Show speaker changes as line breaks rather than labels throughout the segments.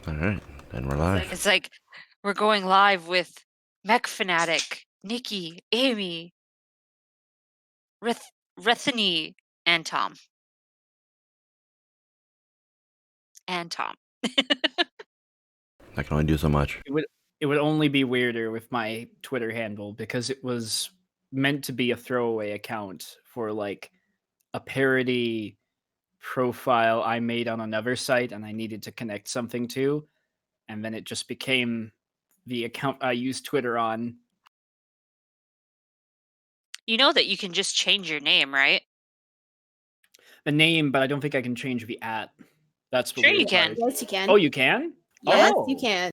All right, then we're live.
It's like we're going live with Mech Fanatic, Nikki, Amy, Rethany, and Tom. And Tom.
I can only do so much.
It would only be weirder with my Twitter handle because it was meant to be a throwaway account for like a parody profile I made on another site and I needed to connect something to, and then it just became the account I use Twitter on.
You know that you can just change your name, right?
The name, but I don't think I can change the @. That's the
Sure you
weird
can.
part.
Yes, you can.
Oh, you can?
Yes,
Oh.
you can.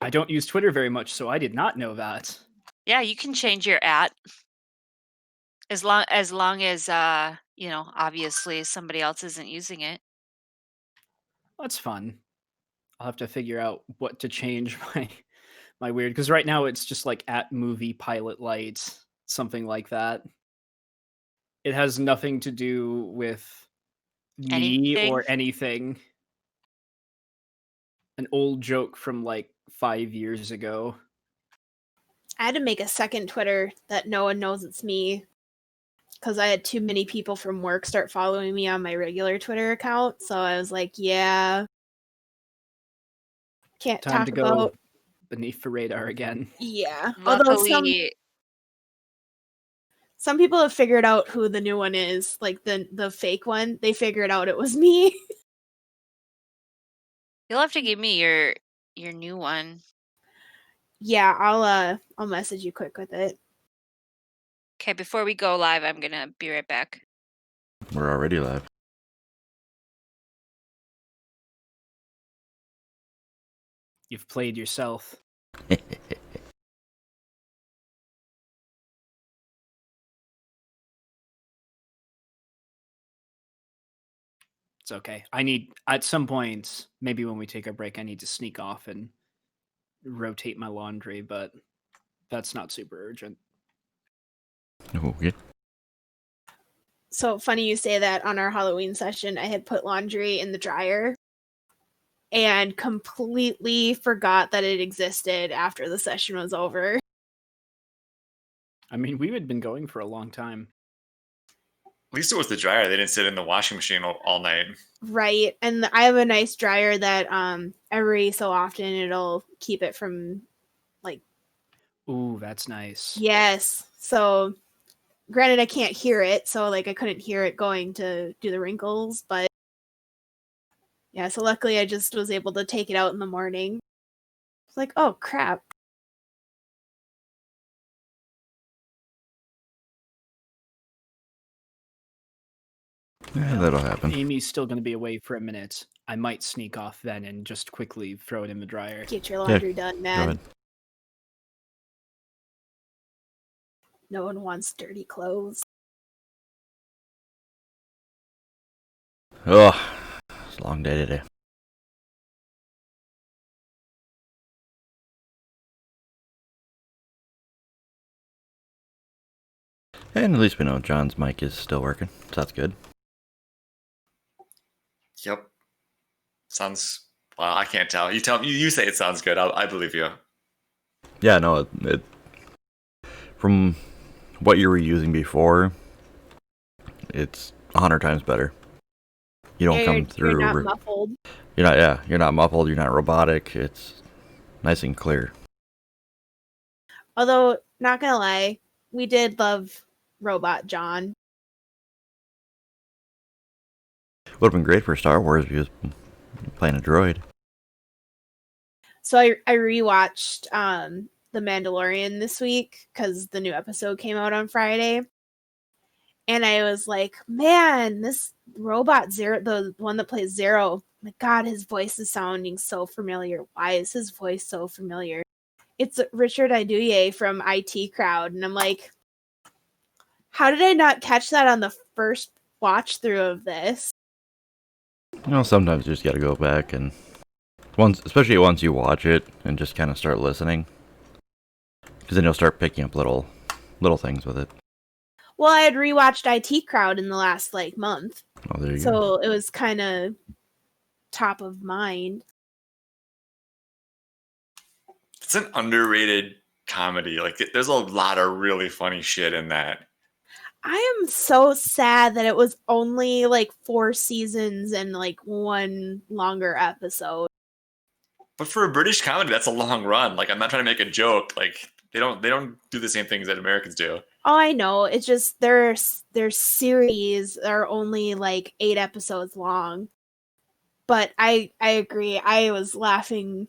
I don't use Twitter very much, so I did not know that.
Yeah, you can change your @ as long as obviously somebody else isn't using it.
That's fun. I'll have to figure out what to change my weird, because right now it's just like @movie pilot light, something like that. It has nothing to do with me
Anything?
or anything. An old joke from like 5 years ago.
I had to make a second Twitter that no one knows it's me because I had too many people from work start following me on my regular Twitter account. So I was like, yeah, can't
Time
talk
to go
about.
beneath the radar again.
Yeah, although
Luckily,
some people have figured out who the new one is, like the fake one. They figured out it was me.
you'll have to give me your new one.
Yeah, I'll message you quick with it.
Okay, before we go live, I'm gonna be right back.
We're already live.
You've played yourself. It's okay. I need, at some point, maybe when we take a break, I need to sneak off and rotate my laundry, but that's not super urgent.
Okay.
So funny you say that. On our Halloween session, I had put laundry in the dryer and completely forgot that it existed after the session was over.
I mean, we had been going for a long time.
At least it was the dryer. They didn't sit in the washing machine all night.
Right. And I have a nice dryer that every so often it'll keep it from like.
Ooh, that's nice.
Yes. So granted I can't hear it, so like I couldn't hear it going to do the wrinkles, but yeah, so luckily I just was able to take it out in the morning. It's like, oh crap.
Yeah, that'll happen.
Amy's still going to be away for a minute. I might sneak off then and just quickly throw it in the dryer.
Get your laundry done,
Go
man.
ahead.
No one wants dirty clothes.
Oh, it's a long day today. And at least we know John's mic is still working, so that's good.
Yep. Sounds. Well, I can't tell. You tell me. You say it sounds good. I believe you.
Yeah, no, it from what you were using before, it's 100 times better. You don't come through.
You're not muffled.
You're not. Yeah, you're not muffled. You're not robotic. It's nice and clear.
Although, not gonna lie, we did love Robot John.
Would have been great for Star Wars if he was playing a droid.
So I rewatched The Mandalorian this week because the new episode came out on Friday. And I was like, man, this Robot Zero, the one that plays Zero, my God, his voice is sounding so familiar. Why is his voice so familiar? It's Richard Iduye from IT Crowd. And I'm like, how did I not catch that on the first watch through of this?
You know, sometimes you just gotta go back and especially once you watch it and just kind of start listening, because then you'll start picking up little things with it.
Well, I had rewatched IT Crowd in the last month.
Oh, there you go.
So it was kind of top of mind.
It's an underrated comedy. Like, there's a lot of really funny shit in that.
I am so sad that it was only like 4 seasons and like 1 longer episode.
But for a British comedy, that's a long run. Like, I'm not trying to make a joke. Like, they don't do the same things that Americans do.
Oh, I know. It's just their series are only like 8 episodes long. But I agree. I was laughing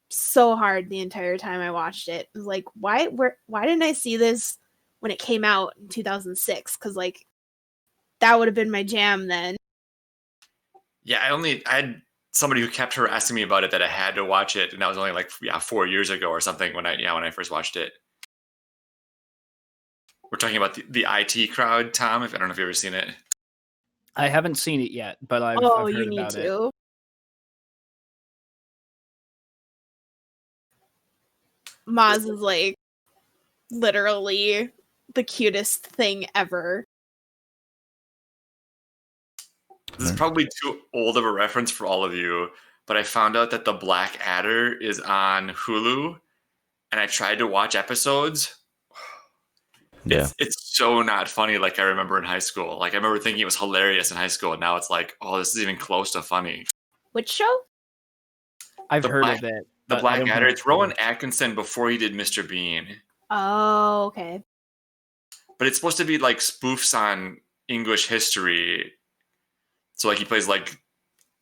so hard the entire time I watched it. It was like, why didn't I see this when it came out in 2006? Because like that would have been my jam then.
Yeah, I had somebody who kept harassing me about it that I had to watch it, and that was only like 4 years ago or something when I first watched it. We're talking about the IT Crowd, Tom. I don't know if you've ever seen it.
I haven't seen it yet, but I've
Oh,
heard
you need
about it.
to. Maz is like literally the cutest thing ever.
This is probably too old of a reference for all of you, but I found out that the Black Adder is on Hulu, and I tried to watch episodes.
Yeah.
It's so not funny like I remember in high school. Like, I remember thinking it was hilarious in high school, and now it's like, oh, this is even close to funny.
Which show?
I've
The
heard
Black-
of it.
The
but I
Black
don't
Adder.
think
It's Rowan Atkinson before he did Mr. Bean.
Oh, okay.
But it's supposed to be like spoofs on English history. So like he plays like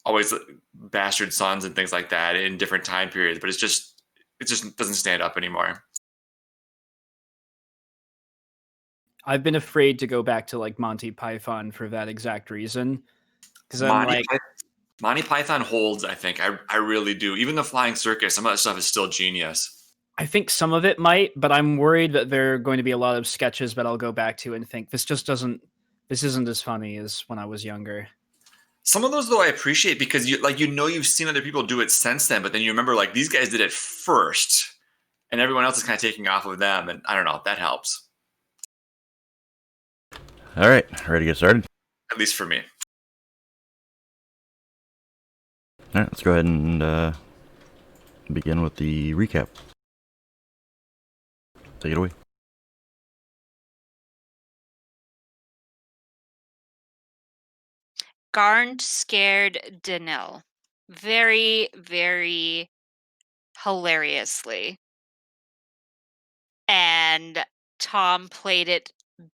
always bastard sons and things like that in different time periods, but it just doesn't stand up anymore.
I've been afraid to go back to like Monty Python for that exact reason. Because I'm like,
Monty Python holds, I think. I really do. Even the Flying Circus, some of that stuff is still genius.
I think some of it might, but I'm worried that there are going to be a lot of sketches that I'll go back to and think this isn't as funny as when I was younger.
Some of those though I appreciate because you've seen other people do it since then, but then you remember like these guys did it first and everyone else is kind of taking off of them, and I don't know, that helps.
All right, ready to get started?
At least for me.
All right, let's go ahead and begin with the recap. Take it away.
Garnd scared Danil. Very, very hilariously. And Tom played it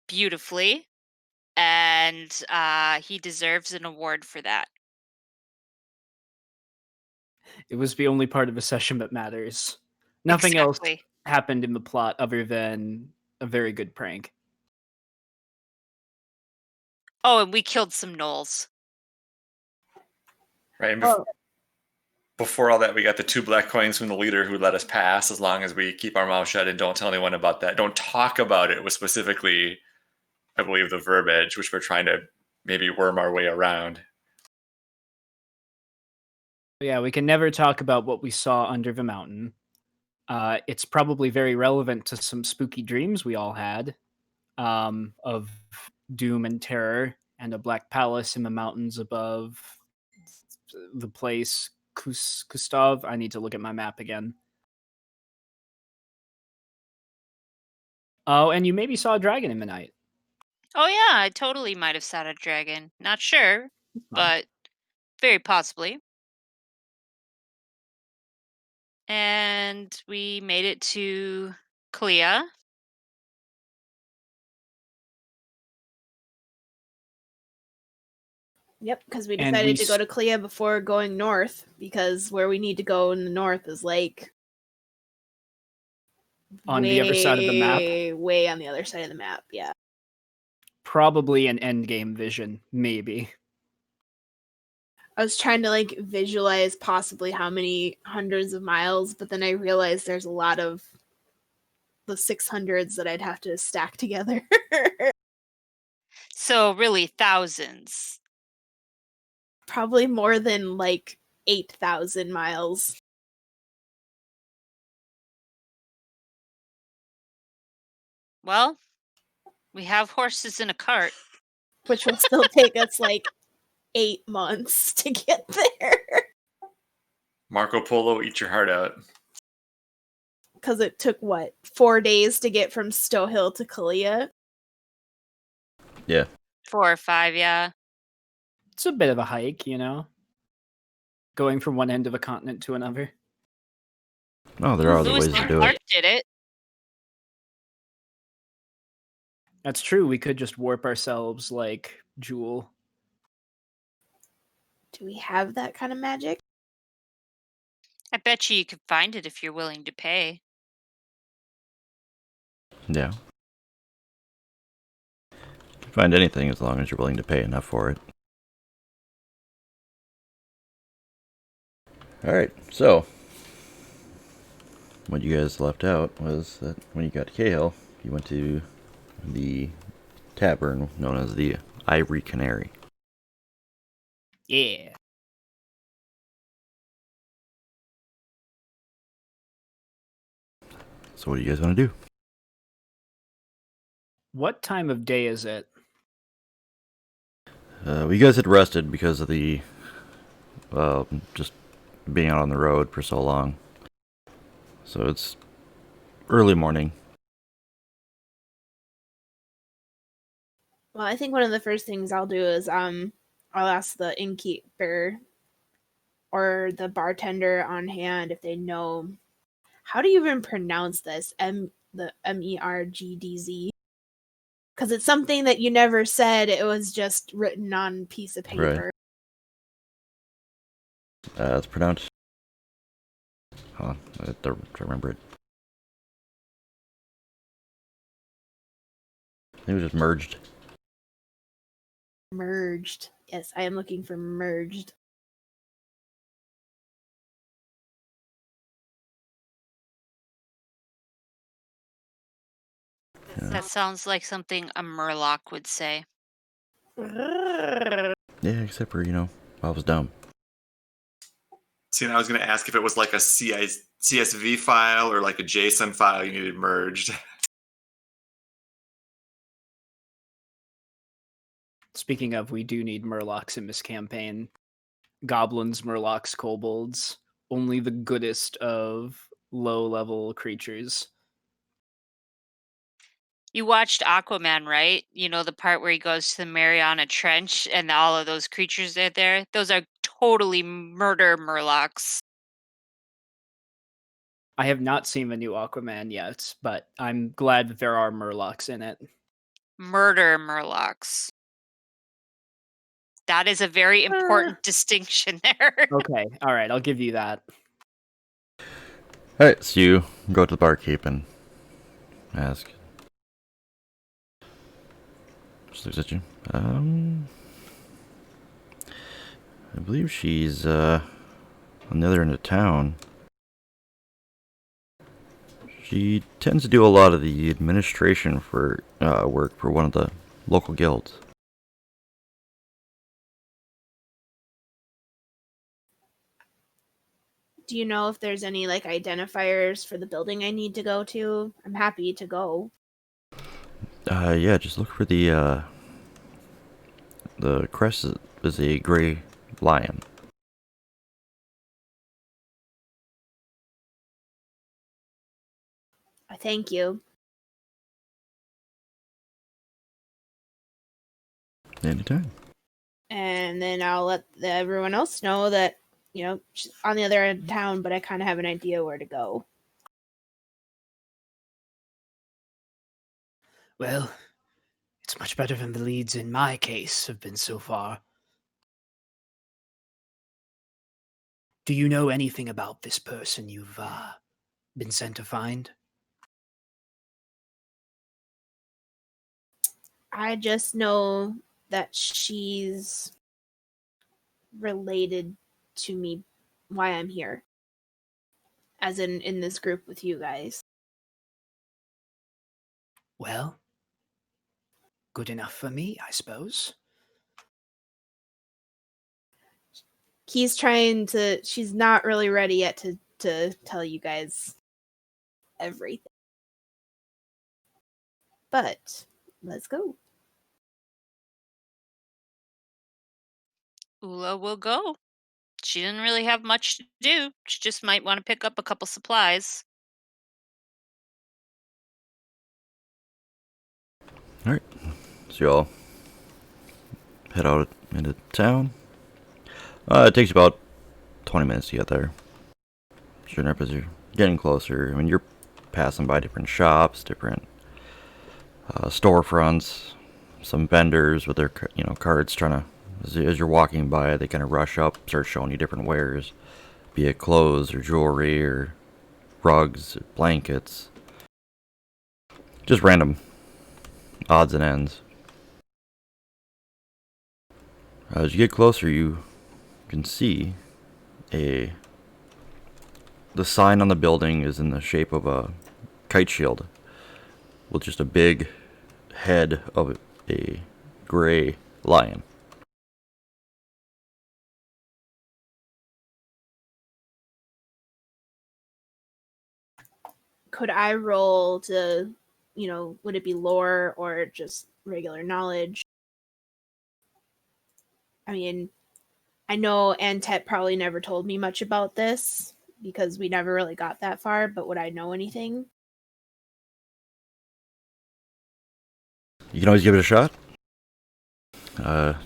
beautifully. And he deserves an award for that.
It was the only part of the session that matters. Nothing else
Exactly.
happened in the plot other than a very good prank.
Oh, and we killed some gnolls.
Right. And
Oh.
before all that, we got the 2 black coins from the leader who let us pass as long as we keep our mouth shut and don't tell anyone about that. Don't talk about it was specifically, I believe, the verbiage, which we're trying to maybe worm our way around.
Yeah, we can never talk about what we saw under the mountain. It's probably very relevant to some spooky dreams we all had of doom and terror and a black palace in the mountains above the place Gustav. I need to look at my map again. Oh, and you maybe saw a dragon in the night.
Oh, yeah, I totally might have sat a dragon. Not sure, but very possibly. And we made it to Keelah.
Yep, because we
And
decided
we
to go to Keelah before going north, because where we need to go in the north is like
on the other side of the map.
Way on the other side of the map, yeah.
Probably an endgame vision, maybe.
I was trying to like visualize possibly how many hundreds of miles, but then I realized there's a lot of the 600s that I'd have to stack together.
So really thousands.
Probably more than like 8,000 miles.
Well, we have horses in a cart.
Which will still take us like 8 months to get there.
Marco Polo, eat your heart out.
Because it took, 4 days to get from Stow Hill to Keelah?
Yeah.
4 or 5, yeah.
It's a bit of a hike, going from one end of a continent to another.
No, there are other
Lewis
ways to
and
do
Clark
it.
did it.
That's true. We could just warp ourselves like Jewel.
Do we have that kind of magic?
I bet you could find it if you're willing to pay.
Yeah. Find anything as long as you're willing to pay enough for it. Alright, so what you guys left out was that when you got to Keelah, you went to the tavern known as the Ivory Canary.
Yeah.
So what do you guys want to do?
What time of day is it?
You guys had rested because of the just being out on the road for so long. So it's early morning.
Well, I think one of the first things I'll do is I'll ask the innkeeper or the bartender on hand if they know how do you even pronounce this the MERGDZ, because it's something that you never said. It was just written on a piece of paper.
It's pronounced. Hold on, I have to remember it. I think it was just merged.
Merged. Yes, I am looking for merged.
Yeah.
That sounds like something a Murloc would say.
Yeah, except for Bob was dumb.
See, and I was going to ask if it was like a CSV file or like a JSON file you needed merged.
Speaking of, we do need Murlocs in this campaign. Goblins, Murlocs, kobolds. Only the goodest of low-level creatures.
You watched Aquaman, right? You know the part where he goes to the Mariana Trench and all of those creatures that are there? Those are totally murder Murlocs.
I have not seen the new Aquaman yet, but I'm glad that there are Murlocs in it.
Murder Murlocs. That is a very important distinction there.
Okay, alright, I'll give you that.
Alright, so you go to the barkeep and ask. Just looks at you. I believe she's on the other end of town. She tends to do a lot of the administration for work for one of the local guilds.
Do you know if there's any identifiers for the building I need to go to? I'm happy to go.
Yeah, just look for the crest is a gray lion.
I thank you.
Anytime.
And then I'll let everyone else know that, she's on the other end of town, but I kind of have an idea where to go.
Well, it's much better than the leads in my case have been so far. Do you know anything about this person you've been sent to find?
I just know that she's related to me, why I'm here. As in this group with you guys.
Well, good enough for me, I suppose.
She's not really ready yet to tell you guys everything. But let's go.
Ula will go. she didn't really have much to do. She just might want to pick up a couple supplies.
Alright. So y'all head out into town. It takes about 20 minutes to get there. Sure enough, as you're getting closer, I mean, you're passing by different shops, different storefronts, some vendors with their cards trying to, as you're walking by, they kind of rush up, start showing you different wares, be it clothes or jewelry or rugs, or blankets, just random odds and ends. As you get closer, you can see the sign on the building is in the shape of a kite shield with just a big head of a gray lion.
Could I roll to, would it be lore or just regular knowledge? I mean, I know Antet probably never told me much about this because we never really got that far, but would I know anything?
You can always give it a shot.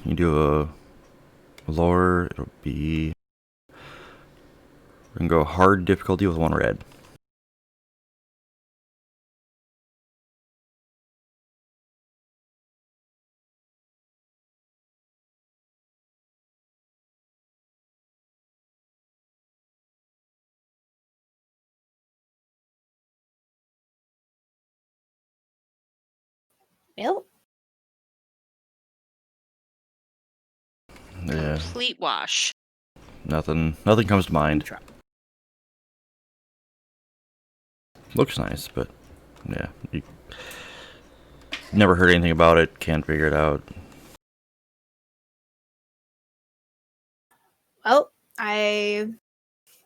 You do a lore, it'll be, we're gonna go hard difficulty with 1 red.
Well,
Yeah,
Complete wash.
nothing comes to mind. Looks nice, but yeah, you never heard anything about it, can't figure it out.
well, I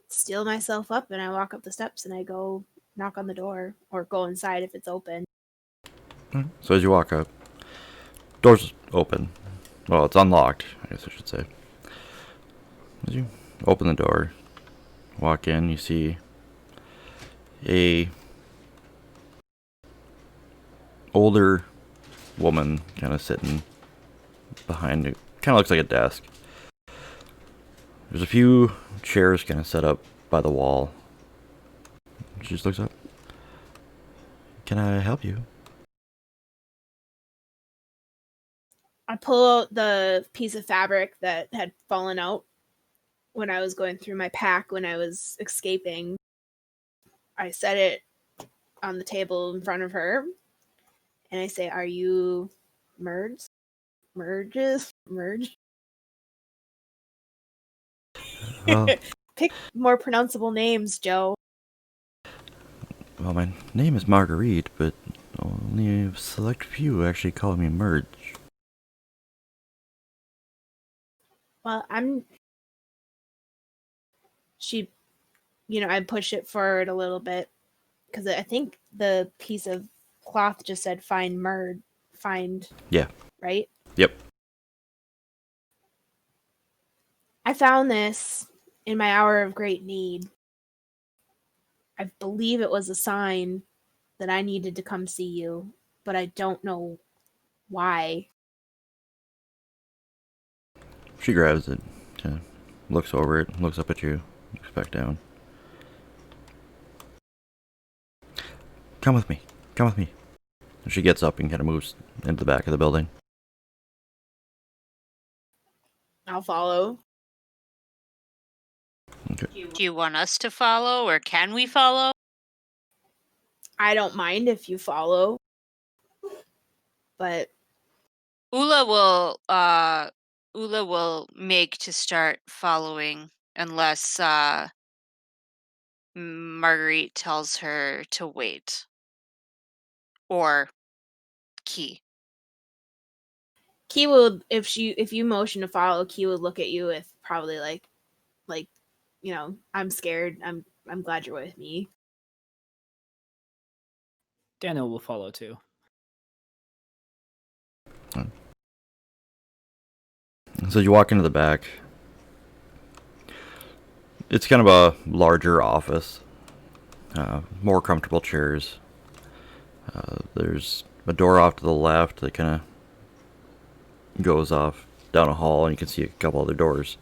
steel myself up and I walk up the steps and I go knock on the door or go inside if it's open.
So as you walk up, door's open. Well, it's unlocked, I guess I should say. As you open the door, walk in, you see a older woman kind of sitting behind it. Kind of looks like a desk. There's a few chairs kind of set up by the wall. She just looks up. Can I help you?
I pull out the piece of fabric that had fallen out when I was going through my pack when I was escaping. I set it on the table in front of her and I say, "Are you merges? Merge?
Well,
Pick more pronounceable names, Joe."
well, my name is Marguerite, but only a select few actually call me Merge.
Well, she, I push it forward a little bit because I think the piece of cloth just said find.
Yeah.
Right?
Yep.
I found this in my hour of great need. I believe it was a sign that I needed to come see you, but I don't know why.
She grabs it, kind of looks over it, looks up at you, looks back down. Come with me. Come with me. And she gets up and kind of moves into the back of the building.
I'll follow.
Okay.
Do you want us to follow or can we follow?
I don't mind if you follow, but
Ula will make to start following unless Marguerite tells her to wait. Or Key.
Key would, if you motion to follow, Key would look at you with probably like, I'm scared. I'm glad you're with me.
Daniel will follow too.
So you walk into the back. It's kind of a larger office. More comfortable chairs. There's a door off to the left that kind of goes off down a hall, and you can see a couple other doors.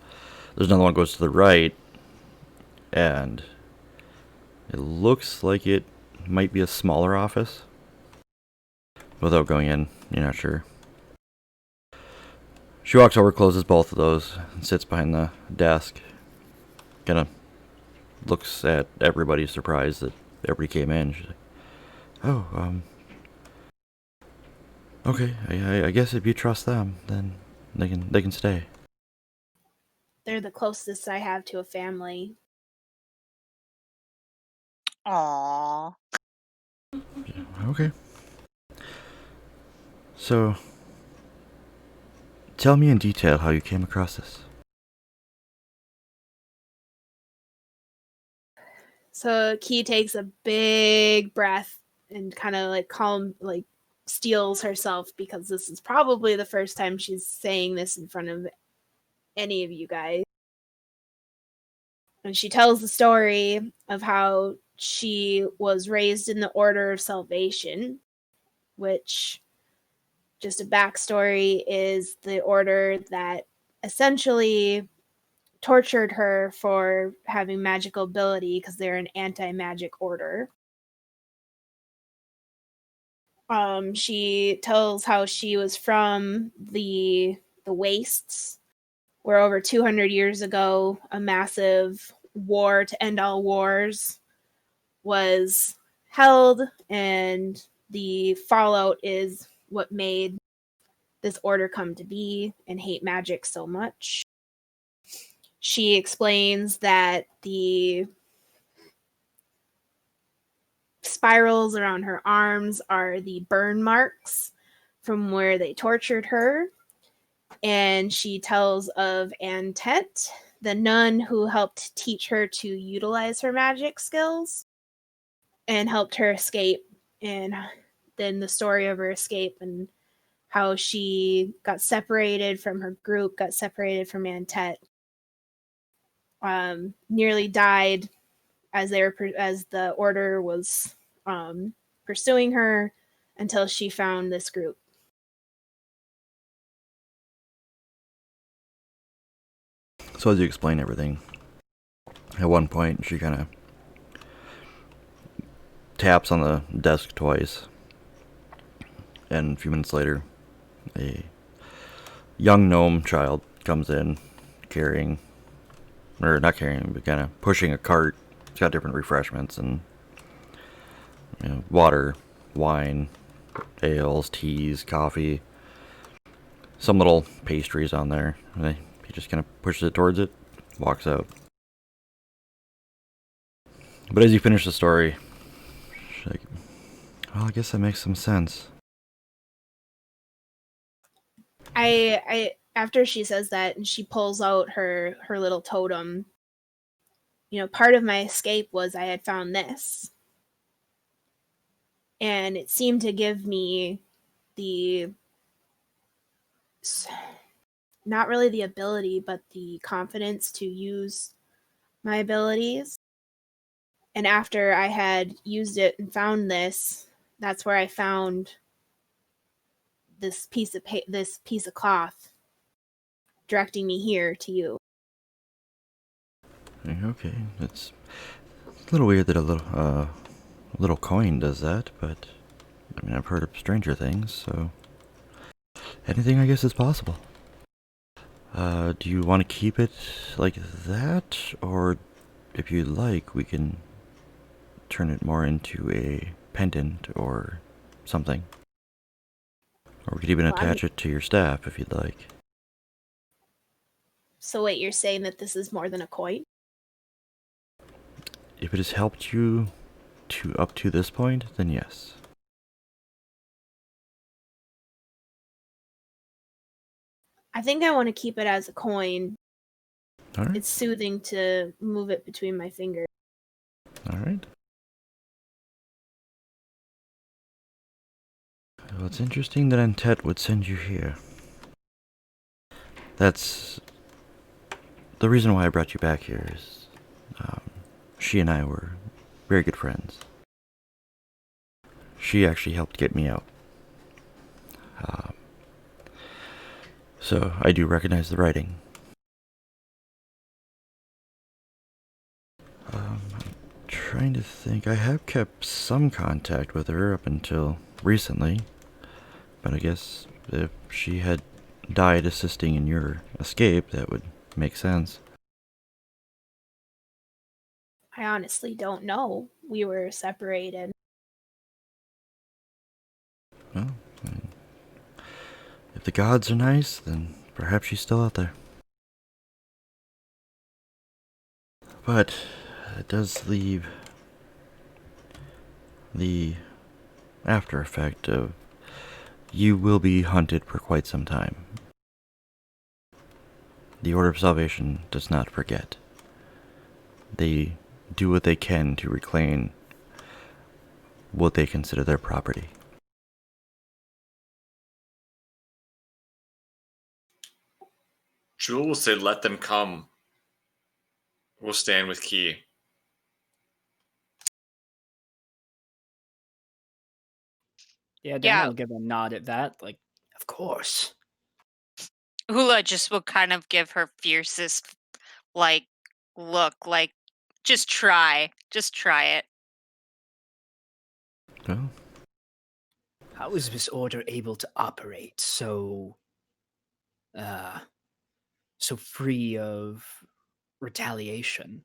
There's another one that goes to the right, and it looks like it might be a smaller office. Without going in, you're not sure. She walks over, closes both of those, and sits behind the desk. Kind of looks at everybody, surprised that everybody came in. She's like, "Oh, okay. I guess if you trust them, then they can stay."
They're the closest I have to a family.
Aww.
Okay. So, tell me in detail how you came across this.
So Key takes a big breath and kind of like steels herself, because this is probably the first time she's saying this in front of any of you guys. And she tells the story of how she was raised in the Order of Salvation, which, just a backstory, is the order that essentially tortured her for having magical ability, because they're an anti-magic order. She tells how she was from the wastes, where over 200 years ago, a massive war to end all wars was held, and the fallout is what made this order come to be and hate magic so much. She explains that the spirals around her arms are the burn marks from where they tortured her. And she tells of Antet, the nun who helped teach her to utilize her magic skills and helped her escape. And then the story of her escape and how she got separated from her group, got separated from Antet, nearly died as the order was pursuing her, until she found this group.
So as you explain everything, at one point she kind of taps on the desk twice, and a few minutes later, a young gnome child comes in carrying, or not carrying, but kind of pushing a cart. It's got different refreshments and water, wine, ales, teas, coffee, some little pastries on there. And he just kind of pushes it towards it, walks out. But as you finish the story, she's like, "Well, I guess that makes some sense."
I after she says that and she pulls out her little totem, part of my escape was I had found this. And it seemed to give me not really the ability, but the confidence to use my abilities. And after I had used it and found this, that's where I found this piece of cloth directing me here to you.
Okay, it's a little weird that a little coin does that, but I mean, I've heard of stranger things, so anything I guess is possible. Do you want to keep it like that, or if you like, we can turn it more into a pendant or something? Or we could even attach it to your staff if you'd like.
So wait, you're saying that this is more than a coin?
If it has helped you up to this point, then yes.
I think I want to keep it as a coin.
All right.
It's soothing to move it between my fingers.
All right. Well, it's interesting that Antet would send you here. That's the reason why I brought you back here is She and I were very good friends. She actually helped get me out. So I do recognize the writing. I'm trying to think. I have kept some contact with her up until recently, but I guess if she had died assisting in your escape, that would make sense.
I honestly don't know. We were separated.
Well, if the gods are nice, then perhaps she's still out there. But it does leave the after effect of you will be hunted for quite some time. The Order of Salvation does not forget. They do what they can to reclaim what they consider their property.
Jewel will say, "Let them come. We'll stand with Key."
Yeah,
Yeah,
Daniel will give a nod at that. Like, of course.
Hula just will kind of give her fiercest, like, look, like, just try it.
Well,
How is this order able to operate so so free of retaliation?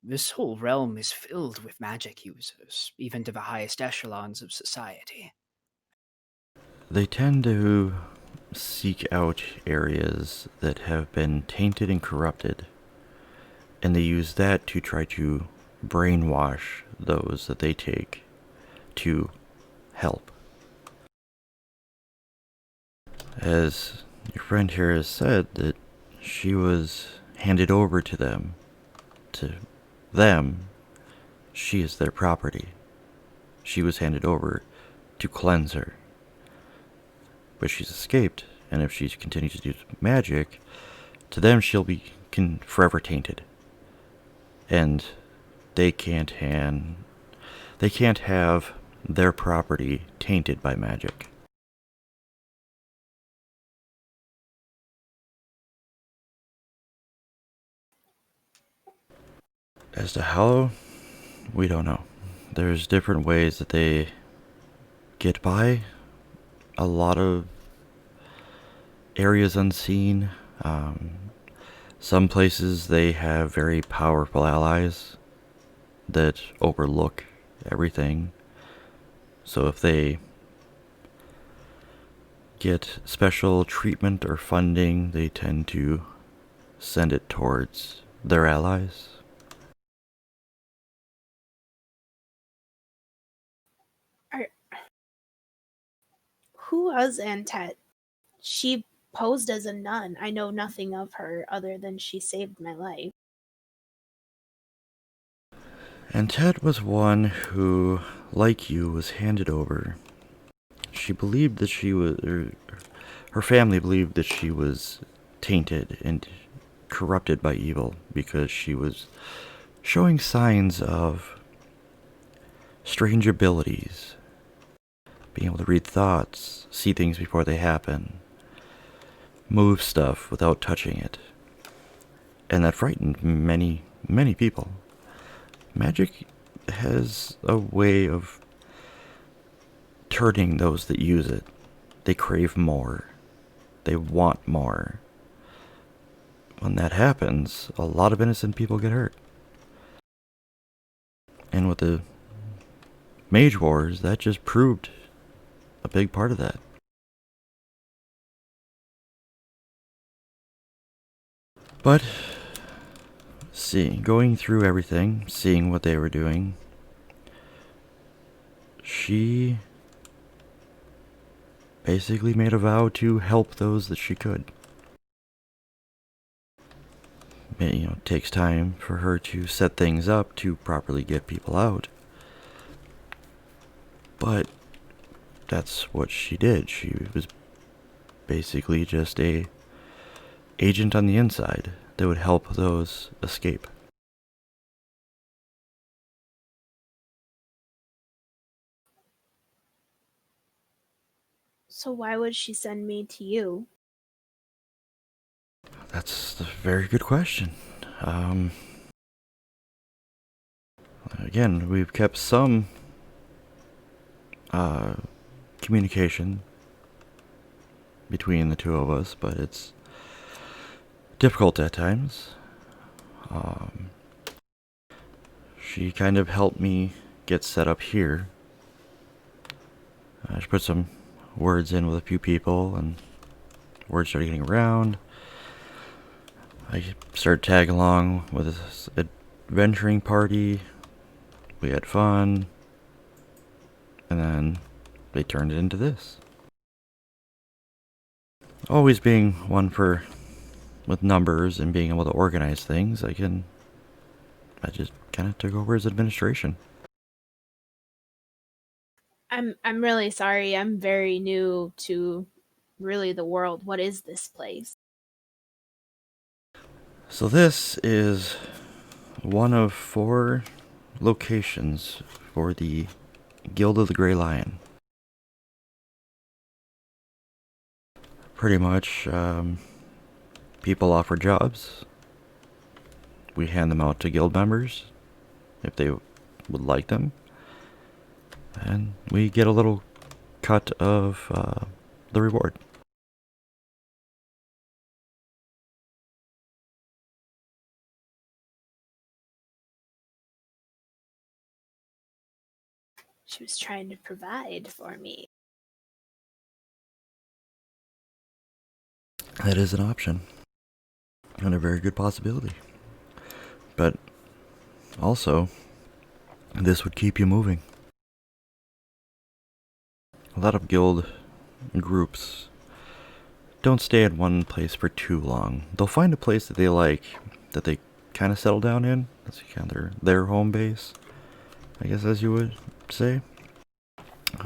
This whole realm is filled with magic users, even to the highest echelons of society.
they tend to seek out areas that have been tainted and corrupted, and they use that to try to brainwash those that they take to help. As your friend here has said, that she was handed over to them. To them, she is their property. She was handed over to cleanse her. But she's escaped, and if she continues to do magic, to them she'll be forever tainted. And they can't have their property tainted by magic. As to how, we don't know. There's different ways that they get by. A lot of areas unseen. Some places they have very powerful allies that overlook everything. So if they get special treatment or funding, they tend to send it towards their allies.
Who was Antet? She posed as a nun. I know nothing of her other than she saved my life.
And Ted was one who, like you, was handed over. She believed that she was, her family believed that she was tainted and corrupted by evil because she was showing signs of strange abilities, being able to read thoughts, see things before they happen, move stuff without touching it. And that frightened many, many people. Magic has a way of turning those that use it. They crave more. They want more. When that happens, a lot of innocent people get hurt. And with the Mage Wars, that just proved a big part of that. But going through everything, seeing what they were doing, she basically made a vow to help those that she could. It takes time for her to set things up to properly get people out. But that's what she did. She was basically just a agent on the inside that would help those escape.
So why would she send me to you?
That's a very good question. Again, we've kept some communication between the two of us, but it's difficult at times. She kind of helped me get set up here. She put some words in with a few people, and words started getting around. I started tagging along with this adventuring party. We had fun. And then they turned it into this. Always being one with numbers and being able to organize things, I just kind of took over as administration.
I'm really sorry. I'm very new to really the world. What is this place?
So this is one of 4 locations for the Guild of the Grey Lion. Pretty much, people offer jobs. We hand them out to guild members if they would like them. And we get a little cut of the reward.
She was trying to provide for me.
That is an option. And a very good possibility. But also, this would keep you moving. A lot of guild groups don't stay at one place for too long. They'll find a place that they like, that they kind of settle down in. That's kind of their home base, I guess, as you would say.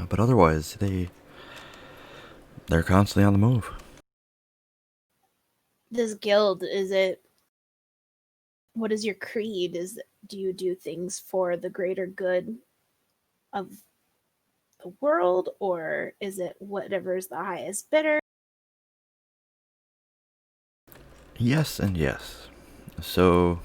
But otherwise, they're constantly on the move.
This guild, what is your creed? Do you do things for the greater good of the world, or is it whatever's the highest bidder?
Yes and yes. So,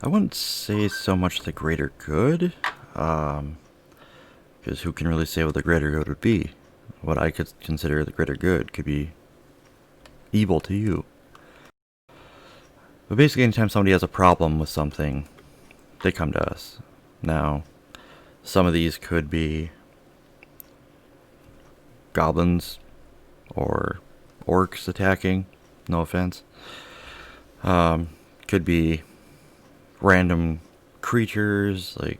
I wouldn't say so much the greater good, because who can really say what the greater good would be? What I could consider the greater good could be evil to you. But basically, anytime somebody has a problem with something, they come to us. Now, some of these could be goblins or orcs attacking, no offense. Could be random creatures, like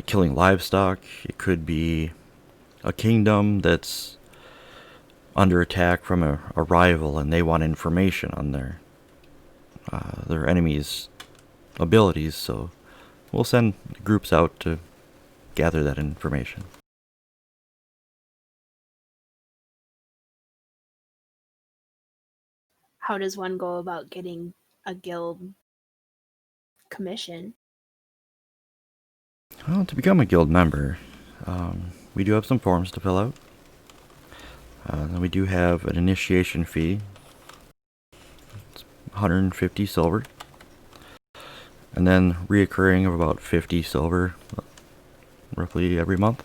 killing livestock. It could be a kingdom that's under attack from a rival and they want information on their enemy's abilities, so we'll send groups out to gather that information.
How does one go about getting a guild commission?
Well, to become a guild member, we do have some forms to fill out. Then we do have an initiation fee. It's 150 silver. And then reoccurring of about 50 silver, roughly every month.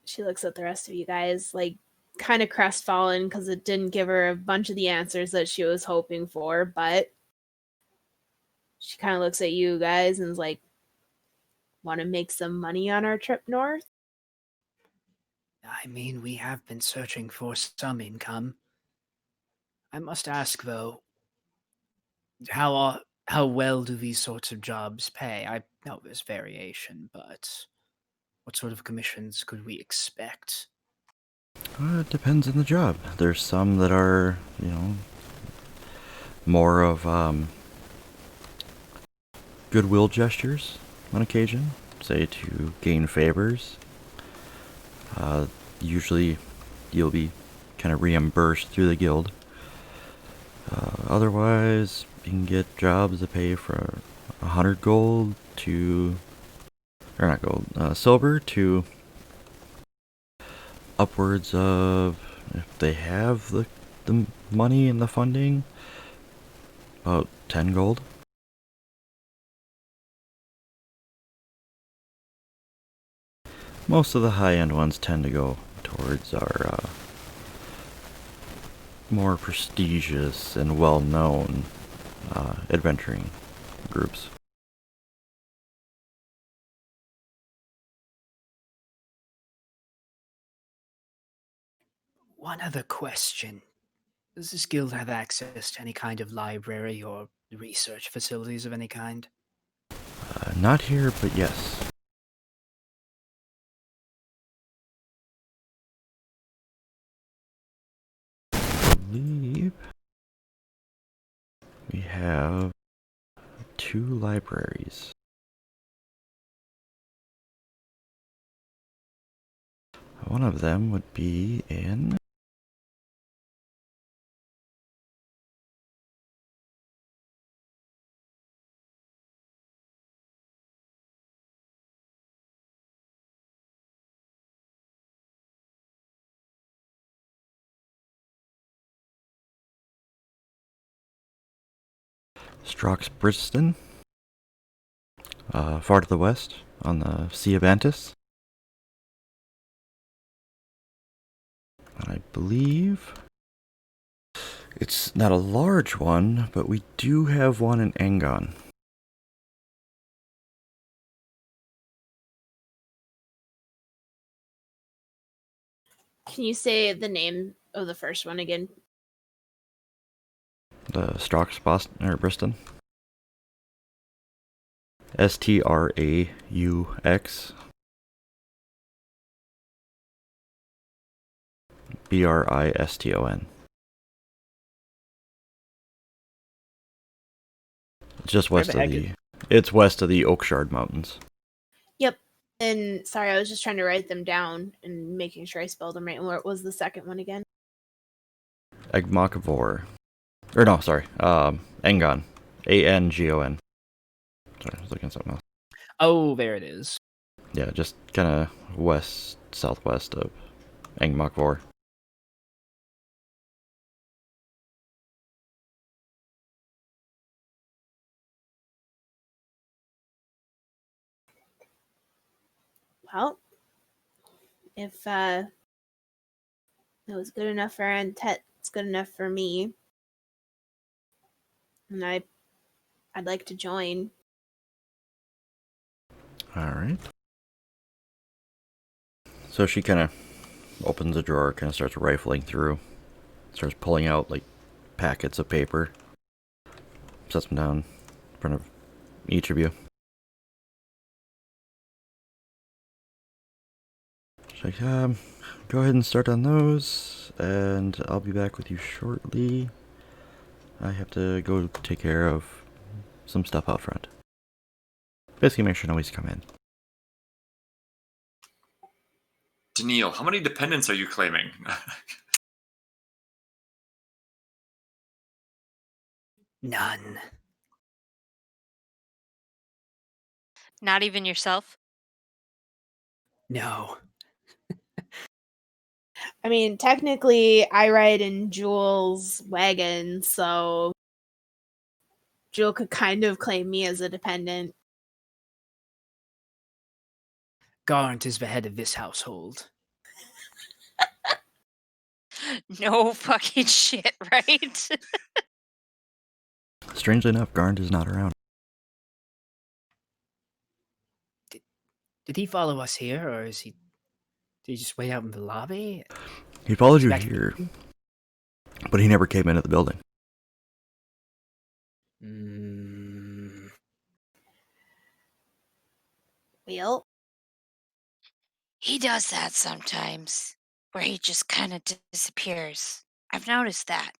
She looks at the rest of you guys, like, kind of crestfallen because it didn't give her a bunch of the answers that she was hoping for, but she kind of looks at you guys and is like, want to make some money on our trip north?
I mean, we have been searching for some income. I must ask, though, how well do these sorts of jobs pay? I know there's variation, but what sort of commissions could we expect?
It depends on the job. There's some that are, more of goodwill gestures on occasion, say to gain favors. Usually you'll be kind of reimbursed through the guild. Otherwise, you can get jobs that pay for 100 gold to, or not gold, silver to upwards of, if they have the money and the funding, about 10 gold. Most of the high-end ones tend to go towards our more prestigious and well-known adventuring groups.
One other question. Does this guild have access to any kind of library or research facilities of any kind?
Not here, but yes. I believe we have 2 libraries. One of them would be in Briston, far to the west on the Sea of Antis. I believe it's not a large one, but we do have one in Angon.
Can you say the name of the first one again?
The Briston. Straux. Briston. It's just west of the. It's west of the Oakshard Mountains.
Yep. And sorry, I was just trying to write them down and making sure I spelled them right. And what was the second one again?
Agmakavor. Or no, sorry. Angon. Angon. Sorry, I was looking at something else.
Oh, there it is.
Yeah, just kind of west, southwest of Angmakvor.
Well, if it was good enough for Antet, it's good enough for me. And I'd like to join.
Alright. So she kind of opens a drawer, kind of starts rifling through, starts pulling out like packets of paper, sets them down in front of each of you. She's like, go ahead and start on those, and I'll be back with you shortly. I have to go take care of some stuff out front. Basically, make sure nobody's come in.
Daniil, how many dependents are you claiming?
None.
Not even yourself?
No.
I mean, technically, I ride in Jewel's wagon, so Jewel could kind of claim me as a dependent.
Garnt is the head of this household.
No fucking shit, right?
Strangely enough, Garnd is not around.
Did he follow us here, or did he just wait out in the lobby?
He followed you here, but he never came into the building.
Well,
He does that sometimes, where he just kind of disappears. I've noticed that.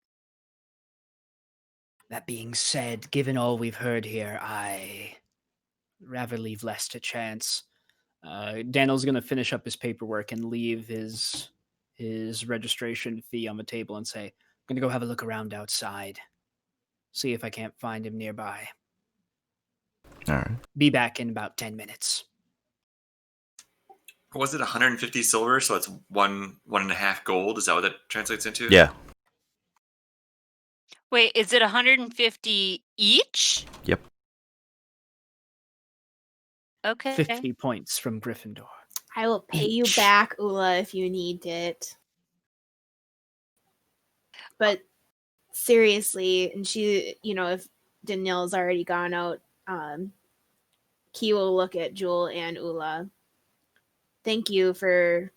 That being said, given all we've heard here, I rather leave less to chance. Daniel's gonna finish up his paperwork and leave his his registration fee on the table and say, I'm going to go have a look around outside. See if I can't find him nearby.
All right.
Be back in about 10 minutes.
Was it 150 silver? So it's 1.5 gold. Is that what that translates into?
Yeah.
Wait, is it 150 each?
Yep.
Okay.
50 points from Gryffindor.
I will pay you
Each.
back, Ula, if you need it. But seriously, and she, if Danielle's already gone out, Key will look at Jewel and Ula. Thank you for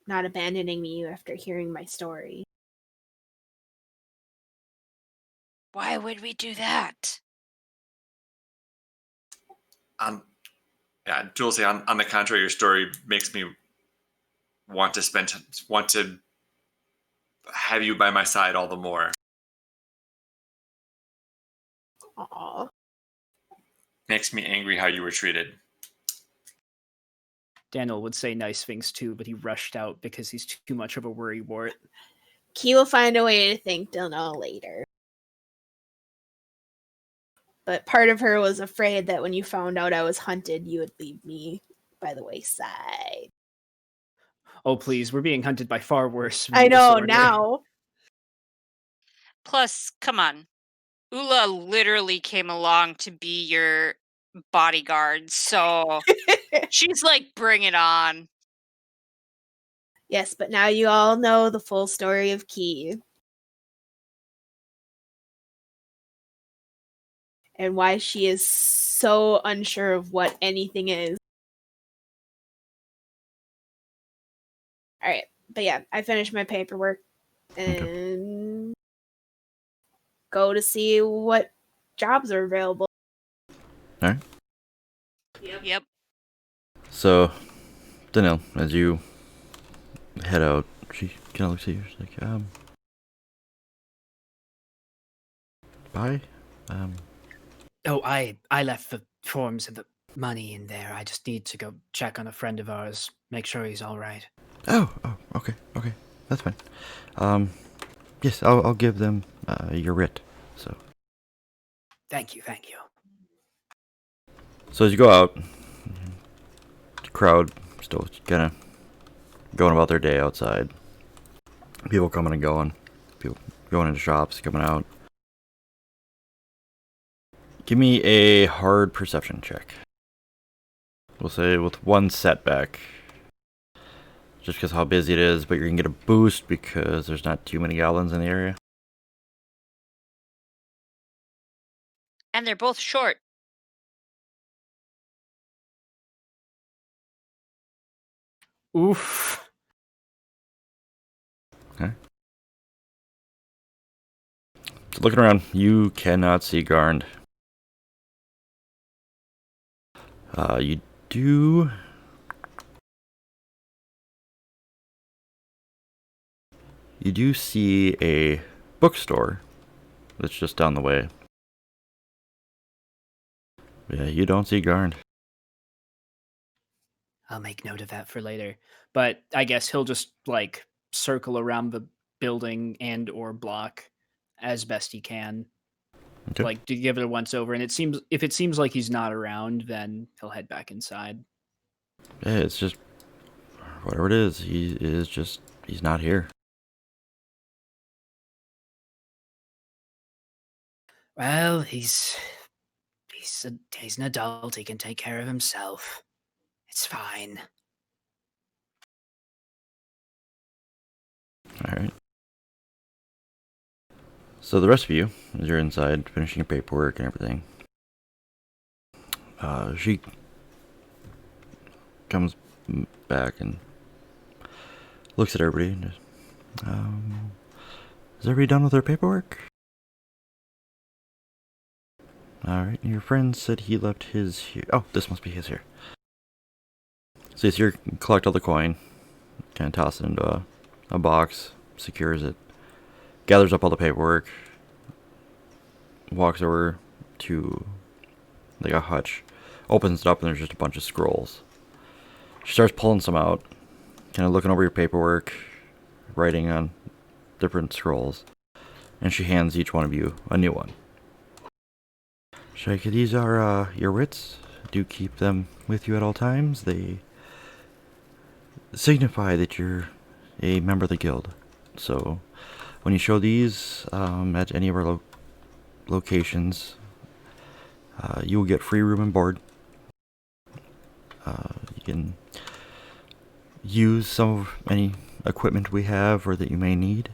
not abandoning me after hearing my story.
Why would we do that?
Yeah, Jules, on the contrary, your story makes me want to have you by my side all the more.
Aw.
Makes me angry how you were treated.
Daniel would say nice things too, but he rushed out because he's too much of a worrywart.
Key will find a way to thank Danielle later. But part of her was afraid that when you found out I was hunted, you would leave me by the wayside.
Oh, please, we're being hunted by far worse.
I know,
disorder.
now.
Plus, come on. Ula literally came along to be your bodyguard, so she's like, bring it on.
Yes, but now you all know the full story of Key. And why she is so unsure of what anything is. Alright, but yeah, I finished my paperwork and go to see what jobs are available.
All right.
Yep.
So, Danielle, as you head out, she kind of looks at you. She's like, bye.
Oh, I left the forms and the money in there. I just need to go check on a friend of ours, make sure he's all right.
Oh, okay, that's fine. Yes, I'll give them your writ. So,
Thank you.
so as you go out, the crowd still kind of going about their day outside. People coming and going. People going into shops, coming out. Give me a hard perception check. We'll say with one setback. Just because how busy it is, but you're going to get a boost because there's not too many goblins in the area.
And they're both short.
Oof.
Okay. So looking around, you cannot see Garnd. You do... You do see a bookstore that's just down the way. Yeah, you don't see Garnd.
I'll make note of that for later. But I guess he'll just like circle around the building and or block as best he can.
Okay.
Like to give it a once over. And if it seems like he's not around, then he'll head back inside.
Yeah, it's just... Whatever it is, he's not here.
Well, he's an adult. He can take care of himself. It's fine.
Alright. So the rest of you, as you're inside, finishing your paperwork and everything, she comes back and looks at everybody and just, is everybody done with their paperwork? Alright, your friend said he left his here. Oh, this must be his here. So yes, you collect all the coin, kind of toss it into a box, secures it, gathers up all the paperwork, walks over to like a hutch, opens it up, and there's just a bunch of scrolls. She starts pulling some out, kind of looking over your paperwork, writing on different scrolls. And she hands each one of you a new one. Shaika, these are your writs. Do keep them with you at all times. They signify that you're a member of the guild. So when you show these at any of our locations, you will get free room and board. You can use some of any equipment we have or that you may need.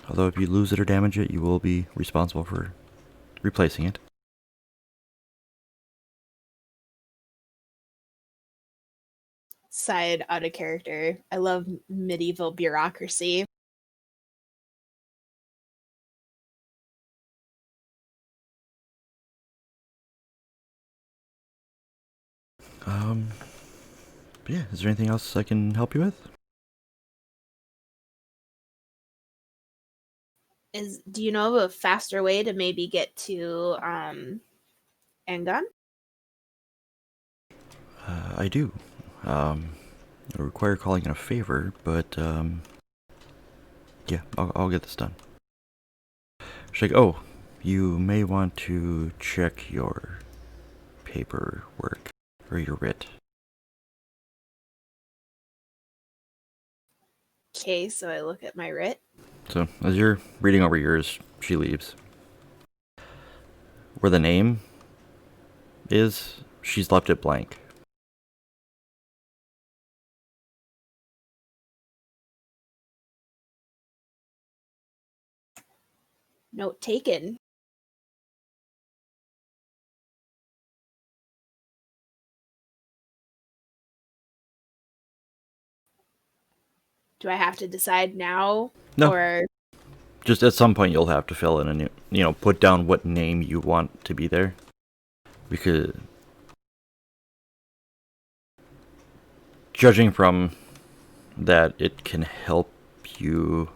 Although if you lose it or damage it, you will be responsible for replacing it.
Side out of character. I love medieval bureaucracy.
Yeah, is there anything else I can help you with?
Do you know of a faster way to maybe get to Angon?
I do. It'll require calling in a favor, but yeah, I'll get this done. She's like, oh, you may want to check your paperwork or your writ.
Okay, so I look at my writ.
So as you're reading over yours, she leaves. Where the name is, she's left it blank.
Note taken. Do I have to decide now?
No.
Or
Just at some point you'll have to fill in a new, put down what name you want to be there. Because judging from that, it can help you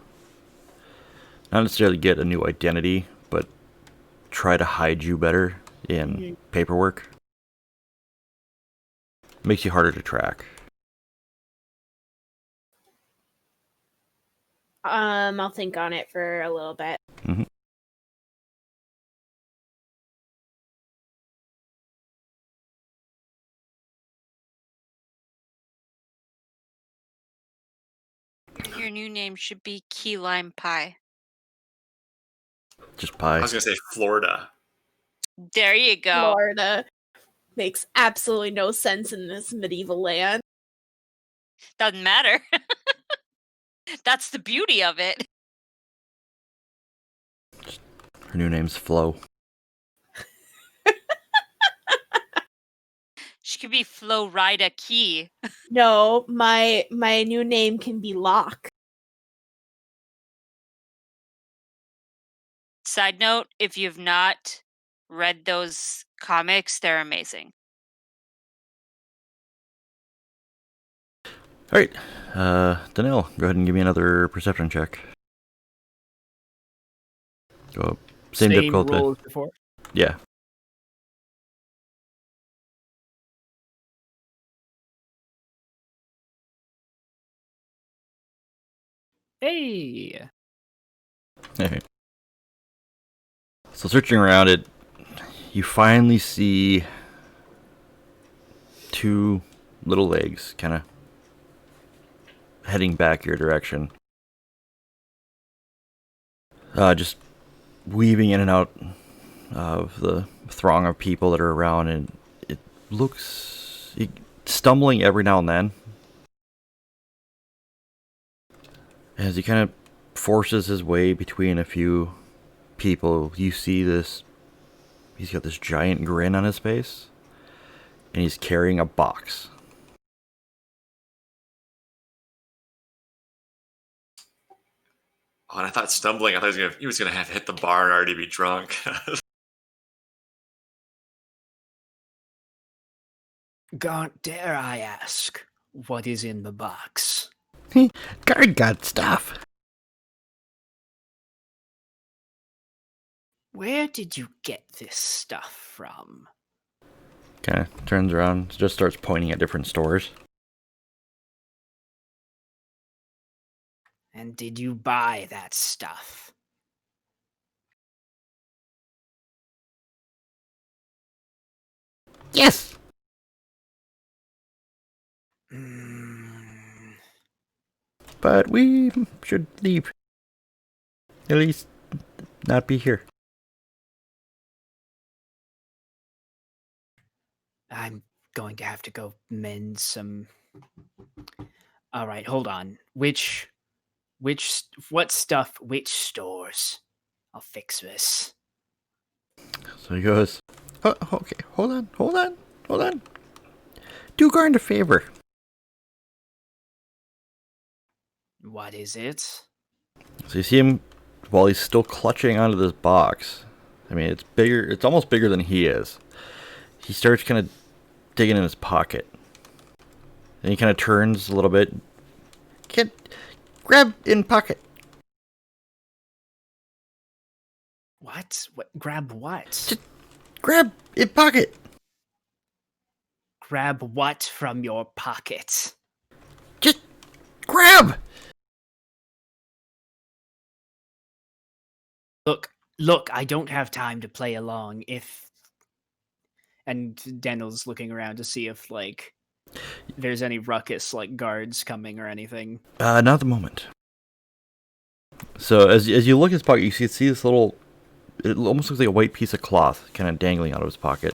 not necessarily get a new identity, but try to hide you better in paperwork. Makes you harder to track.
I'll think on it for a little bit.
Mm-hmm.
Your new name should be Key Lime Pie.
Just pie.
I was gonna say Florida.
There you go.
Florida makes absolutely no sense in this medieval land.
Doesn't matter. That's the beauty of it.
Her new name's Flo.
She could be Flo Rida Key.
No, my new name can be Locke.
Side note, if you've not read those comics, they're amazing.
Alright, Danielle, go ahead and give me another perception check. Go up. Same difficulty.
roll as before.
Yeah.
Hey!
Alright. So searching around it, you finally see two little legs kind of heading back your direction. Just weaving in and out of the throng of people that are around, and it looks stumbling every now and then. As he kind of forces his way between a few people, you see this. He's got this giant grin on his face, and he's carrying a box.
Oh, and I thought stumbling. I thought he was gonna have to hit the bar and already be drunk.
Dare I ask, what is in the box?
Guard got stuff.
Where did you get this stuff from?
Kind of turns around, just starts pointing at different stores.
And did you buy that stuff?
Yes. But we should leave. At least not be here.
I'm going to have to go mend some. All right, hold on. What stuff? Which stores? I'll fix this.
So he goes, oh, okay, hold on. Do Garn a favor.
What is it?
So you see him while he's still clutching onto this box. I mean, it's bigger. It's almost bigger than he is. He starts kind of digging in his pocket. Then he kind of turns a little bit. Can't grab in pocket.
What? Grab what?
Just grab in pocket.
Grab what from your pocket?
Just grab.
Look, I don't have time to play along. And Daniel's looking around to see if, like, there's any ruckus, like guards coming or anything.
Not at the moment. So as you look at his pocket, you see this little. It almost looks like a white piece of cloth kind of dangling out of his pocket.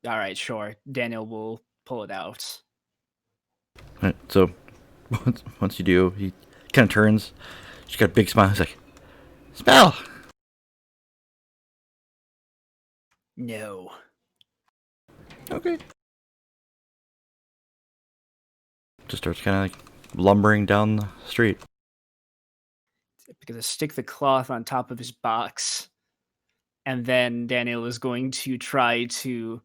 All right, sure. Daniel will pull it out.
Right, so once you do, he kind of turns. She's got a big smile. He's like, "Smell."
No.
Okay. Just starts kind of like lumbering down the street.
I'm gonna stick the cloth on top of his box, and then Daniel is going to try to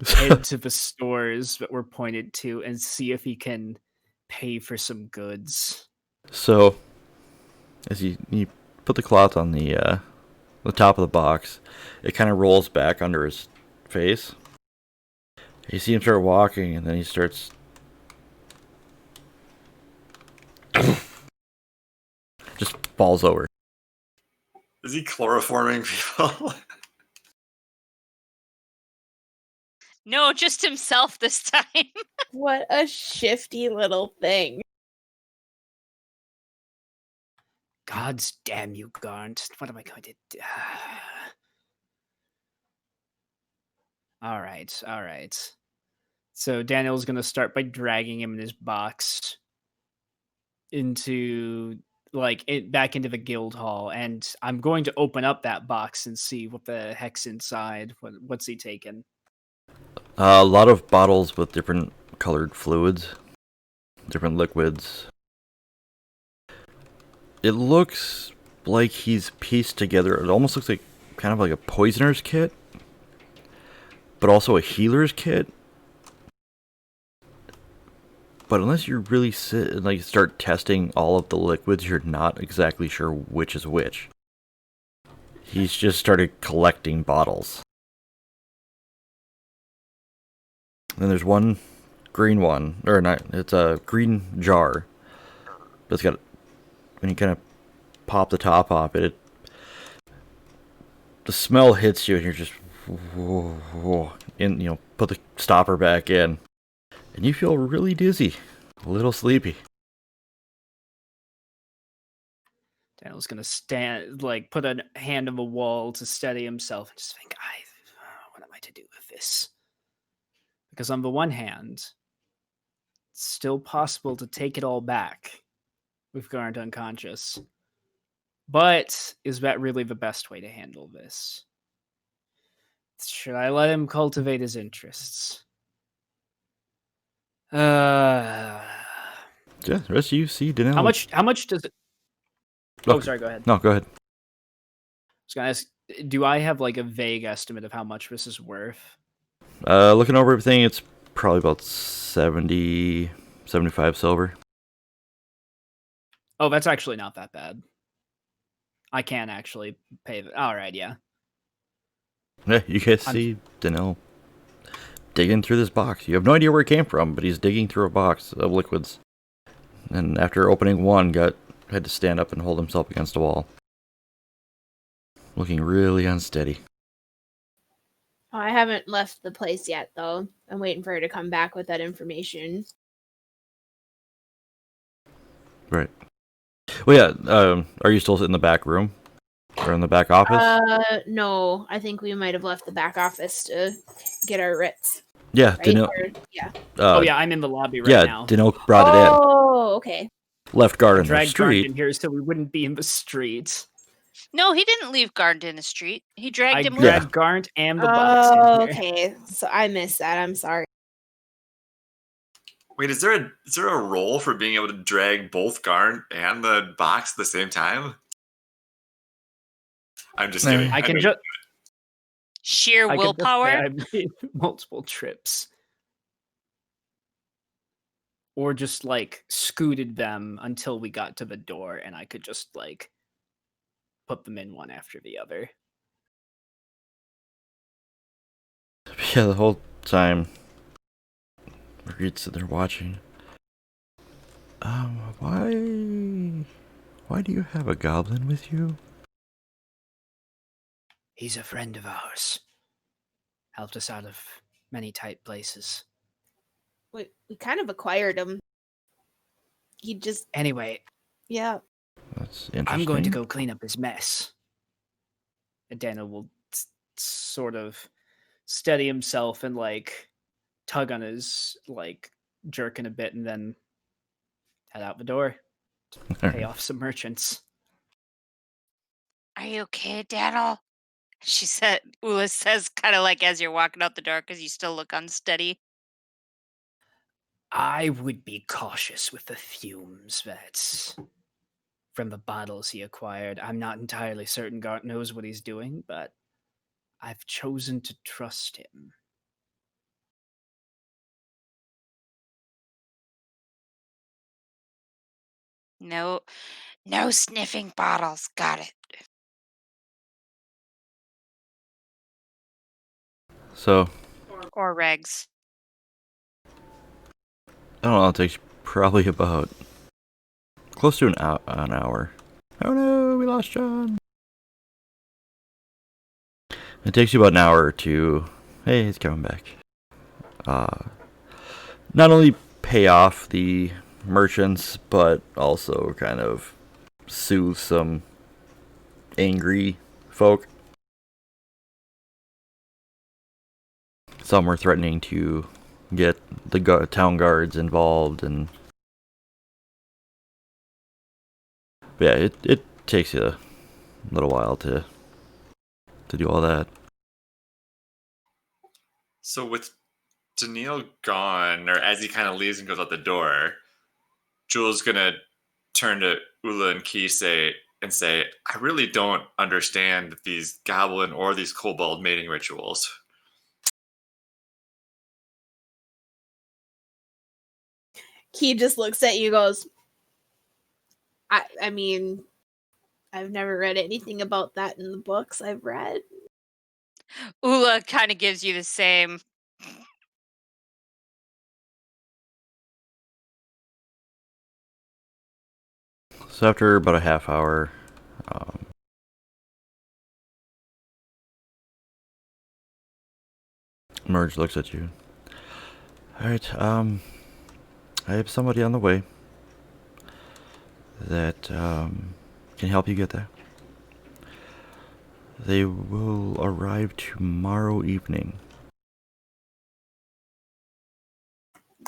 head to the stores that were pointed to and see if he can pay for some goods.
So, as you put the cloth on the top of the box, it kind of rolls back under his face. You see him start walking, and then he starts. Just falls over.
Is he chloroforming people?
No, just himself this time.
What a shifty little thing.
Gods damn you, Garnt. What am I going to do? All right. So Daniel's going to start by dragging him in his box into back into the guild hall, and I'm going to open up that box and see what the heck's inside. What's he taking?
A lot of bottles with different colored fluids, different liquids. It looks like he's pieced together. It almost looks like kind of like a poisoner's kit, but also a healer's kit. But unless you really start testing all of the liquids, you're not exactly sure which is which. He's just started collecting bottles. Then there's one green one, or not, it's a green jar. It's got, when you kind of pop the top off it, the smell hits you and you're just, whoa, and put the stopper back in. And you feel really dizzy, a little sleepy.
Daniel's gonna stand, put a hand on the wall to steady himself and just think, what am I to do with this? Because on the one hand, it's still possible to take it all back with Garnt unconscious. But is that really the best way to handle this? Should I let him cultivate his interests?
Yeah, the rest of you see Danilo.
How much does it?
Okay.
Oh, sorry. Go ahead.
No, go ahead.
I was gonna ask, do I have a vague estimate of how much this is worth?
Looking over everything, it's probably about 70, 75 silver.
Oh, that's actually not that bad. I can actually pay. All right, yeah.
Yeah, you guys see Danilo digging through this box. You have no idea where it came from, but he's digging through a box of liquids. and after opening one, had to stand up and hold himself against a wall, looking really unsteady.
Oh, I haven't left the place yet, though. I'm waiting for her to come back with that information.
Right. Well, yeah. Are you still in the back room or in the back office?
No, I think we might have left the back office to get our writs.
Yeah,
Right?
yeah.
Oh yeah, I'm in the lobby right
yeah,
now.
Dinoke brought it in.
Oh, okay.
Left guard
I
in the
dragged Garnt
street.
in here so we wouldn't be in the streets.
No, he didn't leave Garnt in the street. He dragged
I
him with
dragged
him.
Garnt and the box in here.
Okay. So I missed that. I'm sorry.
Wait, is there a role for being able to drag both Garn and the box at the same time? I'm just kidding.
I can
know-
just
Sheer willpower.
I made multiple trips. Or just like scooted them until we got to the door and I could just like put them in one after the other.
Yeah, the whole time Marguerite's sitting there watching. Why do you have a goblin with you?
He's a friend of ours. Helped us out of many tight places.
We kind of acquired him. He just,
Anyway,
yeah.
That's interesting.
I'm going to go clean up his mess. And Daniel will sort of steady himself and like tug on his like jerkin a bit and then head out the door to pay off some merchants.
Are you okay, Daniel? Ula says, kind of like as you're walking out the door because you still look unsteady.
I would be cautious with the fumes that's from the bottles he acquired. I'm not entirely certain Garnt knows what he's doing, but I've chosen to trust him.
No sniffing bottles. Got it.
So,
Or regs.
I don't know, it takes probably about close to an hour. Oh no, we lost John. It takes you about an hour or two. Hey, he's coming back. Not only pay off the merchants, but also kind of soothe some angry folk. Some were threatening to get the town guards involved, and yeah, it takes you a little while to do all that.
So with Daniil gone, or as he kind of leaves and goes out the door, Jules gonna turn to Ula and Key and say, I really don't understand these goblin or these kobold mating rituals.
He just looks at you, goes, I mean, I've never read anything about that in the books I've read.
Ula kind of gives you the same.
So after about a half hour, Merge looks at you. Alright, I have somebody on the way that can help you get there. They will arrive tomorrow evening.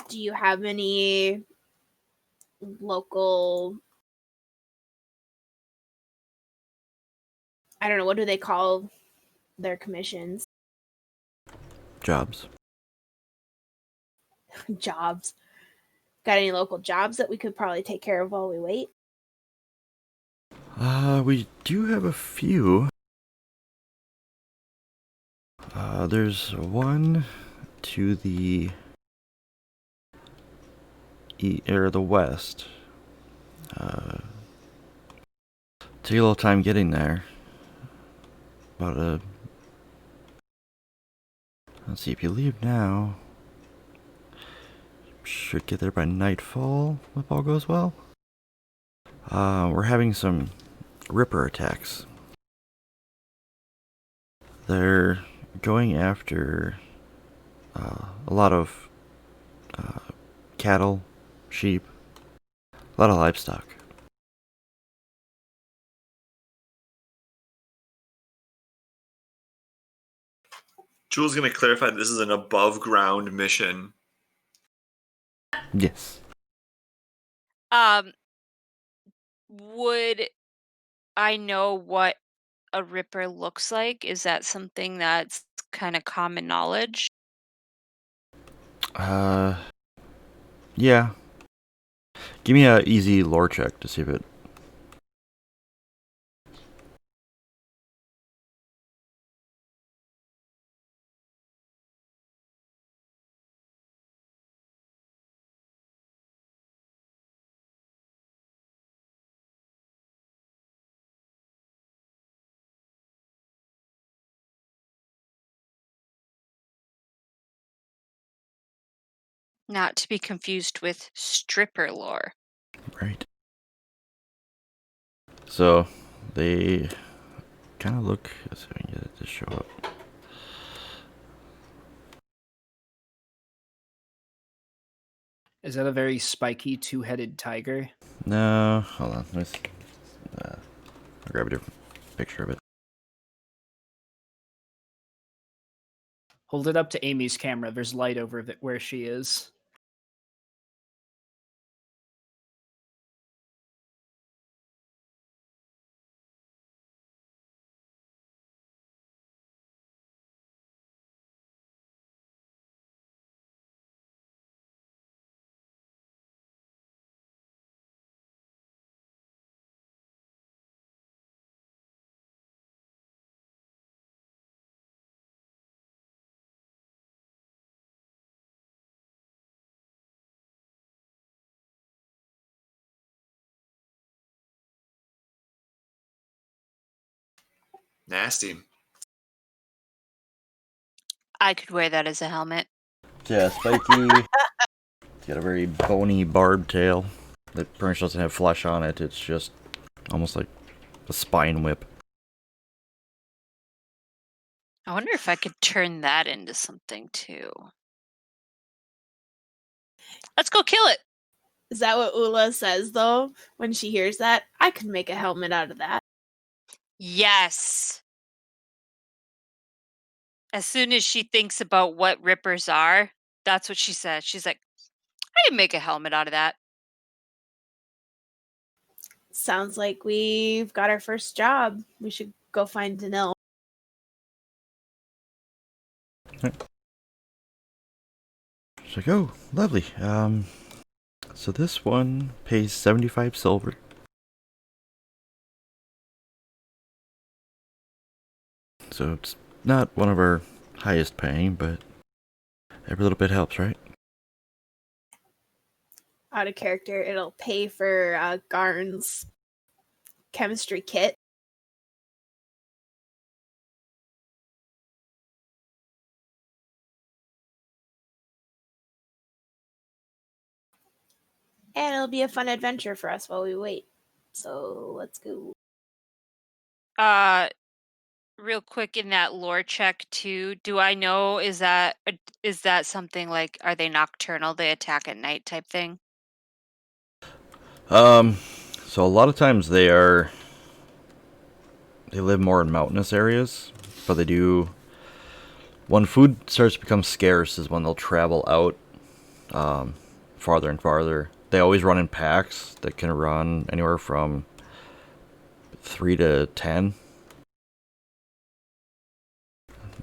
Do you have any local, I don't know, what do they call their commissions?
Jobs.
Jobs. Got any local jobs that we could probably take care of while we wait?
We do have a few. There's one to the the west. Take a little time getting there. Let's see, if you leave now, should get there by nightfall if all goes well. We're having some Ripper attacks. They're going after a lot of cattle, sheep, a lot of livestock.
Jules going to clarify this is an above ground mission.
Yes.
Would I know what a ripper looks like? Is that something that's kind of common knowledge?
Yeah. Give me a easy lore check to see if it.
Not to be confused with stripper lore.
Right. So they kind of look. Let's see if I can get it to show up.
Is that a very spiky two-headed tiger?
No, hold on. Let me. I'll grab a different picture of it.
Hold it up to Amy's camera. There's light over where she is.
Nasty.
I could wear that as a helmet.
Yeah, spiky. It's got a very bony, barbed tail that pretty much doesn't have flesh on it. It's just almost like a spine whip.
I wonder if I could turn that into something too. Let's go kill it.
Is that what Ula says though when she hears that? I could make a helmet out of that.
Yes. As soon as she thinks about what rippers are, that's what she says. She's like, I can make a helmet out of that.
Sounds like we've got our first job. We should go find Danil.
It's like, oh, lovely. So this one pays 75 silver. So it's not one of our highest paying, but every little bit helps, right?
Out of character, it'll pay for Garn's chemistry kit. And it'll be a fun adventure for us while we wait. So let's go.
Real quick in that lore check too, do I know is that something like, are they nocturnal? They attack at night type thing?
So a lot of times they live more in mountainous areas, but they do. When food starts to become scarce is when they'll travel out farther and farther. They always run in packs that can run anywhere from 3 to 10.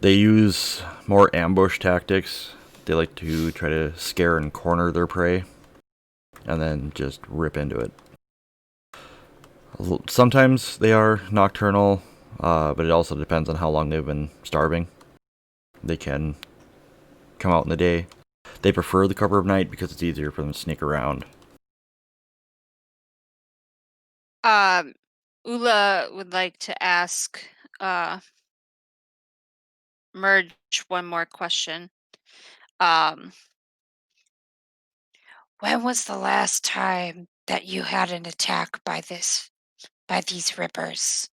They use more ambush tactics. They like to try to scare and corner their prey and then just rip into it. Sometimes they are nocturnal, but it also depends on how long they've been starving. They can come out in the day. They prefer the cover of night because it's easier for them to sneak around.
Ula would like to ask Merge one more question. When was the last time that you had an attack by these rippers?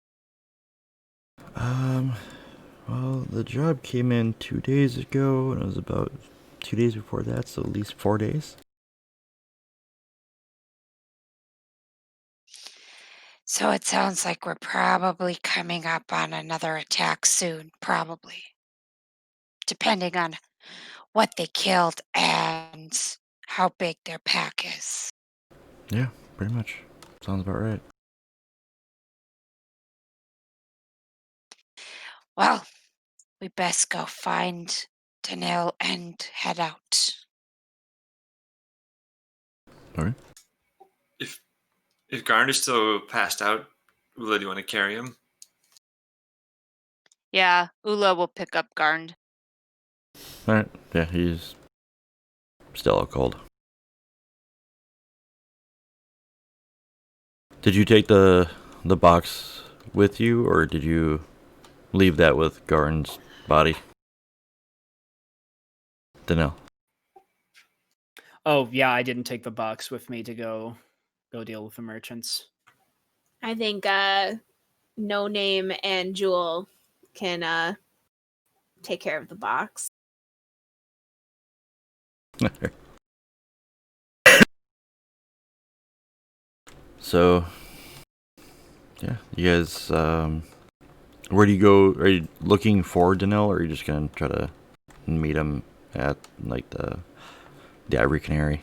Well, the job came in 2 days ago, and it was about 2 days before that, so at least 4 days.
So it sounds like we're probably coming up on another attack soon, probably. Depending on what they killed and how big their pack is.
Yeah, pretty much. Sounds about right.
Well, we best go find Danil and head out.
Okay.
If Garn is still passed out, Ula, do you want to carry him?
Yeah, Ula will pick up Garnd.
Alright, yeah, he's still out cold. Did you take the box with you, or did you leave that with Garn's body? Dunno.
Oh yeah, I didn't take the box with me to go deal with the merchants.
I think No Name and Jewel can take care of the box.
So, yeah, you guys, where do you go? Are you looking for Danil, or are you just gonna try to meet him at, like, the Ivory Canary?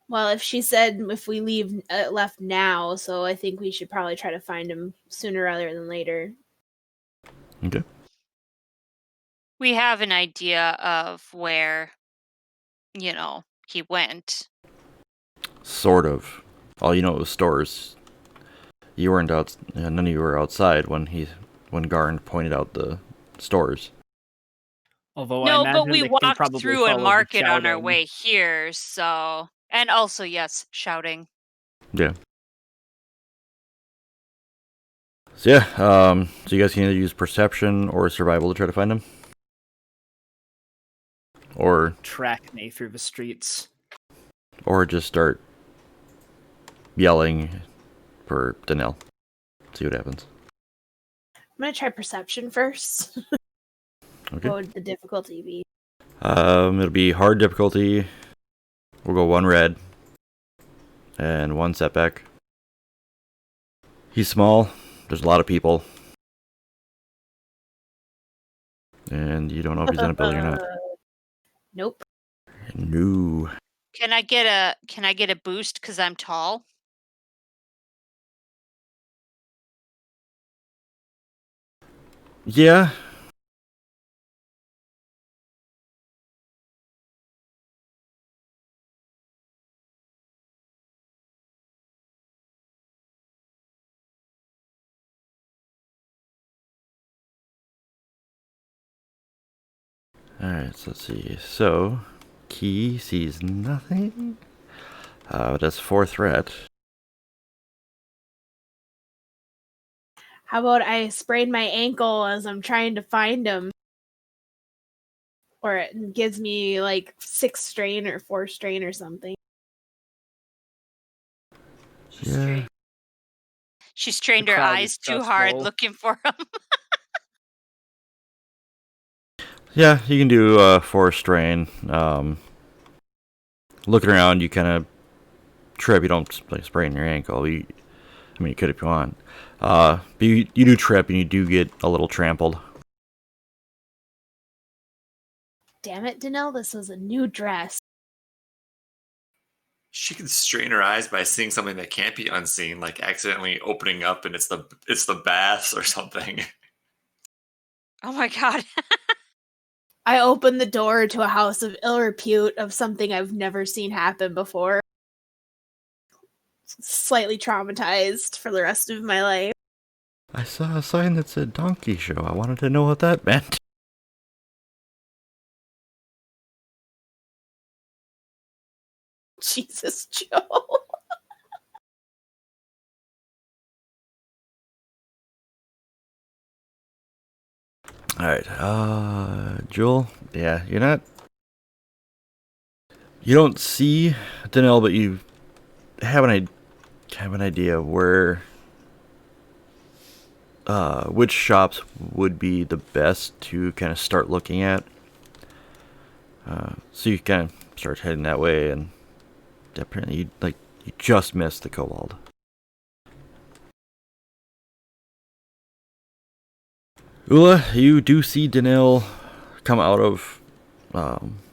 Well, if she said if we left now, so I think we should probably try to find him sooner rather than later.
Okay.
We have an idea of where, he went.
Sort of. All you know was stores. You weren't out. None of you were outside when Garn pointed out the stores.
Although I
No, but
imagine
we
they can
walked
probably
through a
follow the
market on our
shouting.
way here, so. And also, yes, shouting.
Yeah. So yeah, so you guys can either use perception or survival to try to find him, or
Track me through the streets.
just start yelling for Danil. See what happens.
I'm gonna try perception first.
Okay.
What would the difficulty be?
It'll be hard difficulty. We'll go 1 red and 1 setback. He's small. There's a lot of people, and you don't know if he's in a building or not.
Nope.
No.
Can I get a boost because I'm tall?
Yeah. Alright, so let's see. So, Key sees nothing. That's 4 threat.
How about I sprain my ankle as I'm trying to find him? Or it gives me like 6 strain or 4 strain or something.
Yeah.
She strained
The
her
crowd
eyes
is
too
just
hard
full.
looking for him.
Yeah, you can do 4 strain. Looking around, you kind of trip. You don't like sprain your ankle. You could if you want. But you do trip and you do get a little trampled.
Damn it, Danelle, this was a new dress.
She can strain her eyes by seeing something that can't be unseen, like accidentally opening up and it's the baths or something.
Oh my god.
I opened the door to a house of ill repute of something I've never seen happen before. Slightly traumatized for the rest of my life.
I saw a sign that said donkey show. I wanted to know what that meant.
Jesus, Joe.
Alright, Jewel, yeah, you're not You don't see Danelle, but you have an idea of where which shops would be the best to kind of start looking at. So you kind of start heading that way, and apparently you just missed the kobold. Ula, you do see Danil come out of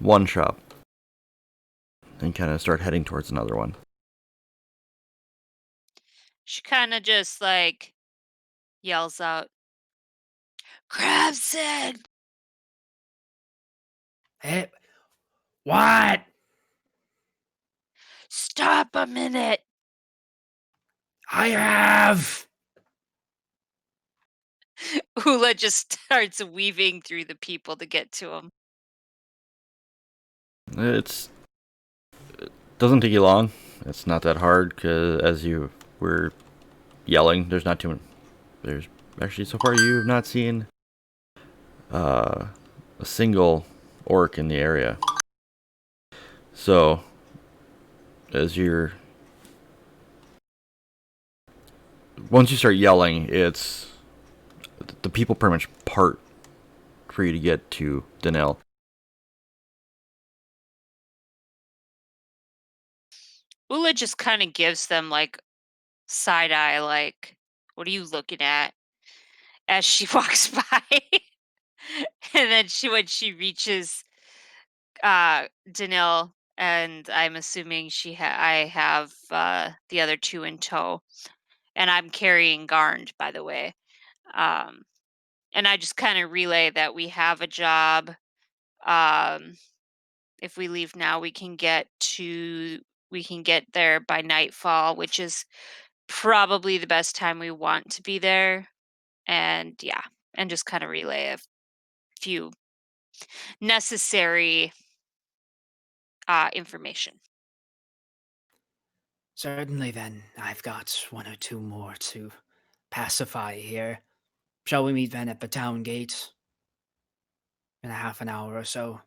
one shop and kind of start heading towards another one.
She kind of just like yells out, Crabson!
Hey, what?
Stop a minute!
I have.
Ula just starts weaving through the people to get to him.
It doesn't take you long. It's not that hard because as you were yelling, there's not too many. There's actually so far you've not seen a single orc in the area. So as you're once you start yelling, it's the people pretty much part for you to get to Danelle.
Ula just kind of gives them like side eye, like, what are you looking at? As she walks by. And then when she reaches Danil, and I'm assuming I have the other two in tow, and I'm carrying Garnd, by the way. And I just kind of relay that we have a job. Um, if we leave now, we can get there by nightfall, which is probably the best time we want to be there. And yeah, and just kind of relay a few necessary information.
Certainly then, I've got one or two more to pacify here. Shall we meet then at the town gate in a half an hour or so?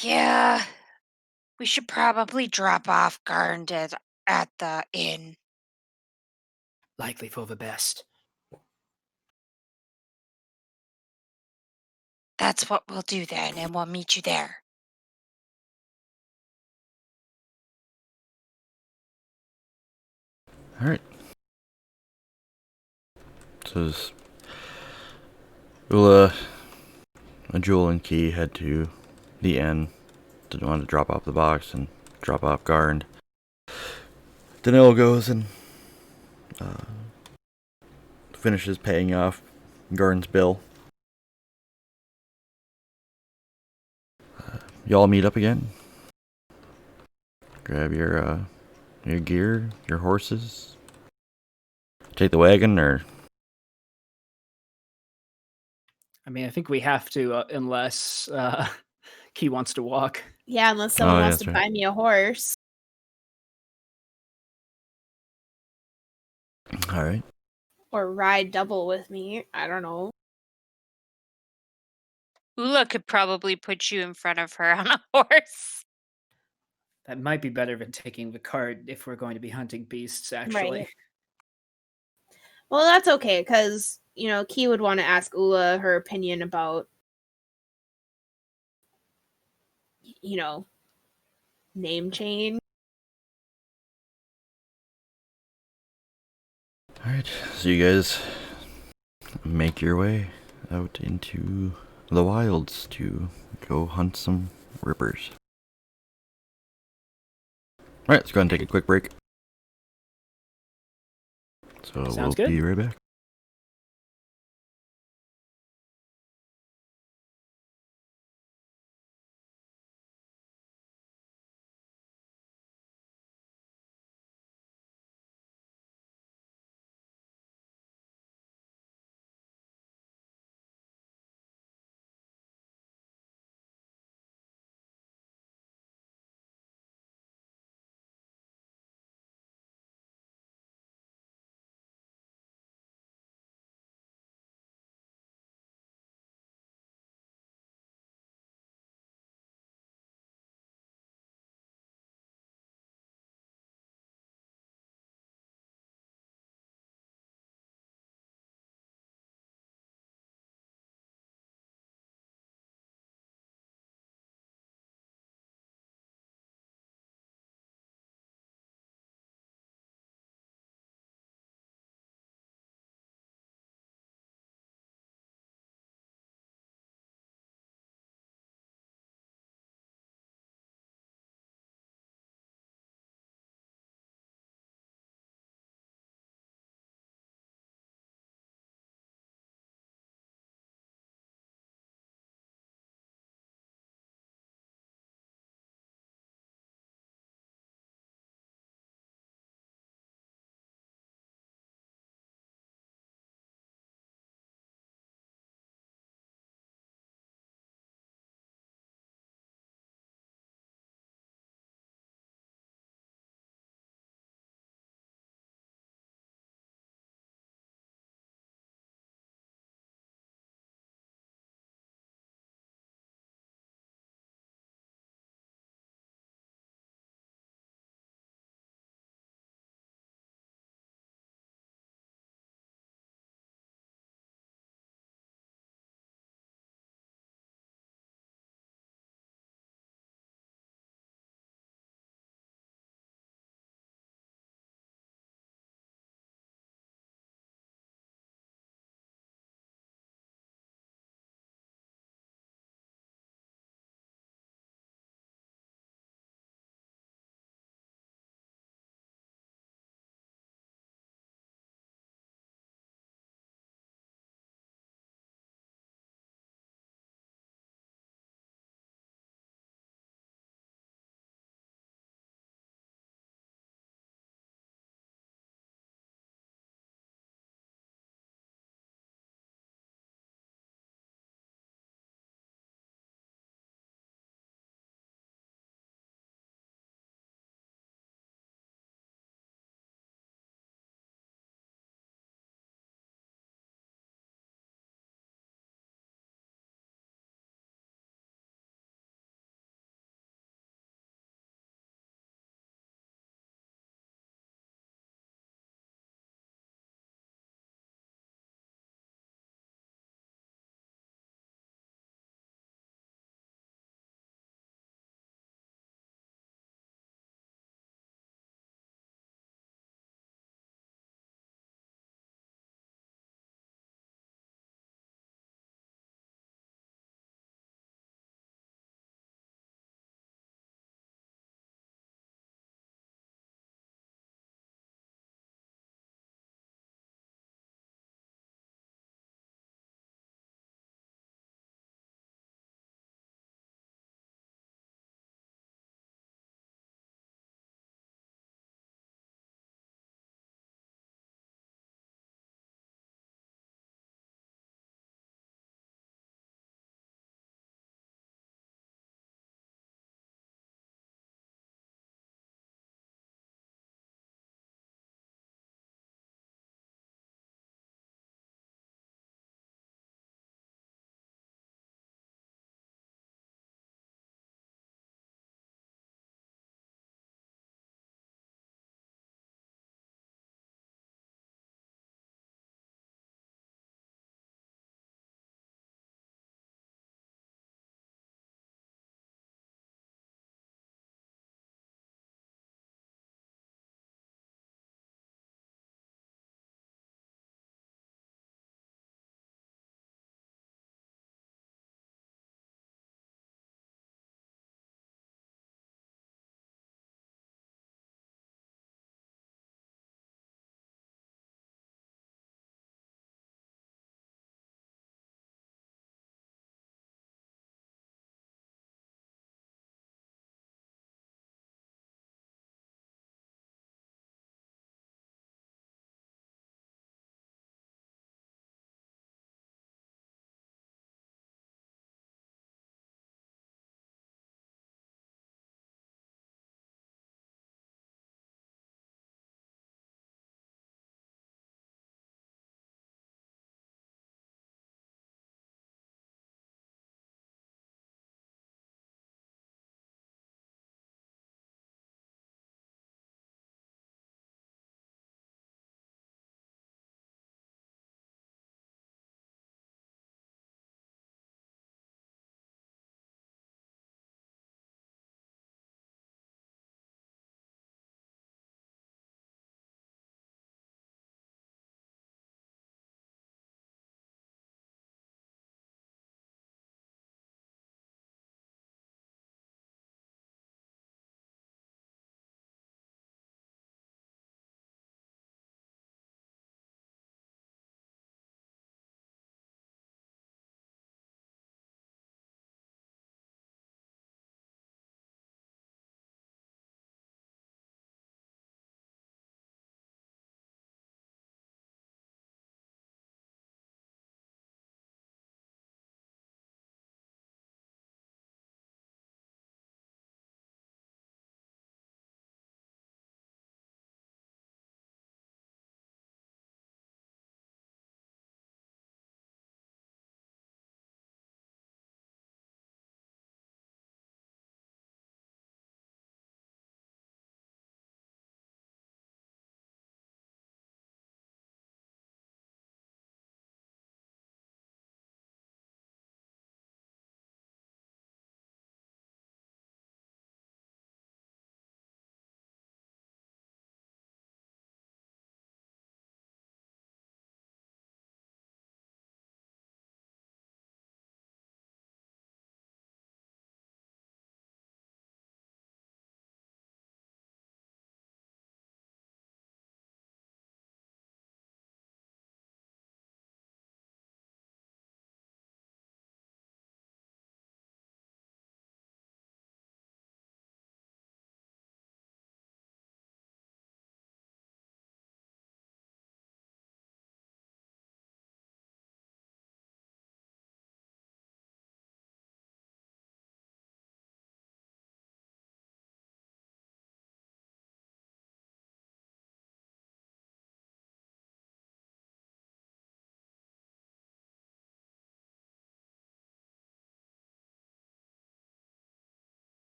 Yeah, we should probably drop off Garnd at the inn.
Likely for the best.
That's what we'll do then, and we'll meet you there.
Alright. So as Ula, Jewel, and Key head to the inn. Didn't want to drop off the box and drop off Garnd. Danilo goes and finishes paying off Garnd's bill. Y'all meet up again. Grab your gear, your horses. Take the wagon, or
I mean, I think we have to, unless Key wants to walk.
Yeah, unless someone
yeah,
wants
that's
to
right.
buy me a horse.
All right.
Or ride double with me. I don't know.
Ula could probably put you in front of her on a horse.
That might be better than taking the cart if we're going to be hunting beasts, actually.
Right. Well, that's okay, because, Key would want to ask Ula her opinion about, name change.
Alright, so you guys make your way out into the wilds to go hunt some rippers. Alright, let's go ahead and take a quick break. So
Sounds
we'll
good.
be right back.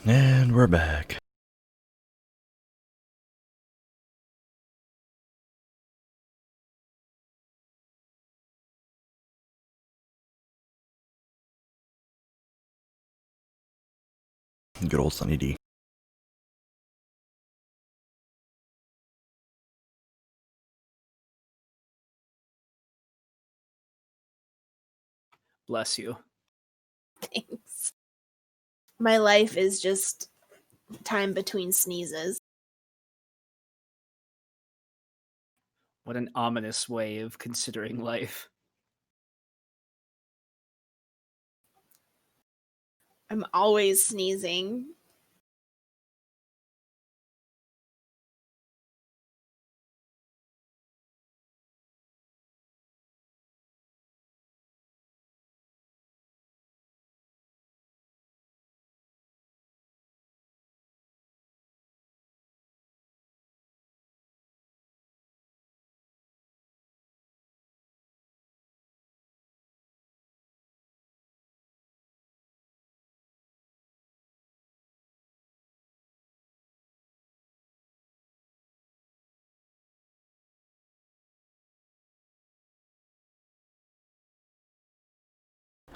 And we're back. Good old Sunny D.
Bless you.
Thanks. My life is just time between sneezes.
What an ominous way of considering life.
I'm always sneezing.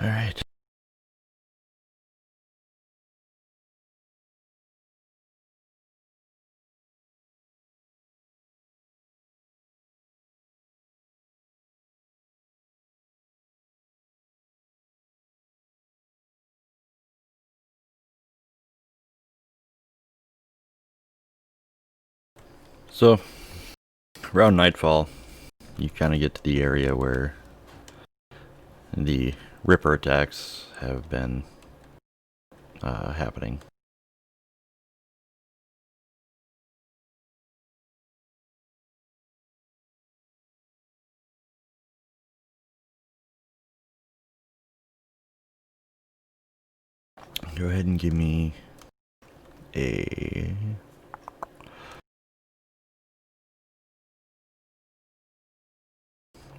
All right. So, around nightfall, you kind of get to the area where the Ripper attacks have been happening. Go ahead and give me a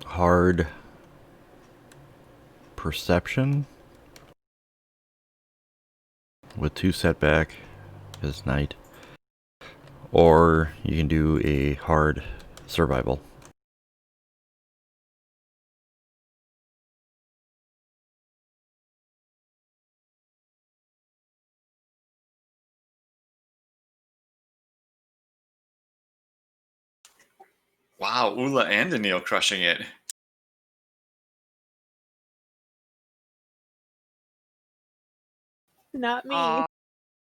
hard perception with 2 setback as night, or you can do a hard survival.
Wow, Ula and Daniil crushing it.
Not me.
Aw,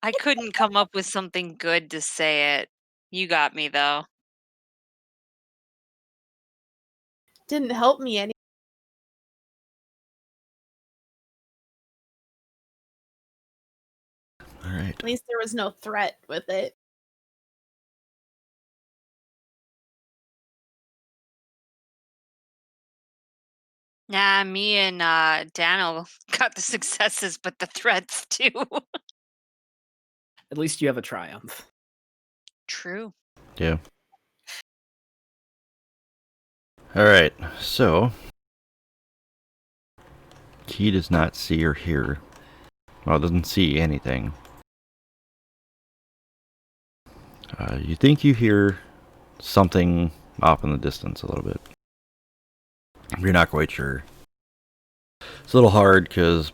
I couldn't come up with something good to say it. You got me, though.
Didn't help me any.
All right.
At least there was no threat with it.
Nah, me and Daniel got the successes, but the threats too.
At least you have a triumph.
True.
Yeah. All right. So, he does not see or hear. Well, doesn't see anything. You think you hear something off in the distance a little bit. You're not quite sure. It's a little hard because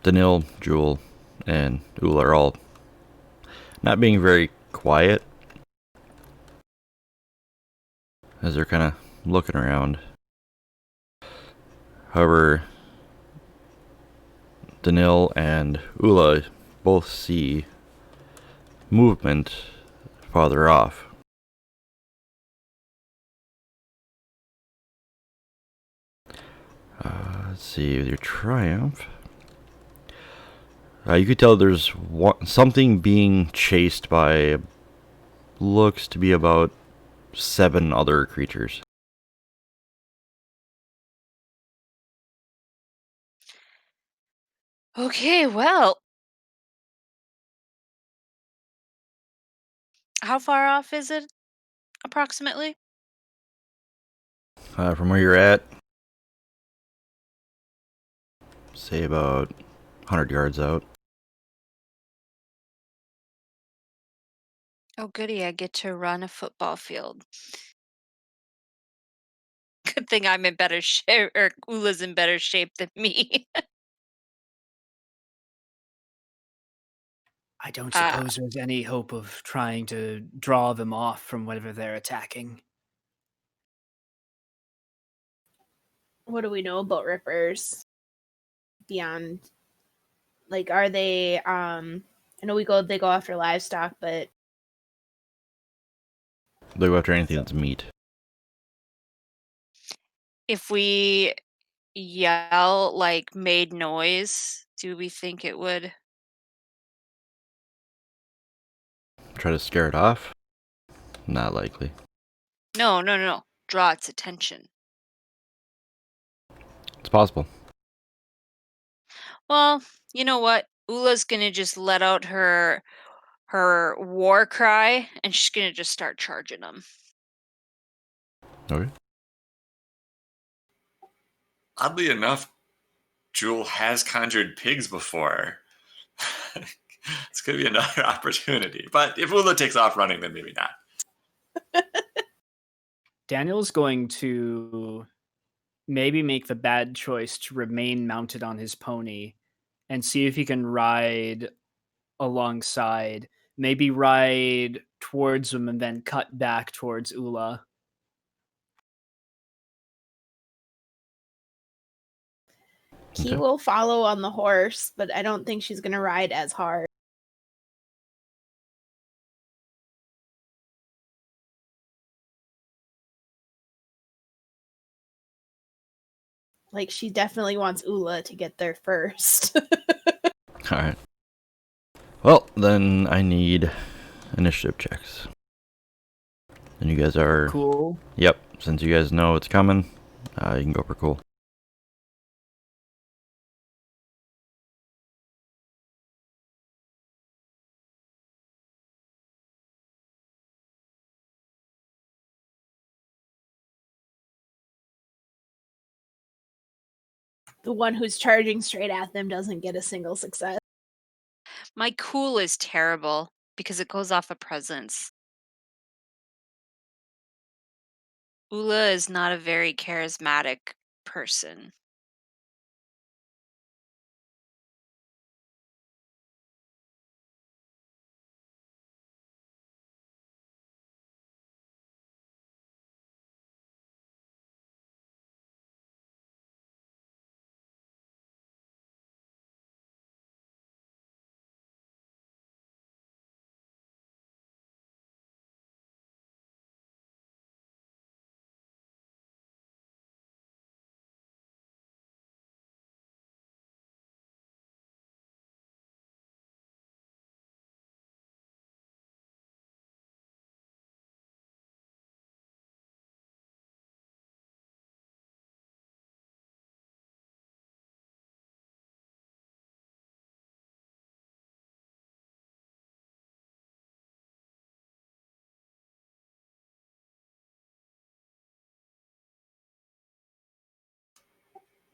Danil, Jewel, and Ula are all not being very quiet as they're kind of looking around. However, Danil and Ula both see movement farther off. Let's see, with your triumph, you could tell there's something being chased by looks to be about 7 other creatures.
Okay, well. How far off is it, approximately?
From where you're at, say about 100 yards out.
Oh, goody, I get to run a football field. Good thing I'm in better shape, or Ula's in better shape than me.
I don't
Uh,
suppose there's any hope of trying to draw them off from whatever they're attacking.
What do we know about rippers beyond, like, are they I know they go after livestock, but
They go after anything that's meat.
if we yell, like, made noise, do we think it would?
Try to scare it off? Not likely.
No, no, no, no. Draw its attention.
It's possible.
Well, you know what? Ula's gonna just let out her war cry, and she's gonna just start charging them.
Okay.
Oddly enough, Jewel has conjured pigs before. It's going to be another opportunity. But if Ula takes off running, then maybe not.
Daniel's going to maybe make the bad choice to remain mounted on his pony and see if he can ride alongside, maybe ride towards him and then cut back towards Ula.
Key will follow on the horse, but I don't think she's going to ride as hard. Like, she definitely wants Ula to get there first.
Alright. Well, then I need initiative checks. And you guys are...
Cool.
Yep, since you guys know it's coming, you can go for cool.
The one who's charging straight at them doesn't get a single success.
My cool is terrible because it goes off a presence. Ula is not a very charismatic person.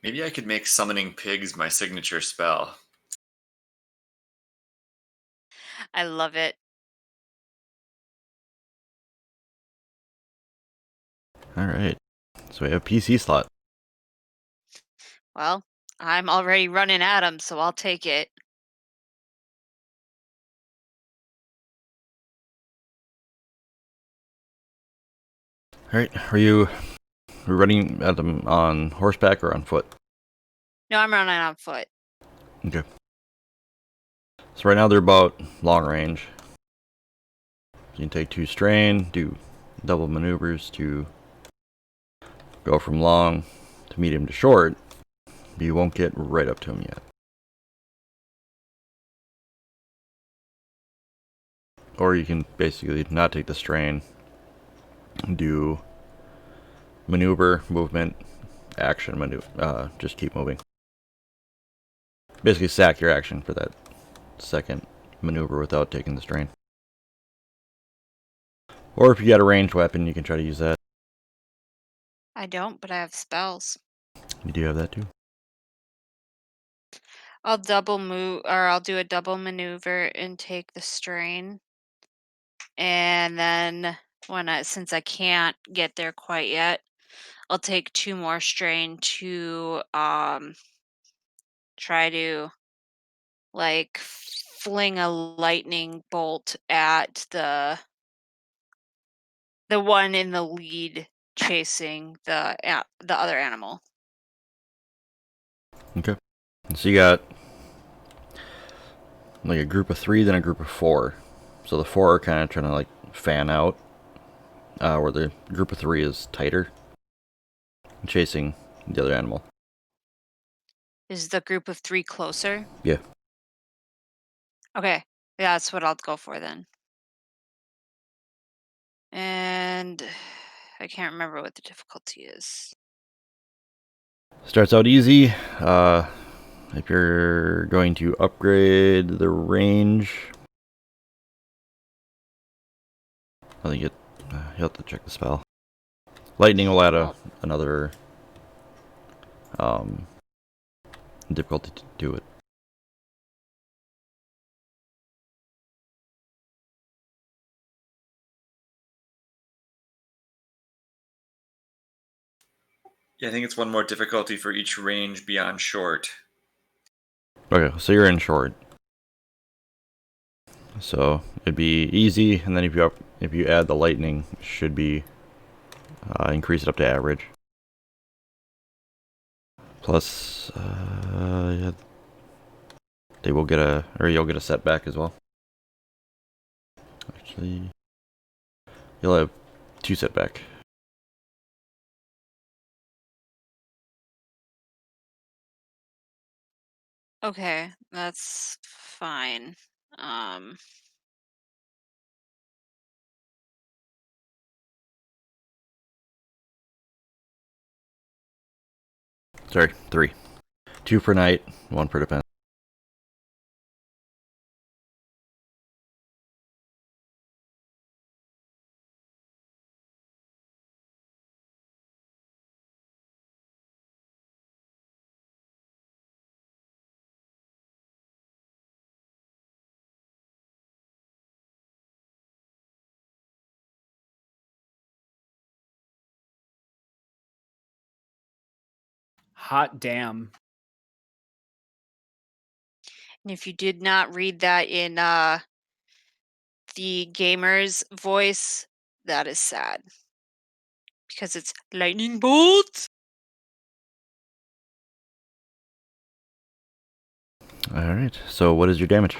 Maybe I could make summoning pigs my signature spell.
I love it.
Alright. So we have PC slot.
Well, I'm already running at him, so I'll take it.
Alright, are you running at them on horseback or on foot?
No, I'm running on foot.
Okay. So right now they're about long range. You can take 2 strain, do double maneuvers to go from long to medium to short, but you won't get right up to him yet. Or you can basically not take the strain, do maneuver, movement, action, maneuver, just keep moving. Basically sack your action for that second maneuver without taking the strain. Or if you got a ranged weapon, you can try to use that.
I don't, but I have spells.
You do have that too.
I'll double move, or I'll do a double maneuver and take the strain. And then since I can't get there quite yet, I'll take 2 more strain to try to like fling a lightning bolt at the one in the lead chasing the other animal.
Okay. So you got like a group of 3, then a group of 4. So the 4 are kind of trying to like fan out, where the group of 3 is tighter, chasing the other animal.
Is the group of 3 closer?
Yeah.
Okay, yeah, that's what I'll go for then. And I can't remember what the difficulty is.
Starts out easy. If you're going to upgrade the range, I think you have to check the spell. Lightning will add another difficulty to it.
Yeah, I think it's one more difficulty for each range beyond short.
Okay, so you're in short. So it'd be easy, and then if you add the lightning, it should be increase it up to average. Plus, yeah, you'll get a setback as well. Actually, you'll have 2 setback.
Okay, that's fine.
Sorry, 3. 2 per night, 1 per defense.
Hot damn.
And if you did not read that in the gamer's voice, that is sad. Because it's lightning bolt.
Alright, so what is your damage?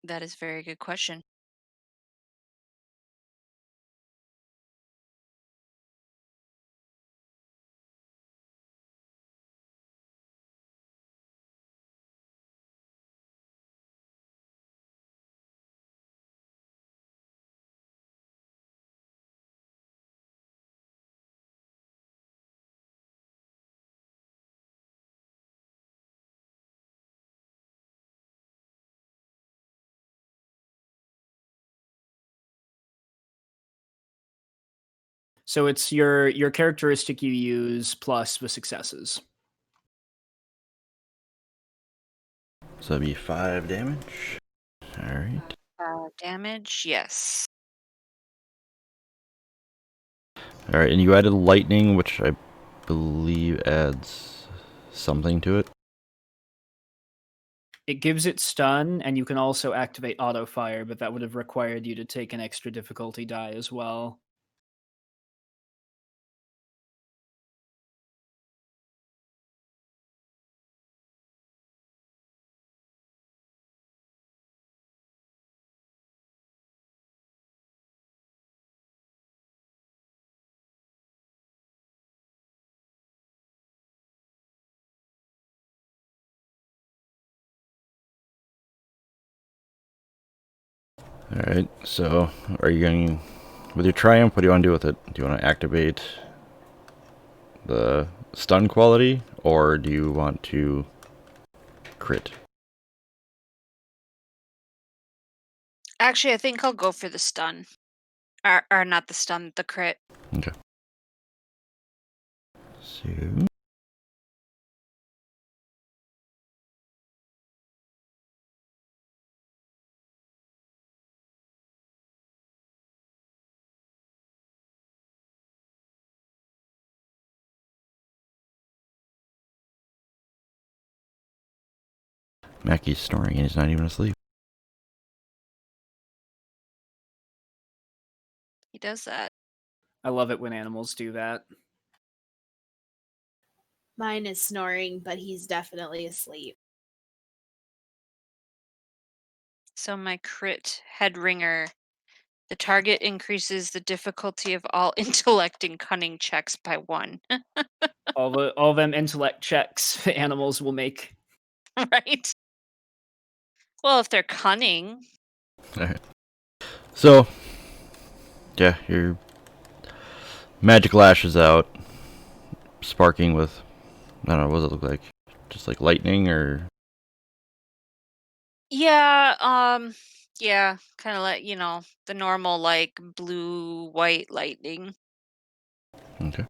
That is a very good question.
So it's your characteristic you use plus the successes.
So that'd be 5 damage. Alright.
Damage, yes.
Alright, and you added lightning, which I believe adds something to it.
It gives it stun, and you can also activate auto fire, but that would have required you to take an extra difficulty die as well.
Alright, so are you going with your triumph? What do you want to do with it? Do you want to activate the stun quality, or do you want to crit?
Actually, I think I'll go for the stun. Or not the stun, the crit.
Okay. 2. Mackey's snoring and he's not even asleep.
He does that.
I love it when animals do that.
Mine is snoring, but he's definitely asleep.
So my crit head ringer. The target increases the difficulty of all intellect and cunning checks by 1.
All them intellect checks animals will make.
Right? Well, if they're cunning.
Alright. So, yeah, your magic lashes out, sparking with, I don't know, what does it look like? Just like lightning or?
Yeah, yeah, kind of like, the normal like blue white lightning.
Okay.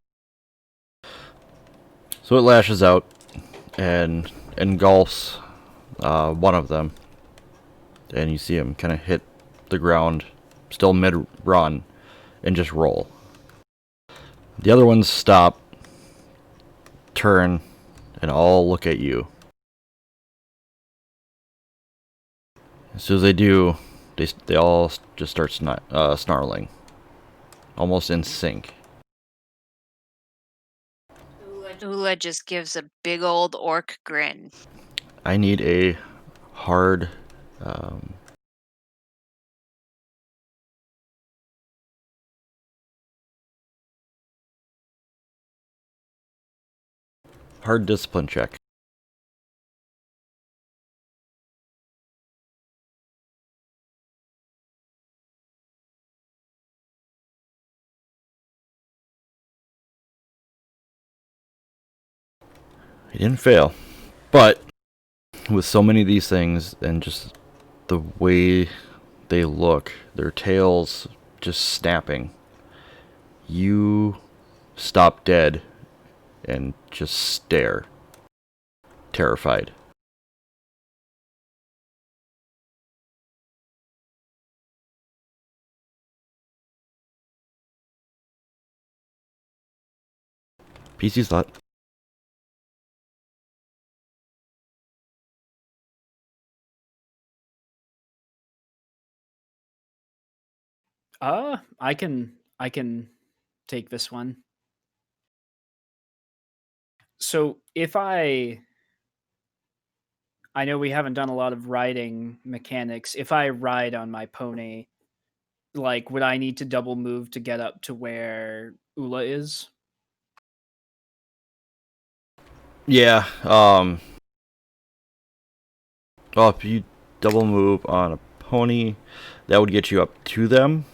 So it lashes out and engulfs one of them. And you see him kind of hit the ground, still mid-run, and just roll. The other ones stop, turn, and all look at you. As soon as they do, they all just start snarling, almost in sync.
Ula just gives a big old orc grin.
I need a hard um, hard discipline check. He didn't fail, but with so many of these things and just the way they look, their tails just snapping, you stop dead and just stare, terrified. PC's thought.
I can take this one. So if I know we haven't done a lot of riding mechanics. If I ride on my pony, like would I need to double move to get up to where Ula is?
Yeah, well, if you double move on a pony, that would get you up to them.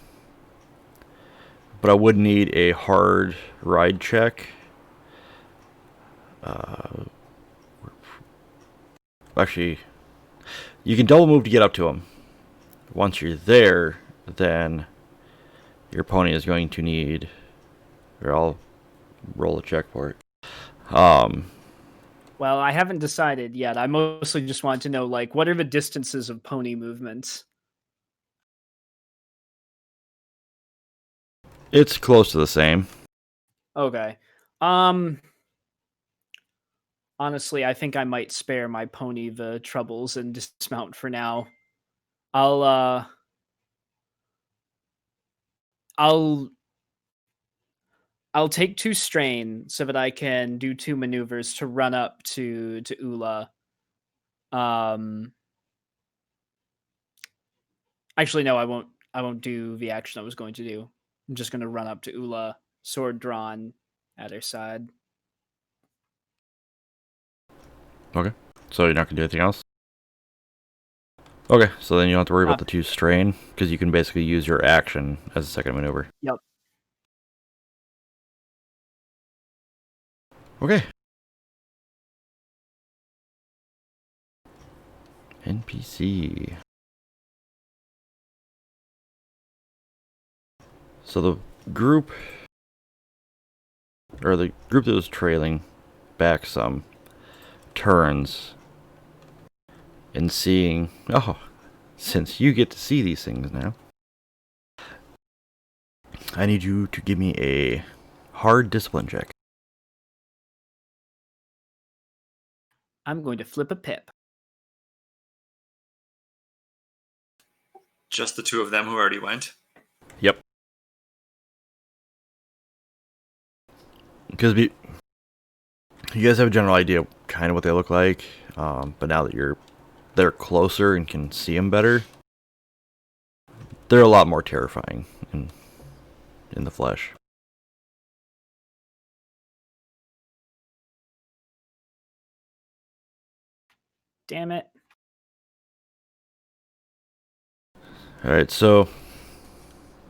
But I would need a hard ride check. Actually, you can double move to get up to them. Once you're there, then your pony is going to need, or I'll roll a check for it.
Well, I haven't decided yet. I mostly just want to know, like, what are the distances of pony movements?
It's close to the same.
Okay. Honestly, I think I might spare my pony the troubles and dismount for now. I'll I'll I'll take 2 strain so that I can do 2 maneuvers to run up to Ula. Um Actually no, I won't do the action I was going to do. I'm just going to run up to Ula, sword drawn at her side.
Okay. So you're not going to do anything else? Okay, so then you don't have to worry about the 2 strain, because you can basically use your action as a second maneuver.
Yep.
Okay. NPC. So the group or the group that was trailing back some, turns and seeing, oh, since you get to see these things now, I need you to give me a hard discipline check.
I'm going to flip a pip.
Just the two of them who already went.
Yep. Because you guys have a general idea kind of what they look like, but now that they're closer and can see them better, they're a lot more terrifying in the flesh.
Damn it.
Alright, so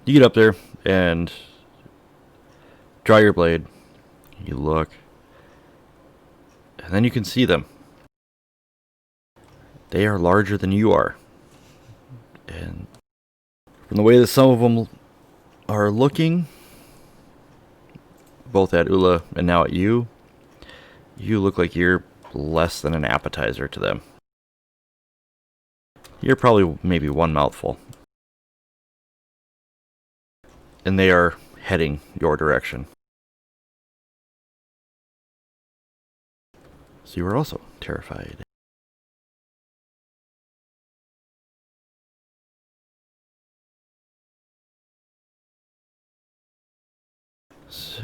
you get up there and draw your blade. You look. And then you can see them. They are larger than you are. And from the way that some of them are looking, both at Ula and now at you, you look like you're less than an appetizer to them. You're probably maybe one mouthful. And they are heading your direction. So you are also terrified. So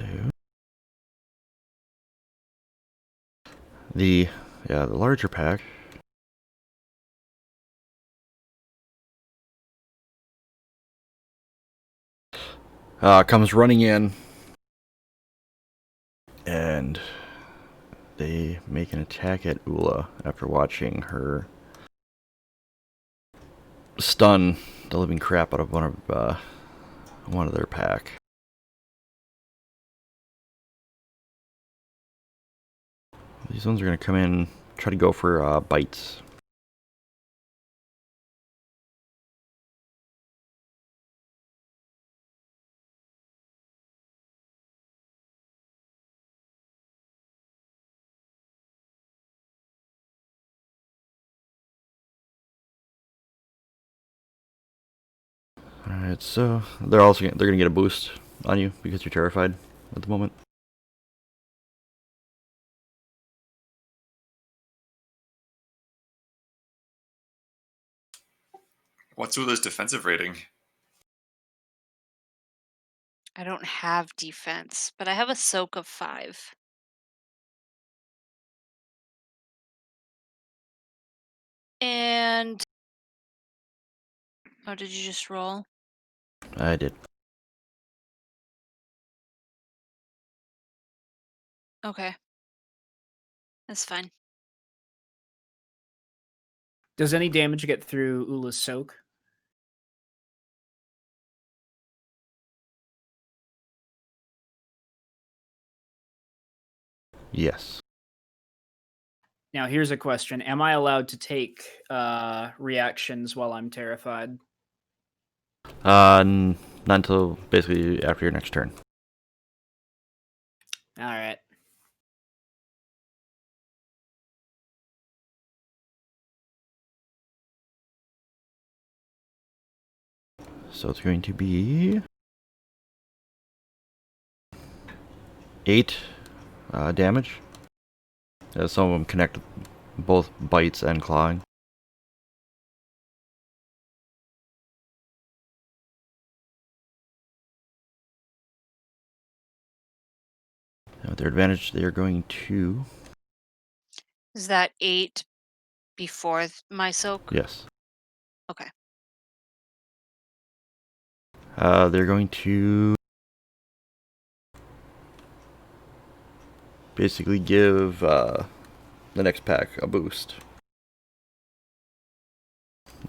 the larger pack comes running in, and they make an attack at Ula after watching her stun the living crap out of one of their pack. These ones are going to come in, try to go for bites. Alright, so they're going to get a boost on you because you're terrified at the moment.
What's Ula's defensive rating?
I don't have defense, but I have a soak of 5. And oh, did you just roll?
I did.
Okay. That's fine.
Does any damage get through Ula's soak?
Yes.
Now, here's a question. Am I allowed to take reactions while I'm terrified?
Not until basically after your next turn.
All right.
So it's going to be 8 damage. Some of them connect both bites and clawing. Now with their advantage, they are going to...
Is that 8 before my soak?
Yes.
Okay.
They're going to basically give the next pack a boost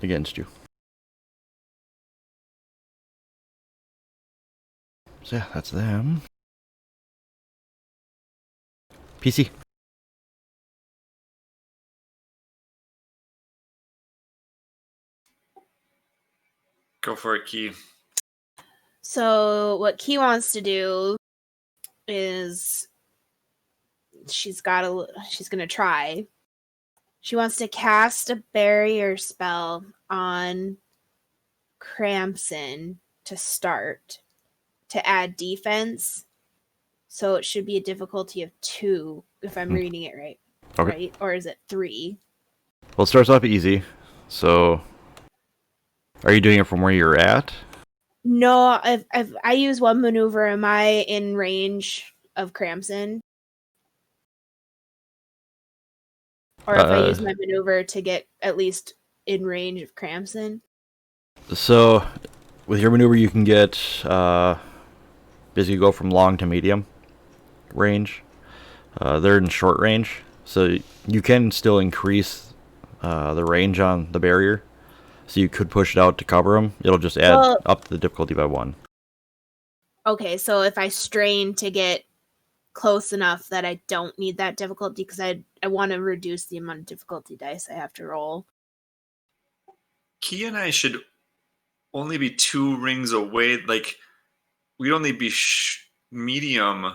against you. So yeah, that's them. PC.
Go for it, Key.
So what Key wants to do is she's gonna try. She wants to cast a barrier spell on Cramson to start to add defense. So it should be a difficulty of 2 if I'm reading it right.
Okay.
Right? Or is it 3?
Well, it starts off easy. So, are you doing it from where you're at?
No, if I use one maneuver, am I in range of Cramson? Or if I use my maneuver to get at least in range of Cramson?
So, with your maneuver, you can get basically go from long to medium range. They're in short range, so you can still increase the range on the barrier. So you could push it out to cover them. It'll just add up the difficulty by 1.
Okay, so if I strain to get close enough that I don't need that difficulty, because I want to reduce the amount of difficulty dice I have to roll.
Keelah and I should only be 2 rings away. Like, we'd only be medium,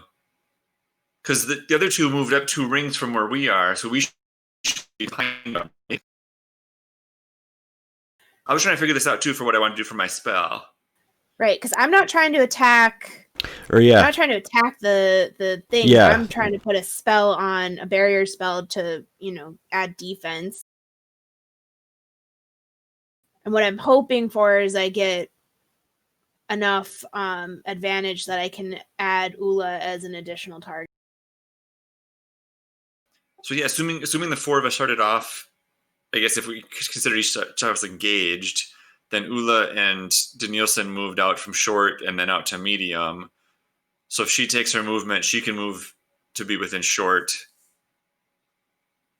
because the other 2 moved up 2 rings from where we are, so we should be behind them. I was trying to figure this out too for what I want to do for my spell.
Right, because I'm not trying to attack.
Or yeah,
I'm not trying to attack the thing.
Yeah.
I'm trying to put a spell on a barrier spell to, add defense. And what I'm hoping for is I get enough advantage that I can add Ula as an additional target.
So yeah, assuming the 4 of us started off, I guess if we consider each of us engaged, then Ula and Danielson moved out from short and then out to medium. So if she takes her movement, she can move to be within short.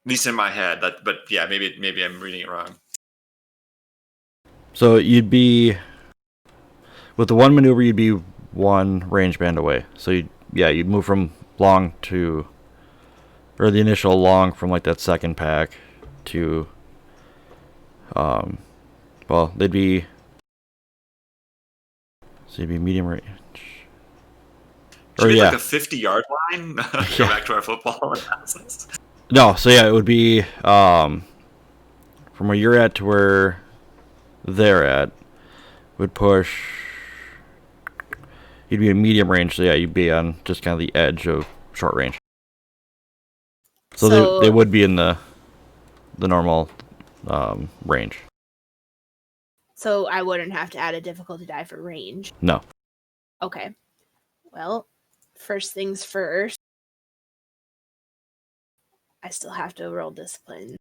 At least in my head. But yeah, maybe I'm reading it wrong.
so you'd be with the 1 maneuver, you'd be 1 range band away. So you'd move from long to, or the initial long from like that second pack to, well, they'd be, so you'd be medium range.
Should
Or
be
yeah,
like a 50-yard line. Go back to our football analysis.
no, so yeah, it would be from where you're at to where they're at. Would push. You'd be in medium range, so yeah, you'd be on just kind of the edge of short range. So they would be in the normal range.
So I wouldn't have to add a difficulty die for range.
No.
Okay. Well, first things first. I still have to roll discipline.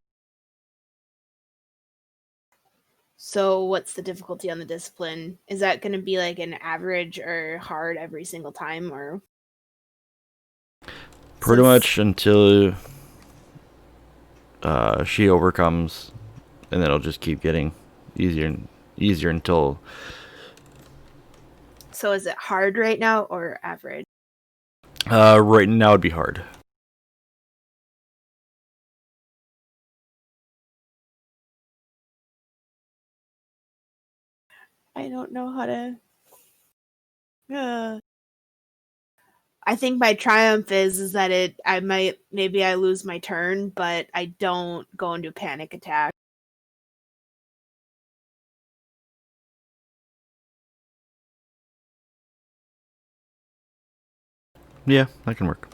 So what's the difficulty on the discipline? Is that going to be like an average or hard every single time, or?
Pretty much until she overcomes, and then it'll just keep getting easier and easier until.
So is it hard right now or average?
Right now it'd be hard.
I don't know how to. I think my triumph is that maybe I lose my turn, but I don't go into a panic attack.
Yeah, that can work.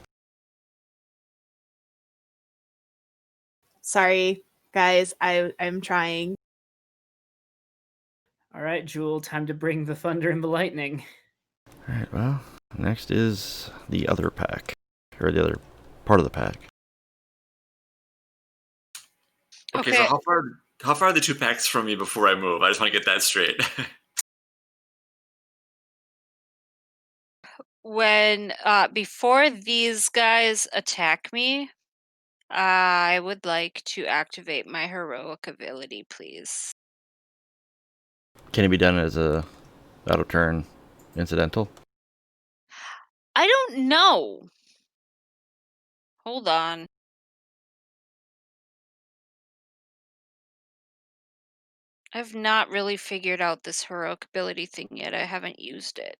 Sorry, guys. I'm trying.
All right, Jewel, time to bring the thunder and the lightning.
All right. Well, next is the other pack, or the other part of the pack.
Okay, so how far are the 2 packs from me before I move? I just want to get that straight.
When before these guys attack me, I would like to activate my heroic ability, please.
Can it be done as a out of turn incidental?
I don't know. Hold on. I've not really figured out this heroic ability thing yet. I haven't used it.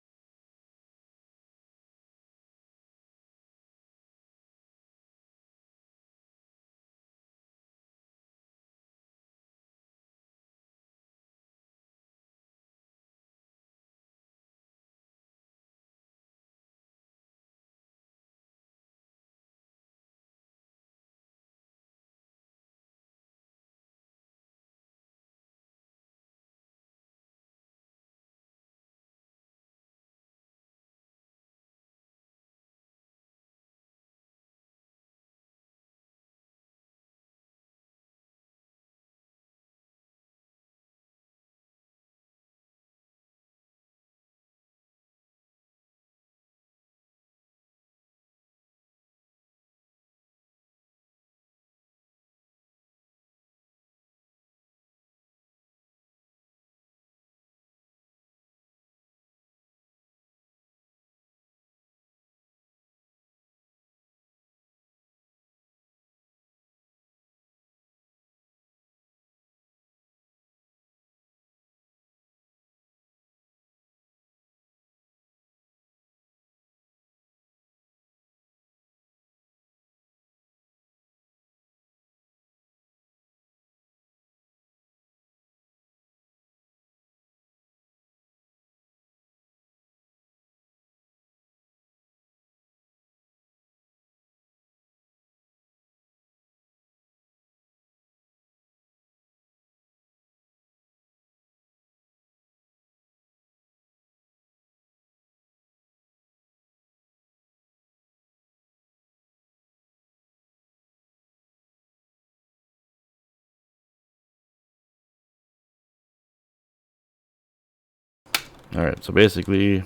Alright, so basically,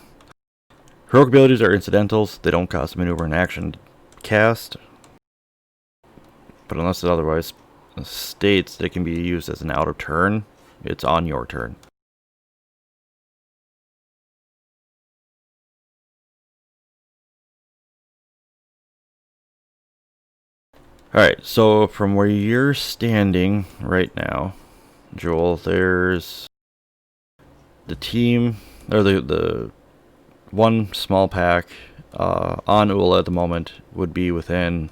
heroic abilities are incidentals. They don't cost a maneuver and action to cast. But unless it otherwise states they can be used as an out of turn, it's on your turn. Alright, so from where you're standing right now, Joel, there's the team, or the one small pack on Ula at the moment would be within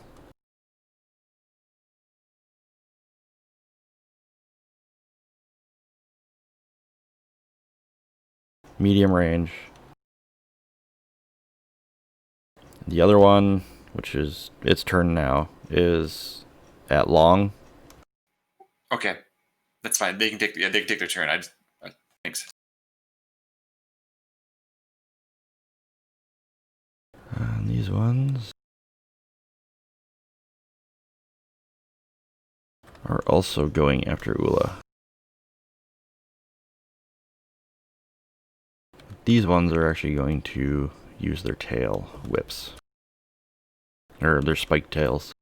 medium range. The other one, which is its turn now, is at long.
Okay, that's fine. They can take their turn. Thanks.
And these ones are also going after Ula. These ones are actually going to use their tail whips. Or their spiked tails.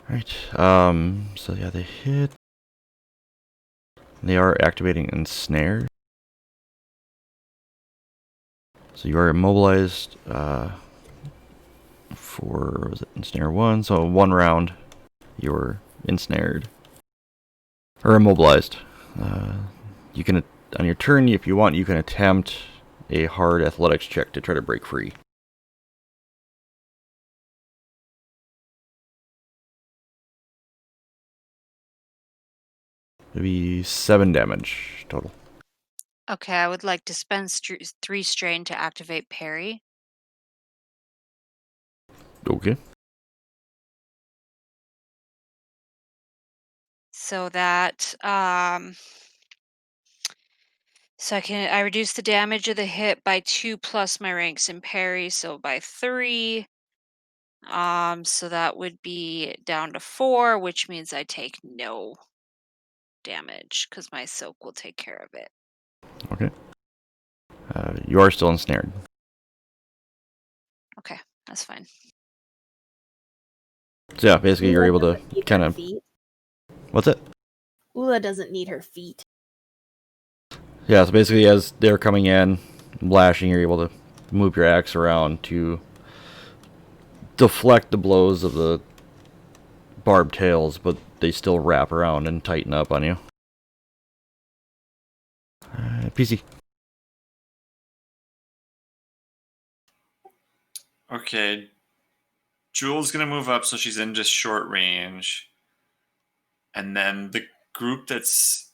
Right, so yeah, they hit. They are activating Ensnare. So you are immobilized for, was it Ensnare 1? So 1 round, you're ensnared. Or immobilized. You can, on your turn, if you want, you can attempt a hard athletics check to try to break free. It'd be 7 damage total.
Okay, I would like to spend 3 strain to activate parry.
Okay.
So that so I reduce the damage of the hit by 2 plus my ranks in parry, so by 3. So that would be down to 4, which means I take no damage because my soak will take care of it.
Okay. You are still ensnared.
Okay, that's fine.
So yeah, basically you're
Ula
able to
doesn't need
kind
her
of...
feet.
What's it?
Ula doesn't need her feet.
Yeah, so basically as they're coming in, lashing, you're able to move your axe around to deflect the blows of the barbed tails, but they still wrap around and tighten up on you. PC.
Okay. Jewel's gonna move up, so she's in just short range, and then the group that's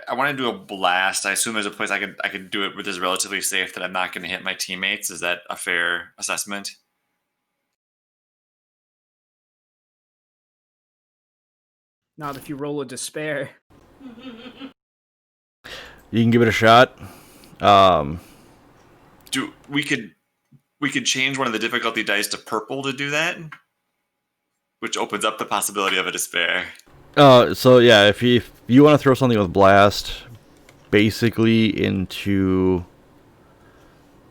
I want to do a blast. I assume there's a place I could do it with is relatively safe that I'm not going to hit my teammates. Is that a fair assessment?
Not if you roll a despair.
You can give it a shot.
We could change one of the difficulty dice to purple to do that, which opens up the possibility of a despair.
So yeah, if you want to throw something with blast, basically into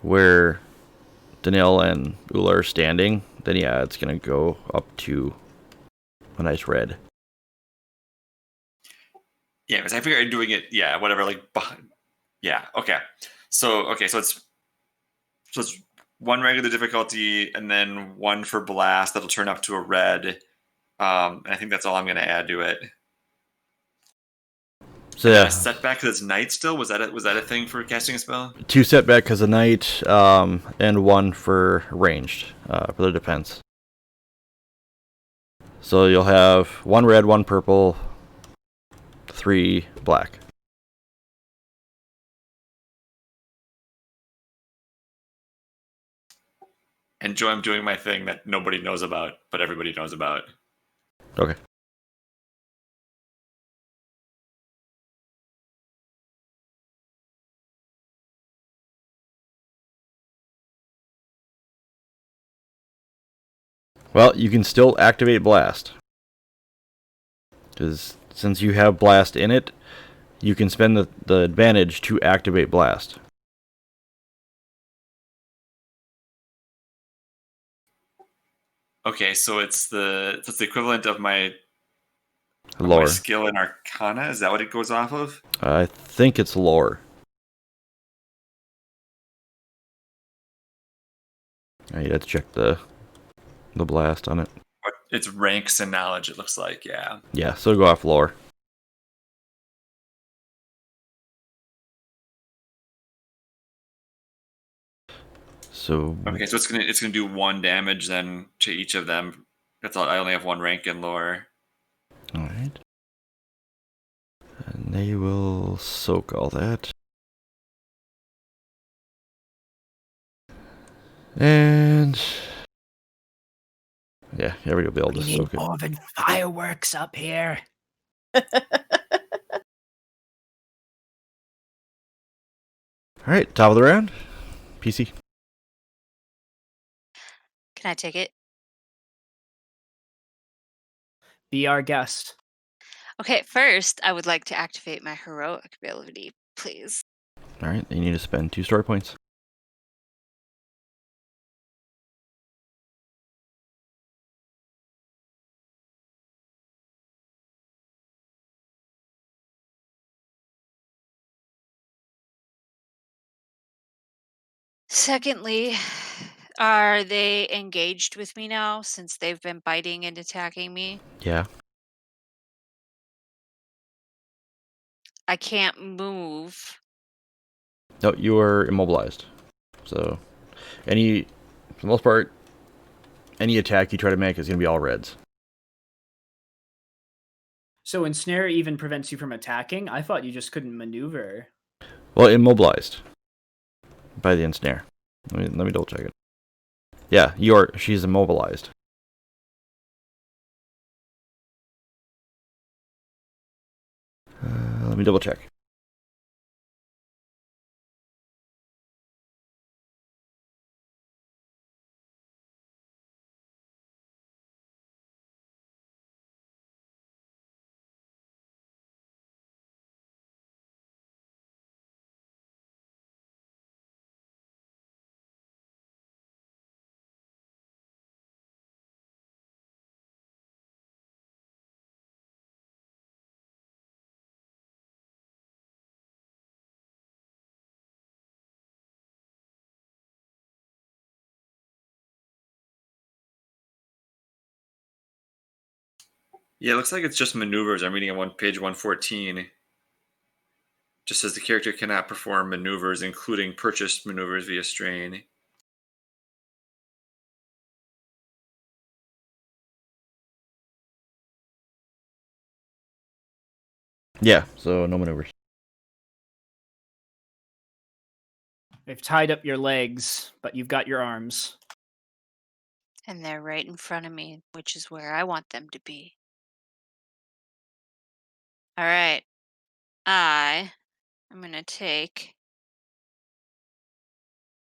where Danielle and Ula are standing, then yeah, it's gonna go up to a nice red.
Yeah, because I figure I'm doing it. Yeah, whatever. Like, yeah. Okay. So it's 1 regular difficulty and then 1 for blast that'll turn up to a red. And I think that's all I'm going to add to it.
So
and
yeah,
then a setback because it's night still. Was that a thing for casting a spell?
2 setback because of night, and 1 for ranged for the defense. So you'll have 1 red, 1 purple, 3 black.
And Joe, I'm doing my thing that nobody knows about, but everybody knows about.
Okay. Well, you can still activate Blast. Because since you have Blast in it, you can spend the advantage to activate Blast.
Okay, so it's the equivalent of my
Lore.
skill in Arcana. Is that what it goes off of?
I think it's lore. You have to check the blast on it.
It's ranks and knowledge. It looks like, yeah.
Yeah, so go off lore. So
Okay, so it's gonna do 1 damage then to each of them. That's all. I only have 1 rank in lore.
all right, and they will soak all that. And yeah, everybody will be able to
We
soak
need
it.
more than fireworks up here.
All right, top of the round, PC.
Can I take it?
Be our guest.
Okay, first, I would like to activate my heroic ability, please.
All right, you need to spend 2 story points.
Secondly, are they engaged with me now since they've been biting and attacking me?
Yeah.
I can't move.
No, you are immobilized. So, for the most part, any attack you try to make is going to be all reds.
So ensnare even prevents you from attacking? I thought you just couldn't maneuver.
Well, immobilized by the ensnare. Let me double check it. Yeah, she's immobilized. Let me double check.
Yeah, it looks like it's just maneuvers. I'm reading on page 114. Just says the character cannot perform maneuvers, including purchased maneuvers via strain.
Yeah, so no maneuvers.
They've tied up your legs, but you've got your arms.
And they're right in front of me, which is where I want them to be. All right. I'm going to take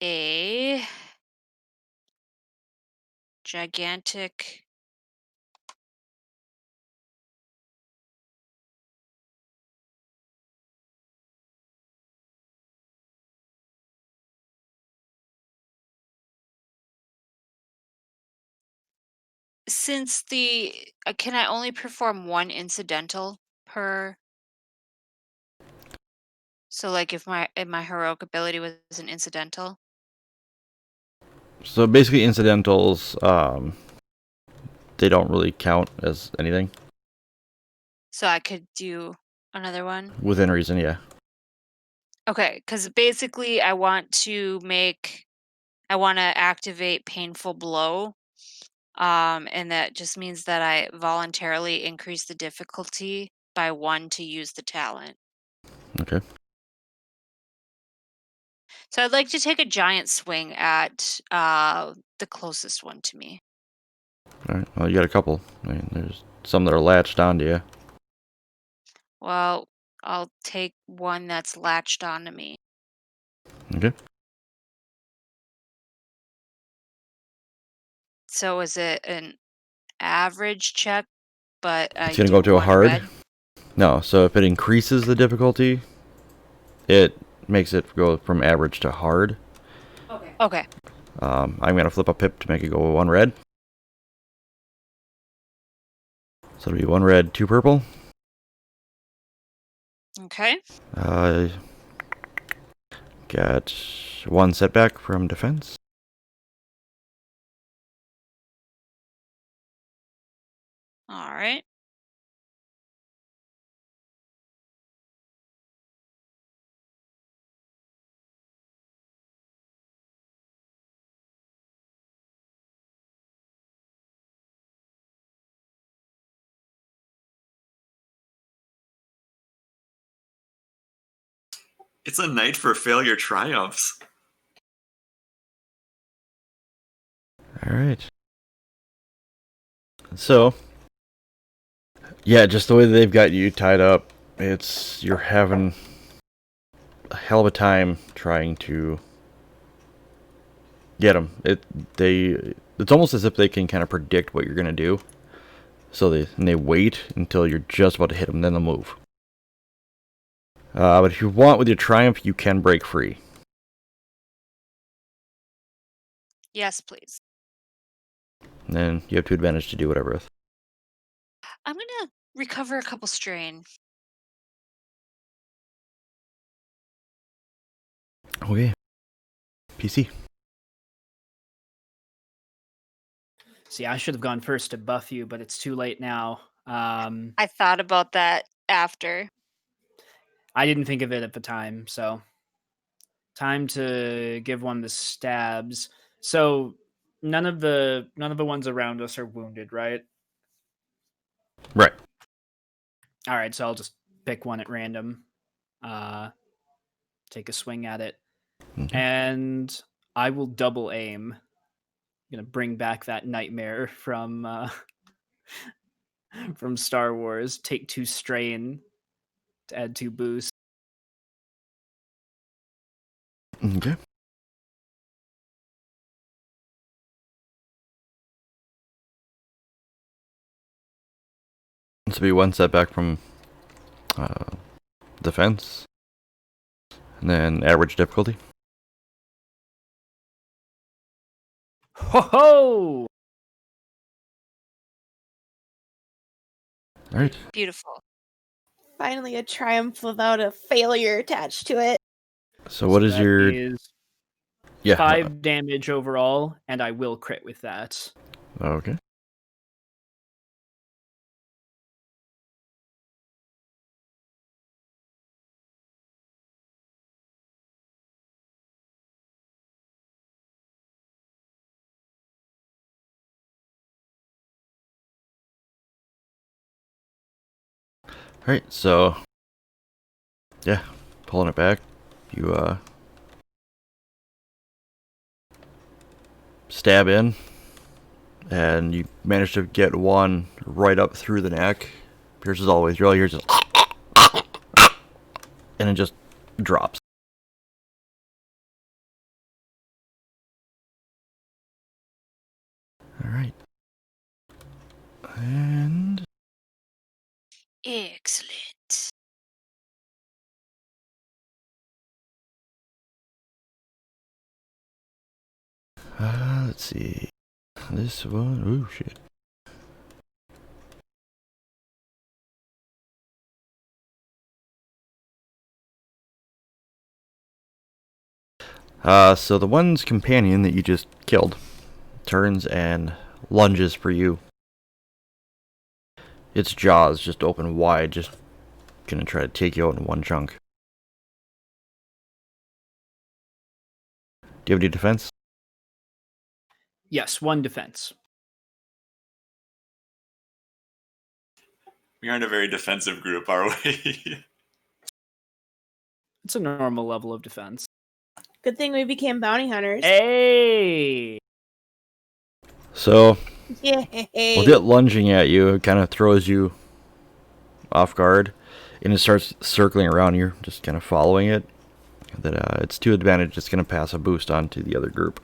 a gigantic since the can I only perform 1 incidental per so like if my heroic ability was an incidental?
So basically, incidentals, they don't really count as anything.
So I could do another one?
Within reason, yeah.
Okay, because basically I want to activate painful blow. And that just means that I voluntarily increase the difficulty by 1 to use the talent.
Okay.
So I'd like to take a giant swing at the closest one to me.
All right. Well, you got a couple. I mean, there's some that are latched onto you.
Well, I'll take one that's latched onto me.
Okay.
So is it an average check, but I
It's gonna
do
go up to a
one
hard.
red?
No, so if it increases the difficulty, it makes it go from average to hard.
Okay.
I'm gonna flip a pip to make it go 1 red. So it'll be 1 red, 2 purple.
Okay.
Got 1 setback from defense.
All right.
It's a night for failure triumphs.
All right. So, yeah, just the way that they've got you tied up, you're having a hell of a time trying to get them. It's almost as if they can kind of predict what you're gonna do. So they wait until you're just about to hit them, then they'll move. But if you want with your triumph, you can break free.
Yes, please.
And then you have 2 advantage to do whatever with.
I'm gonna recover a couple strain.
Okay. PC.
See, I should have gone first to buff you, but it's too late now.
I thought about that after.
I didn't think of it at the time, so time to give one the stabs. So none of the ones around us are wounded, right?
Right.
All right, so I'll just pick one at random. Take a swing at it.
Okay.
And I will double aim. I'm gonna bring back that nightmare from from Star Wars. Take 2 strain to add 2 boost.
Okay. This will be 1 setback from defense. And then average difficulty.
Ho ho!
Alright.
Beautiful.
Finally, a triumph without a failure attached to it.
So what is
that
your...
is
Yeah.
5 damage overall, and I will crit with that.
Okay. Alright, so... Yeah, pulling it back. You, stab in. And you manage to get one right up through the neck. Pierces all the way through. All you hear is just... And it just drops. Alright. And...
Excellent.
let's see. This one... Ooh, shit. So the one's companion that you just killed turns and lunges for you. Its jaws just open wide, just gonna try to take you out in one chunk. Do you have any defense?
Yes, 1 defense.
We aren't a very defensive group, are we?
It's a normal level of defense.
Good thing we became bounty hunters.
Hey!
So,
Yay.
with it lunging at you, it kind of throws you off guard, and it starts circling around you, just kind of following it. That it's to advantage. It's going to pass a boost on to the other group.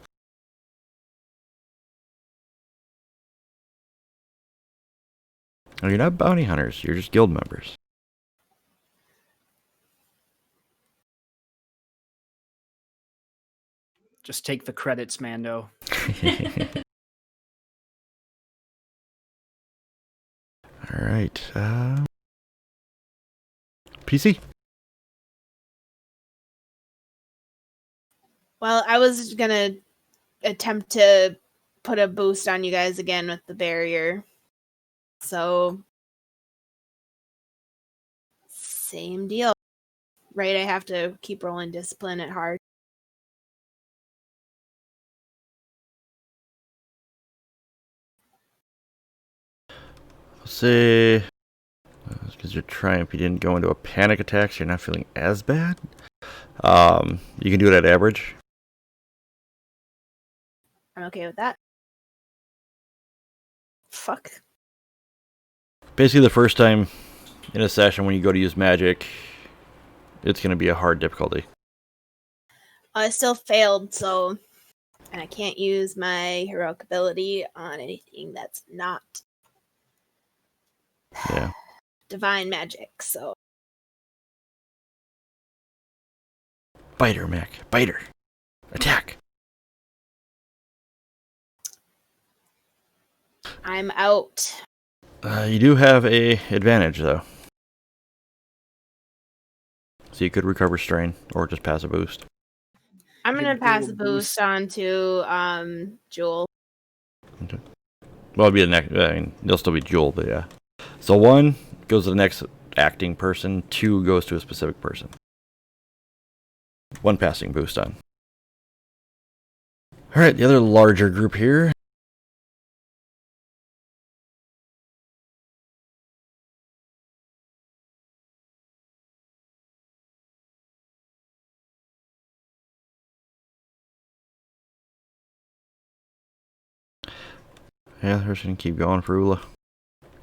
Oh, you're not bounty hunters. You're just guild members.
Just take the credits, Mando.
All right. PC.
Well, I was gonna attempt to put a boost on you guys again with the barrier. So same deal. Right, I have to keep rolling discipline at hard.
I'll say because your triumph, you didn't go into a panic attack, so you're not feeling as bad. You can do it at average.
I'm okay with that. Fuck.
Basically, the first time in a session when you go to use magic, it's going to be a hard difficulty.
I still failed, so and I can't use my heroic ability on anything that's not
Yeah.
divine magic, so
Biter, Mac. Biter. Attack.
I'm out.
You do have a advantage, though. So you could recover strain or just pass a boost.
I'm
You
gonna
could
pass
do a
the boost on to Jewel.
Okay. Well, it'll be the next. I mean, they'll still be Jewel, but yeah. So 1 goes to the next acting person. 2 goes to a specific person. 1 passing boost on. All right, the other larger group here. Yeah, the person can keep going for Ula.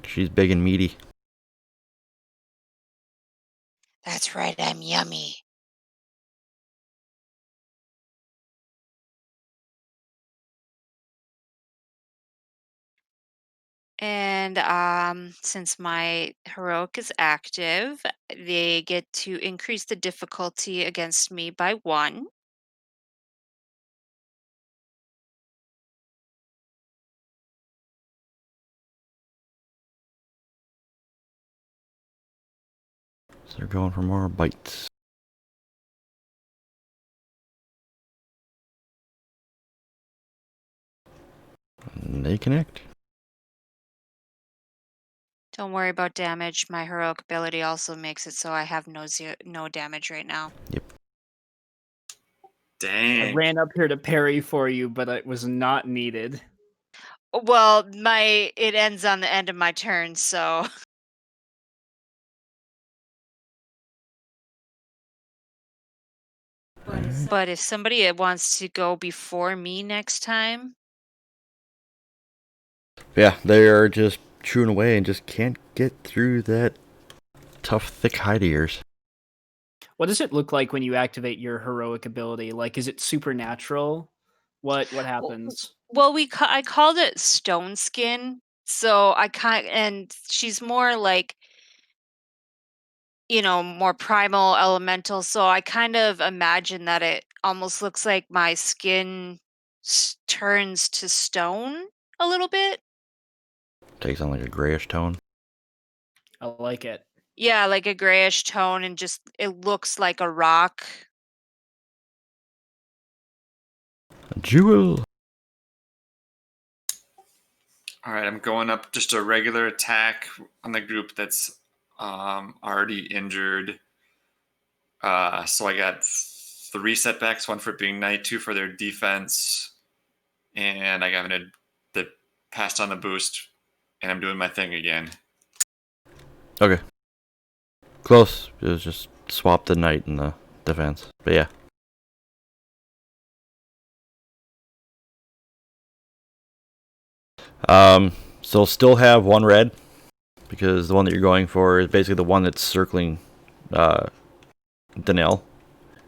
She's big and meaty.
That's right, I'm yummy. And since my heroic is active, they get to increase the difficulty against me by 1.
So they're going for more bites. And they connect.
Don't worry about damage. My heroic ability also makes it so I have no damage right now.
Yep.
I
Dang.
ran up here to parry for you, but it was not needed.
Well, it ends on the end of my turn, so but if somebody wants to go before me next time,
Yeah, they are just chewing away and just can't get through that tough, thick hide of yours.
What does it look like when you activate your heroic ability? Like, is it supernatural? What happens?
well, I called it stone skin, so and she's more like more primal elemental. So I kind of imagine that it almost looks like my skin turns to stone a little bit.
Takes on like a grayish tone.
I like it.
Yeah, like a grayish tone, and just it looks like a rock.
Jewel.
All right, I'm going up just a regular attack on the group that's already injured. So I got 3 setbacks, 1 for it being night, 2 for their defense, and I got the passed on the boost, and I'm doing my thing again.
Okay. Close. It was just swap the knight and the defense. But yeah. So still have 1 red, because the one that you're going for is basically the one that's circling Danelle.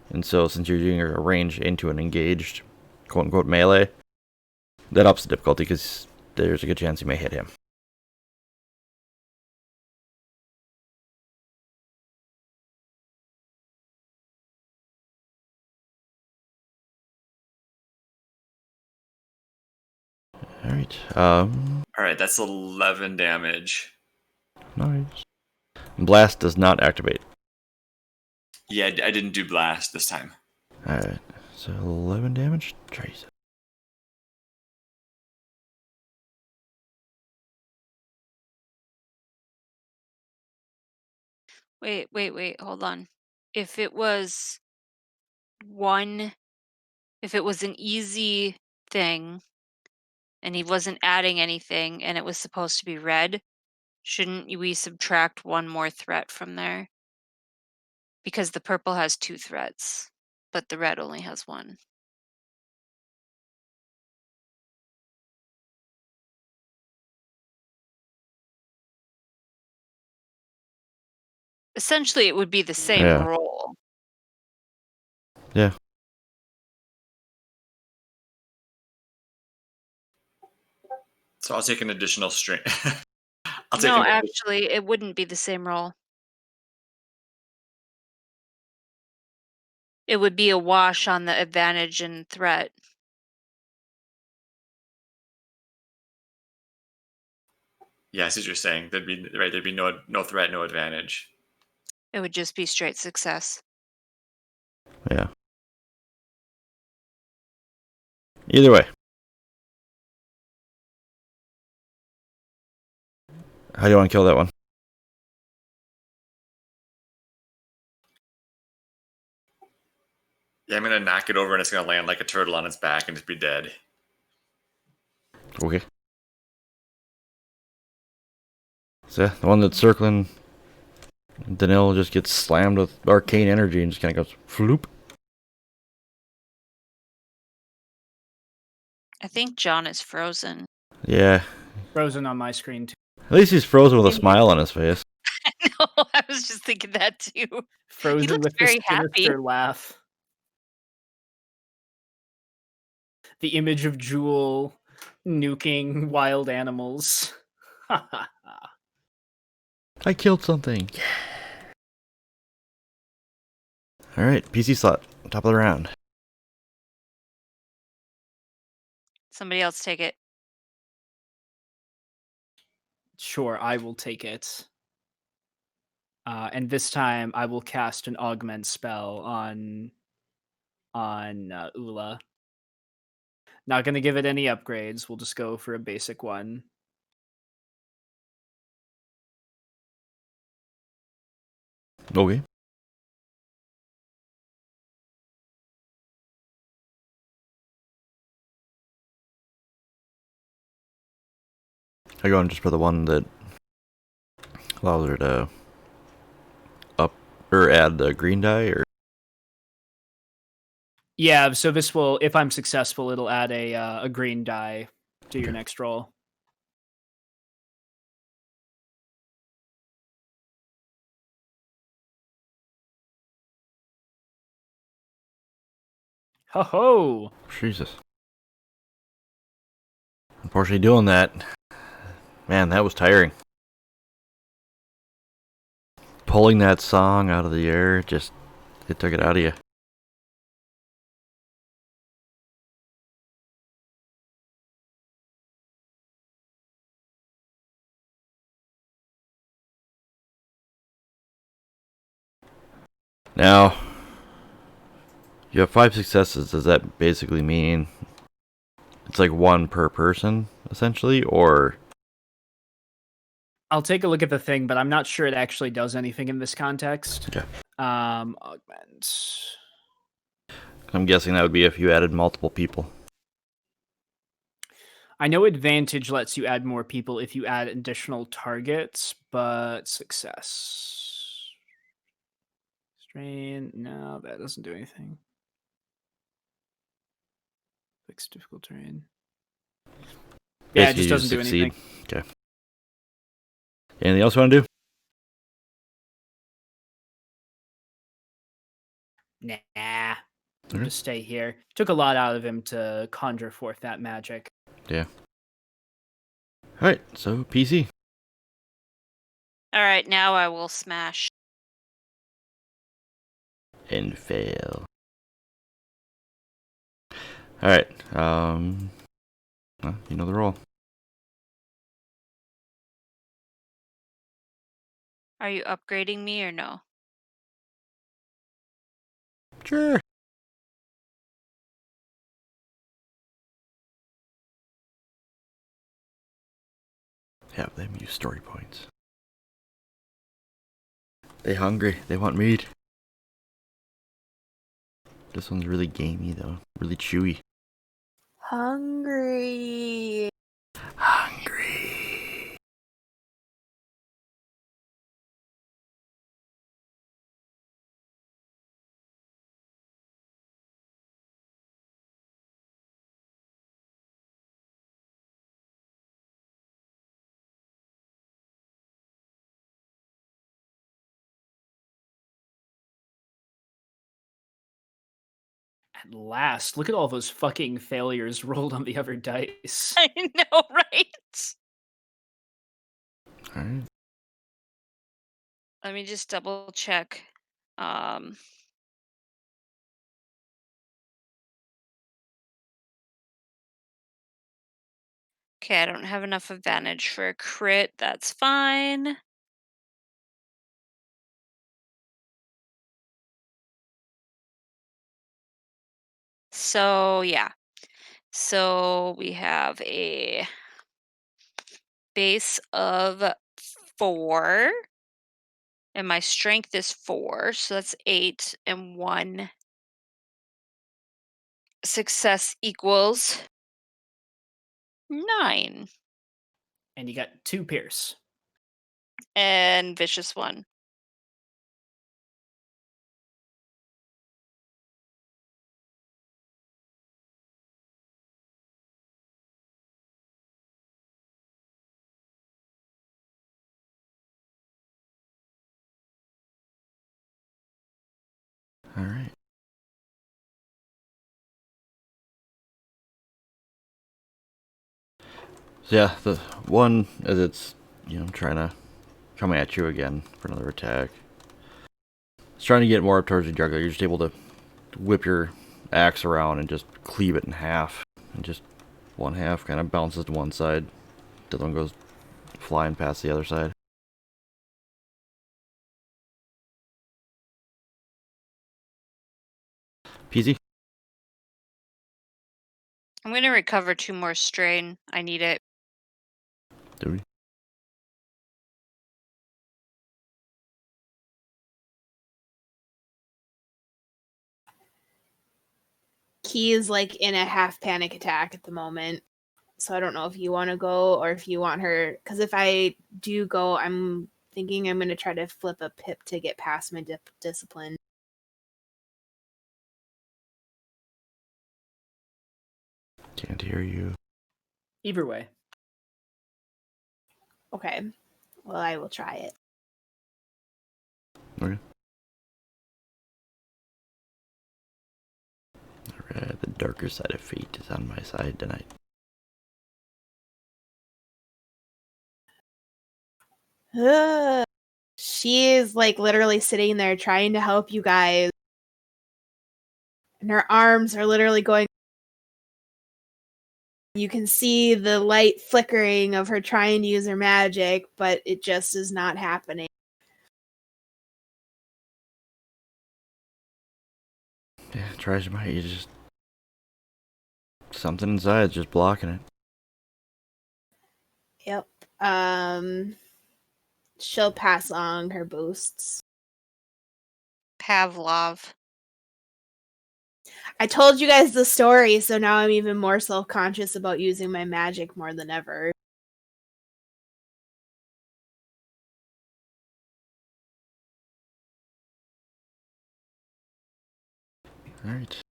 And so since you're doing a range into an engaged quote unquote melee, that ups the difficulty because there's a good chance you may hit him. All right.
All right, that's 11 damage.
Nice. Blast does not activate.
Yeah, I didn't do blast this time.
All right. So 11 damage. Trace.
Wait. Hold on. If it was one, if it was an easy thing and he wasn't adding anything and it was supposed to be red, shouldn't we subtract one more threat from there? Because the purple has 2 threats, but the red only has 1. Essentially, it would be the same
Yeah.
roll.
Yeah.
So I'll take an additional string.
No, actually, it wouldn't be the same roll. It would be a wash on the advantage and threat.
Yeah, I see what you're saying. There'd be no threat, no advantage.
It would just be straight success.
Yeah. Either way. How do you want to kill that one?
Yeah, I'm gonna knock it over and it's gonna land like a turtle on its back and just be dead.
Okay. So yeah, the one that's circling Danil just gets slammed with arcane energy and just kind of goes floop.
I think John is frozen.
Yeah.
Frozen on my screen too.
At least he's frozen with a
Maybe.
smile on his face.
No, I was just thinking that too.
Frozen
looks
with
very
this
happy.
sinister laugh. The image of Jewel nuking wild animals.
I killed something. All right, PC slot, top of the round.
Somebody else take it.
Sure, I will take it. And this time I will cast an augment spell on Ula. Not going to give it any upgrades. We'll just go for a basic one.
Okay. I go on just for the one that allows her to up or add the green die, or
Yeah, so this will, if I'm successful, it'll add a green die to your
Okay.
next roll. Ho ho!
Jesus. Unfortunately, doing that, man, that was tiring. Pulling that song out of the air, just it took it out of you. Now, you have 5 successes. Does that basically mean it's like 1 per person, essentially, or?
I'll take a look at the thing, but I'm not sure it actually does anything in this context.
Okay.
Augment.
I'm guessing that would be if you added multiple people.
I know advantage lets you add more people if you add additional targets, but success. Strain. No, that doesn't do anything. Fixed difficult terrain. Yeah, it
Basically,
just
you
doesn't do
succeed.
anything.
Okay. Anything else you want to do?
Nah. We'll
Okay.
just stay here. Took a lot out of him to conjure forth that magic.
Yeah. Alright, so PC.
All right, now I will smash.
And fail. Alright, You know the role.
Are you upgrading me or no?
Sure. Have them use story points. They hungry. They want meat. This one's really gamey though. Really chewy.
Hungry.
Hungry.
At last, look at all those fucking failures rolled on the other dice.
I know, right?
Alright.
Let me just double check. Um, okay, I don't have enough advantage for a crit. That's fine. So, yeah. So we have a base of 4. And my strength is 4. So that's 8. And 1 success equals 9.
And you got 2 Pierce.
And vicious 1.
Alright. So yeah, the one as it's, trying to come at you again for another attack. It's trying to get more up towards the jugular. You're just able to whip your axe around and just cleave it in half. And just one half kind of bounces to one side. The other one goes flying past the other side. Peasy.
I'm going to recover 2 more strain. I need it.
Do we?
Key is like in a half panic attack at the moment. So I don't know if you want to go or if you want her. Because if I do go, I'm thinking I'm going to try to flip a pip to get past my discipline.
Can't hear you.
Either way.
Okay. Well, I will try it.
Okay. Alright, the darker side of fate is on my side tonight.
Ugh. She is like literally sitting there trying to help you guys. And her arms are literally going. You can see the light flickering of her trying to use her magic, but it just is not happening.
Yeah, tries your might. You just something inside is just blocking it.
Yep. She'll pass on her boosts.
Pavlov.
I told you guys the story, so now I'm even more self-conscious about using my magic more than ever.
Alright.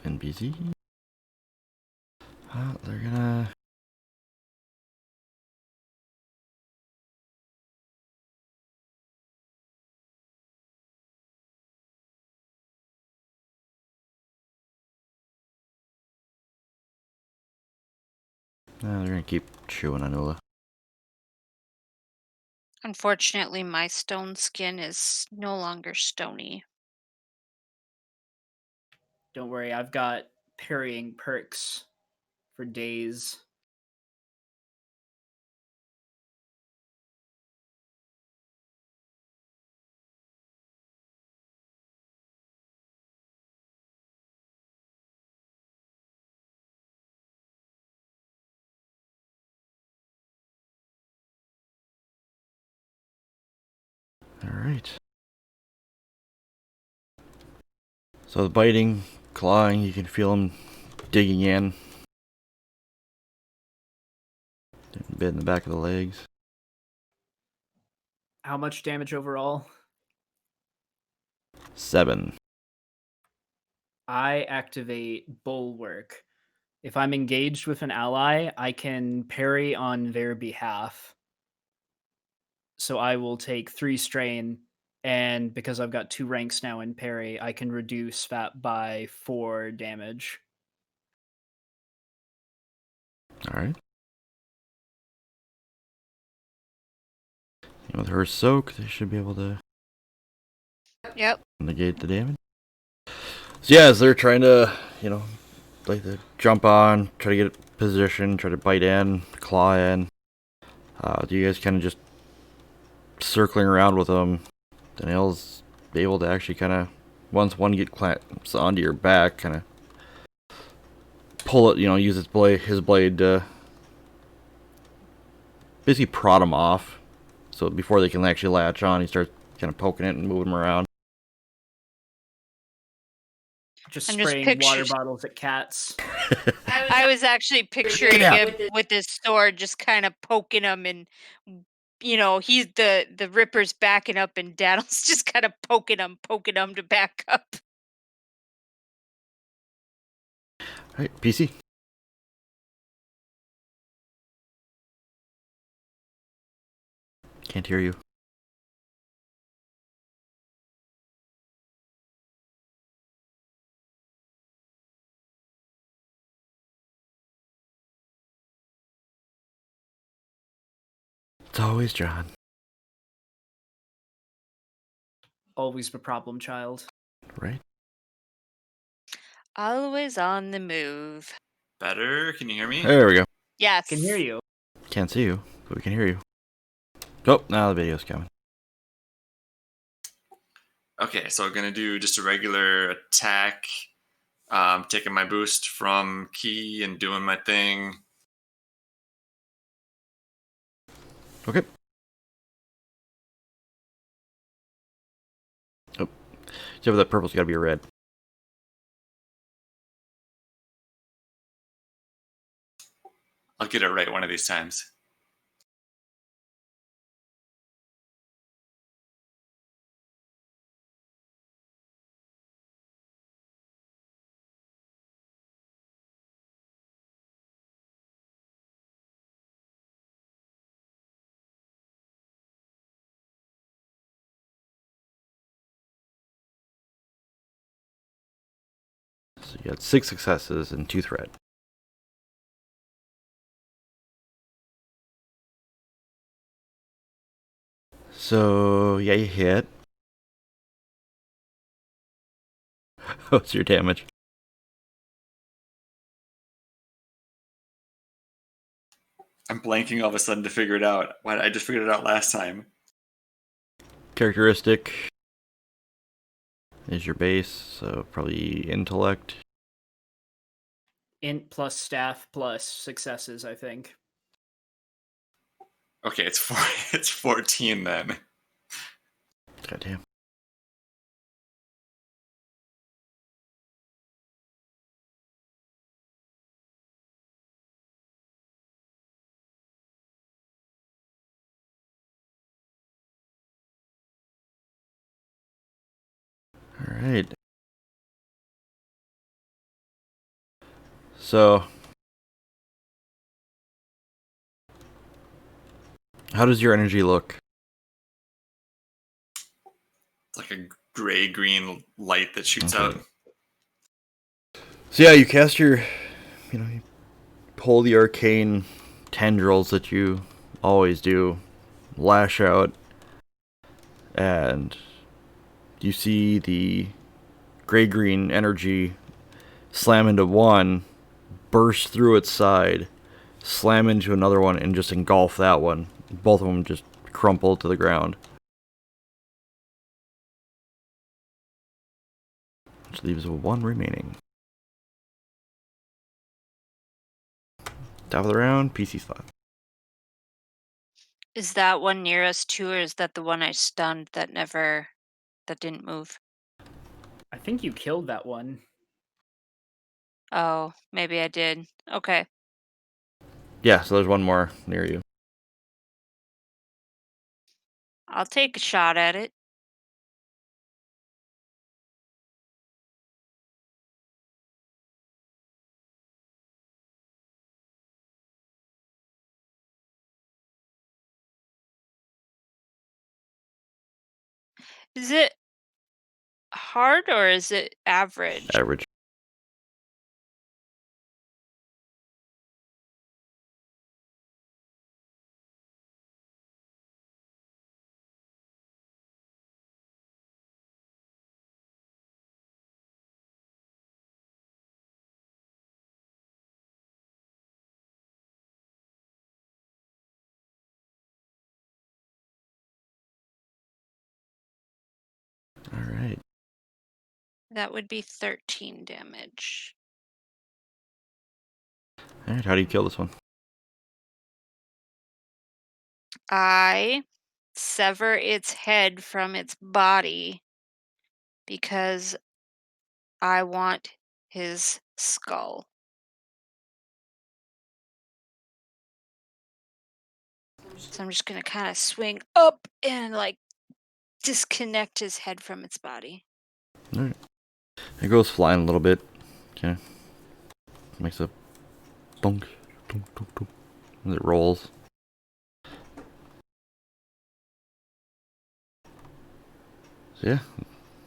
NBC. They're gonna. They're gonna keep chewing on Ula.
Unfortunately, my stone skin is no longer stony.
Don't worry, I've got parrying perks for days.
Alright. So the biting, clawing, you can feel them digging in. Bit in the back of the legs.
How much damage overall?
7.
I activate Bulwark. If I'm engaged with an ally, I can parry on their behalf. So I will take 3 strain, and because I've got 2 ranks now in parry, I can reduce that by 4 damage.
Alright. And with her soak, they should be able to
Yep.
negate the damage. So yeah, as they're trying to, like to jump on, try to get position, try to bite in, claw in. Do you guys kind of just circling around with them? Danielle's able to actually kind of, once one clamps onto your back, kind of pull it, use his blade to basically prod him off. So before they can actually latch on, he starts kind of poking it and moving them around.
Just
I'm just
spraying water
pictures-
bottles at cats.
I was actually picturing him with his sword just kind of poking him, and he's the Ripper's backing up, and Daniel's just kind of poking him to back up.
Alright, PC. Can't hear you. It's always John.
Always the problem child.
Right?
Always on the move.
Better? Can you hear me?
There we go.
Yes.
Can hear you.
Can't see you, but we can hear you. Oh, now the video's coming.
Okay, so I'm gonna do just a regular attack. Taking my boost from Key and doing my thing.
Okay. Oh. So for that purple's gotta be a red.
I'll get it right one of these times.
So you got 6 successes and 2 threat. So yeah, you hit. What's your damage?
I'm blanking all of a sudden to figure it out. Why? I just figured it out last time.
Characteristic is your base, so probably intellect.
Int plus staff plus successes, I think.
Okay, it's 14 then.
Goddamn. Alright. So, how does your energy look?
It's like a gray-green light that shoots
Okay.
out.
So yeah, you cast your, you pull the arcane tendrils that you always do, lash out, and you see the gray-green energy slam into one, burst through its side, slam into another one, and just engulf that one. Both of them just crumple to the ground. Which leaves one remaining. Top of the round, PC spot.
Is that one near us too, or is that the one I stunned that didn't move?
I think you killed that one.
Oh, maybe I did. Okay.
Yeah, so there's one more near you.
I'll take a shot at it. Is it hard or is it average?
Average. Alright.
That would be 13 damage.
Alright, how do you kill this one?
I sever its head from its body because I want his skull. So I'm just going to kind of swing up and like disconnect his head from its body.
Alright. It goes flying a little bit. Okay. Makes a thunk, thunk, thunk, thunk, as it rolls. So yeah,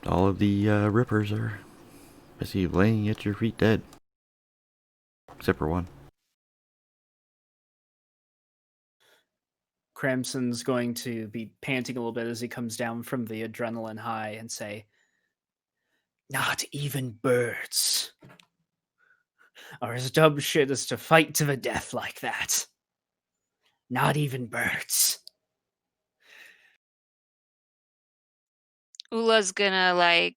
all of the rippers are basically laying at your feet dead. Except for one.
Cramson's going to be panting a little bit as he comes down from the adrenaline high and say, "Not even birds are as dumb shit as to fight to the death like that. Not even birds."
Ula's gonna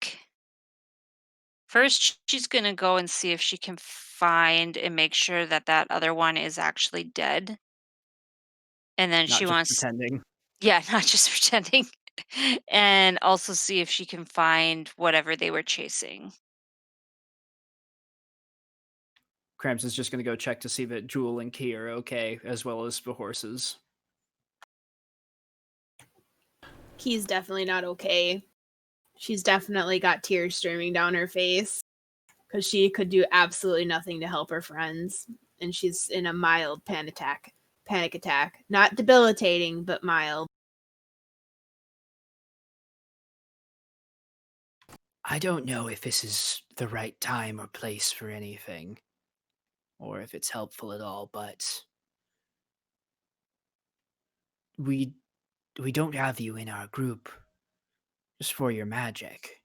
first she's gonna go and see if she can find and make sure that that other one is actually dead. And then
Not
she
just
wants,
pretending.
yeah, not just pretending. And also see if she can find whatever they were chasing.
Cramson's just going to go check to see that Jewel and Key are okay, as well as the horses.
Key's definitely not okay. She's definitely got tears streaming down her face because she could do absolutely nothing to help her friends, and she's in a mild panic attack. Not debilitating, but mild.
I don't know if this is the right time or place for anything, or if it's helpful at all, but we don't have you in our group just for your magic.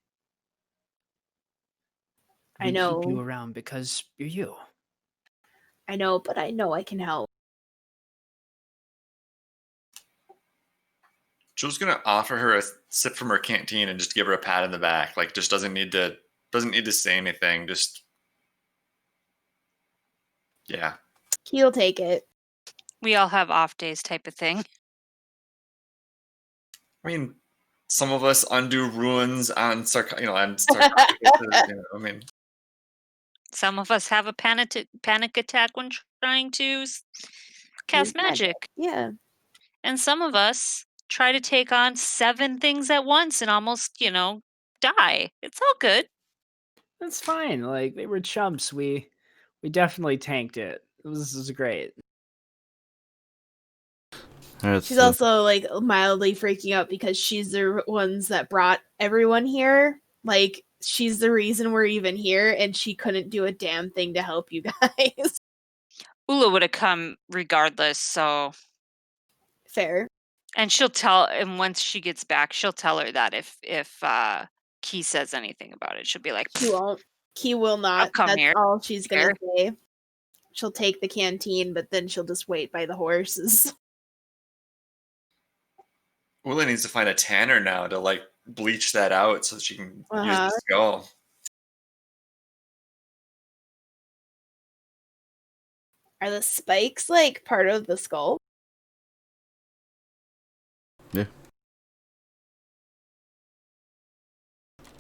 I
We keep you
know,
around because you're you.
but I know I can help.
Jill's gonna offer her a sip from her canteen and just give her a pat in the back. Like, just doesn't need to say anything. Just yeah.
Key'll take it.
We all have off days type of thing.
I mean, some of us undo ruins on sarcophagus. I mean,
Some of us have a panic attack when trying to cast magic.
Yeah.
And some of us try to take on 7 things at once and almost, die. It's all good.
That's fine. Like, they were chumps. We definitely tanked it. This is great.
Alright,
She's
so
also like mildly freaking out because she's the ones that brought everyone here. Like, she's the reason we're even here, and she couldn't do a damn thing to help you guys.
Ula would have come regardless, so.
Fair.
And and once she gets back, she'll tell her that if Key says anything about it, she'll be like,
She won't. He will not.
come
That's
here.
all she's gonna
Here.
say. She'll take the canteen, but then she'll just wait by the horses.
Willa needs to find a tanner now to like bleach that out so she can use the skull.
Are the spikes like part of the skull?
Yeah.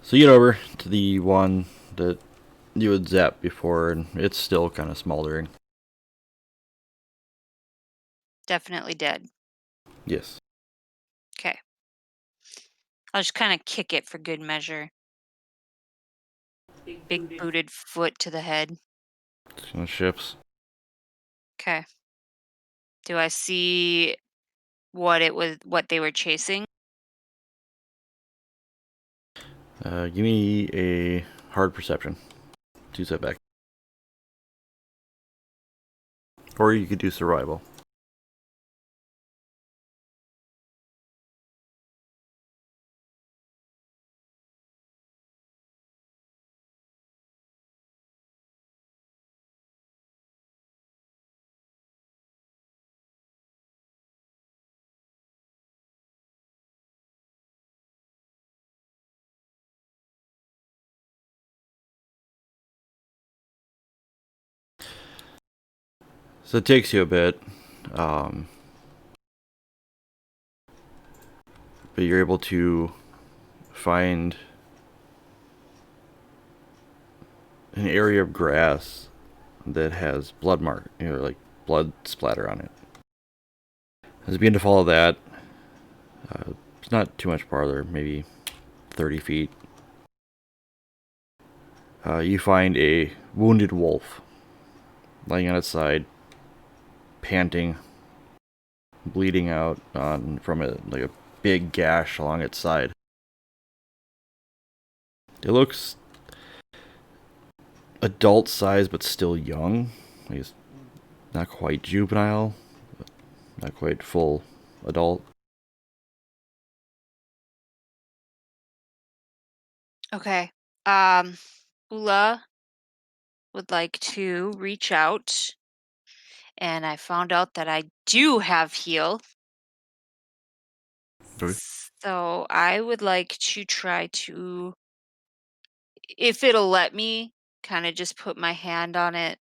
So you get over to the one that you had zapped before, and it's still kind of smoldering.
Definitely dead.
Yes.
Okay. I'll just kind of kick it for good measure. Big booted foot to the head.
Just gonna shifts.
Okay. Do I see what they were chasing?
Give me a hard perception. 2 setback. Or you could do survival. So it takes you a bit, but you're able to find an area of grass that has blood mark, like blood splatter on it. As you begin to follow that, it's not too much farther, maybe 30 feet. You find a wounded wolf laying on its side, panting, bleeding out from like a big gash along its side. It looks adult size, but still young. Like it's not quite juvenile, but not quite full adult.
Okay. Ula would like to reach out, and I found out that I do have heal.
Okay.
So I would like to try to, if it'll let me, kind of just put my hand on it,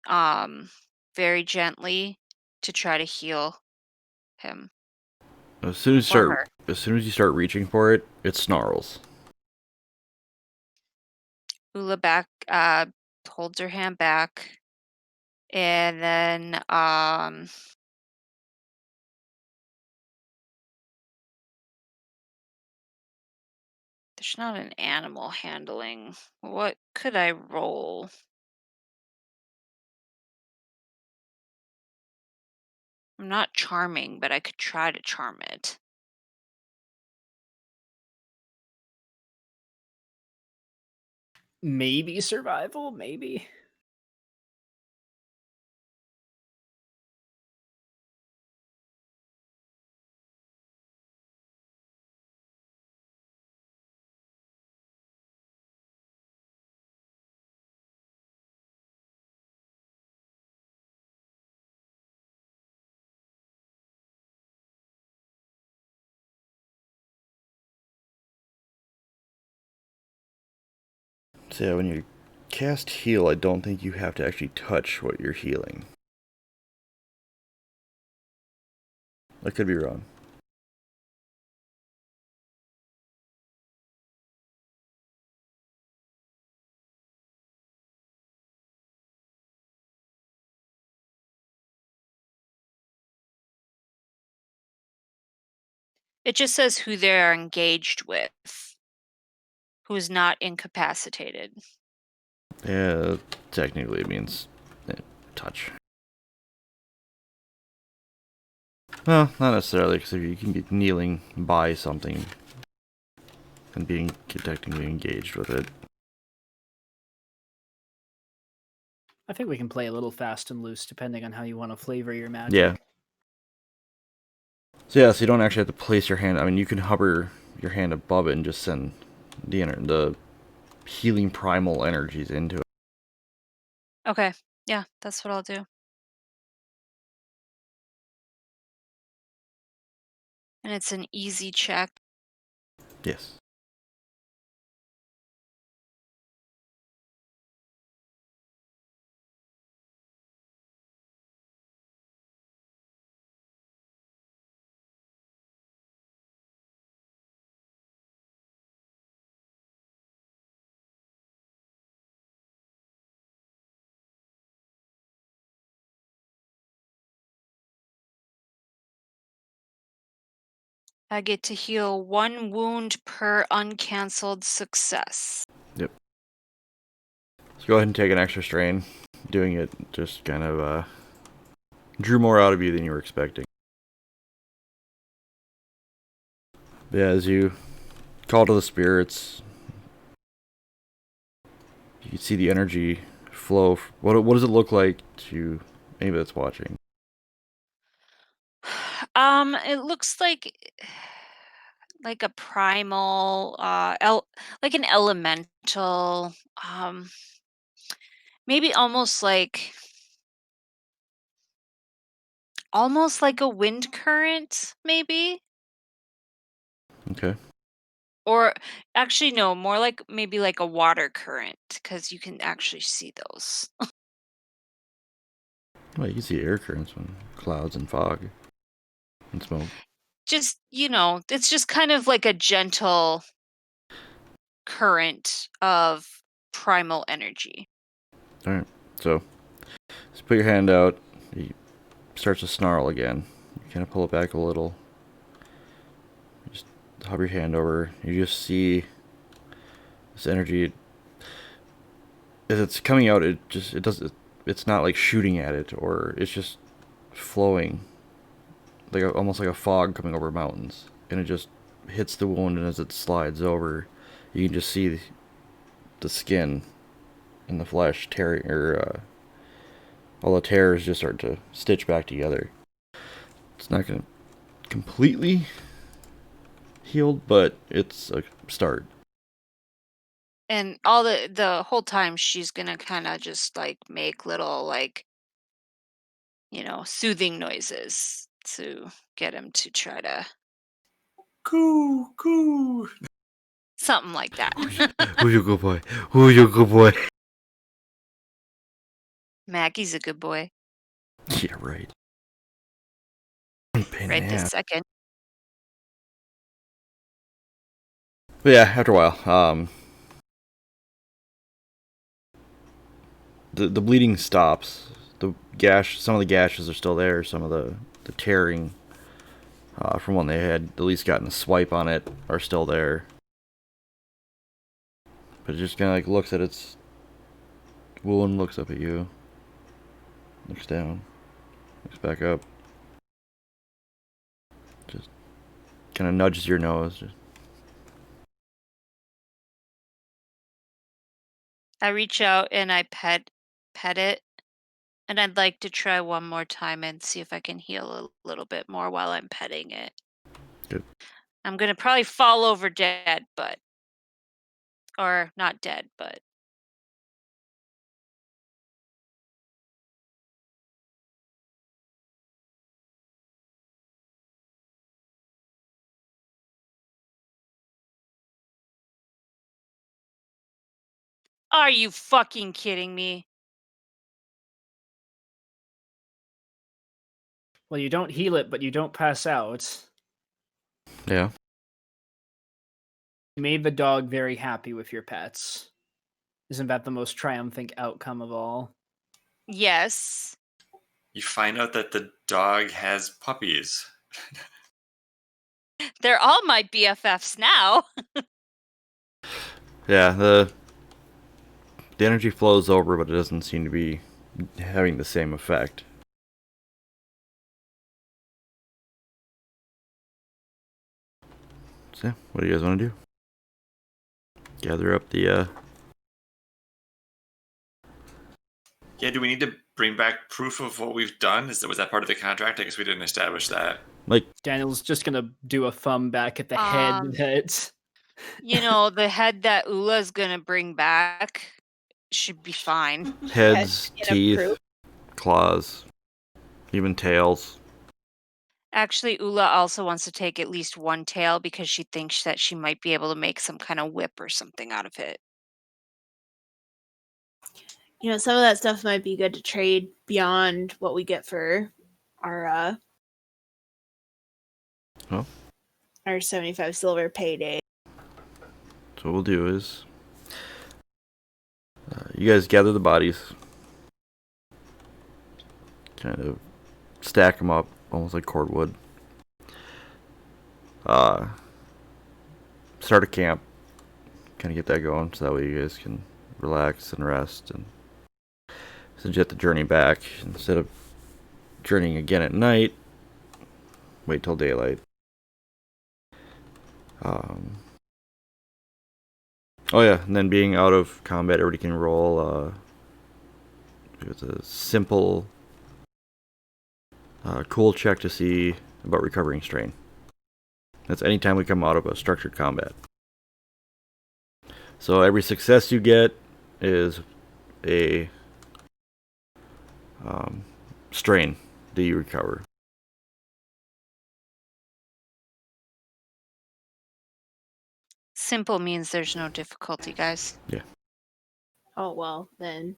um, very gently to try to heal him
As soon as
or her.
you start reaching for it, it snarls.
Ula holds her hand back, and then there's not an animal handling. What could I roll? I'm not charming, but I could try to charm it.
Maybe survival, maybe.
So yeah, when you cast heal, I don't think you have to actually touch what you're healing. I could be wrong.
It just says who they are engaged with, who is not incapacitated.
Yeah, technically it means touch. Well, not necessarily, because you can be kneeling by something and being technically engaged with it.
I think we can play a little fast and loose depending on how you want to flavor your magic.
Yeah. So yeah, so you don't actually have to place your hand. I mean, you can hover your hand above it and just send the healing primal energies into it.
Okay. Yeah, that's what I'll do. And it's an easy check.
Yes.
I get to heal 1 wound per uncancelled success.
Yep. So go ahead and take an extra strain. Doing it just kind of drew more out of you than you were expecting. But yeah, as you call to the spirits, you can see the energy flow. What does it look like to anybody that's watching?
It looks like a primal, like an elemental, maybe almost like a wind current, maybe?
Okay.
Or actually, no, more like maybe like a water current, because you can actually see those.
Well, you can see air currents when clouds and fog and smoke.
Just, it's just kind of like a gentle current of primal energy.
All right. So, just put your hand out. He starts to snarl again. You kind of pull it back a little. Just hover your hand over. You just see this energy. As it's coming out, it's not like shooting at it, or it's just flowing, like almost like a fog coming over mountains, and it just hits the wound, and as it slides over, you can just see the skin and the flesh tearing, or all the tears just start to stitch back together. It's not gonna completely healed, but it's a start.
And all the whole time she's gonna kind of just like make little like soothing noises to get him to try to
Coo, coo.
something like that.
Who's your good boy? Who's your good boy?
Maggie's a good boy
Yeah, right. Pain in
right
the
this
ass.
second.
But yeah, after a while, the bleeding stops. Some of the gashes are still there. Some of the tearing from when they had at least gotten a swipe on it are still there. But it just kind of like looks at its wound, looks up at you, looks down, looks back up. Just kind of nudges your nose.
I reach out and I pet it, and I'd like to try one more time and see if I can heal a little bit more while I'm petting it.
Good.
I'm gonna probably fall over dead, or not dead, but are you fucking kidding me?
Well, you don't heal it, but you don't pass out.
Yeah.
You made the dog very happy with your pets. Isn't that the most triumphant outcome of all?
Yes.
You find out that the dog has puppies.
They're all my BFFs now.
Yeah, the energy flows over, but it doesn't seem to be having the same effect. So, what do you guys want to do? Gather up the.
Yeah, do we need to bring back proof of what we've done? Was that part of the contract? I guess we didn't establish that.
Like,
Daniel's just gonna do a thumb back at the head
Um,
that
You know, the head that Ula's gonna bring back should be fine.
Heads,
Get
teeth,
approved.
claws, even tails.
Actually, Ula also wants to take at least one tail because she thinks that she might be able to make some kind of whip or something out of it.
You know, some of that stuff might be good to trade beyond what we get for our
Oh.
our 75 silver payday.
So what we'll do is, you guys gather the bodies, kind of stack them up, almost like cordwood. Start a camp, kind of get that going, so that way you guys can relax and rest. And since you have to journey back, instead of journeying again at night, wait till daylight. Oh yeah, and then being out of combat, everybody can roll. It's a simple, cool check to see about recovering strain. That's anytime we come out of a structured combat. So every success you get is a strain that you recover.
Simple means there's no difficulty, guys.
Yeah.
Oh well, then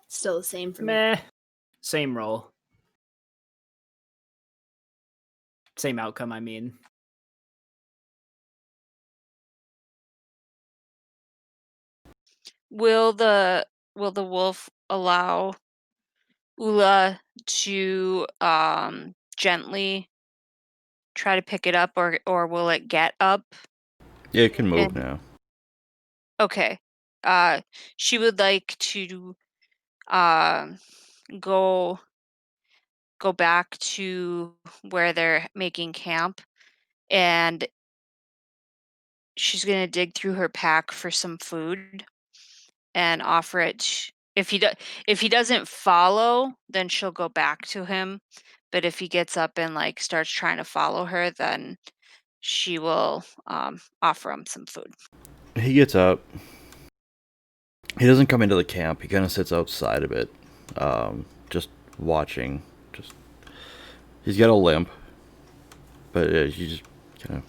still the same for me.
Meh. Same roll. Same outcome, I mean.
Will the wolf allow Ula to gently try to pick it up, or will it get up?
Yeah, it can move
And-
now.
Okay. She would like to go back to where they're making camp, and she's gonna dig through her pack for some food and offer it. If he doesn't follow, then she'll go back to him. But if he gets up and like starts trying to follow her, then she will offer him some food.
He gets up. He doesn't come into the camp. He kind of sits outside of it, just watching. He's got a limp, but he just kind of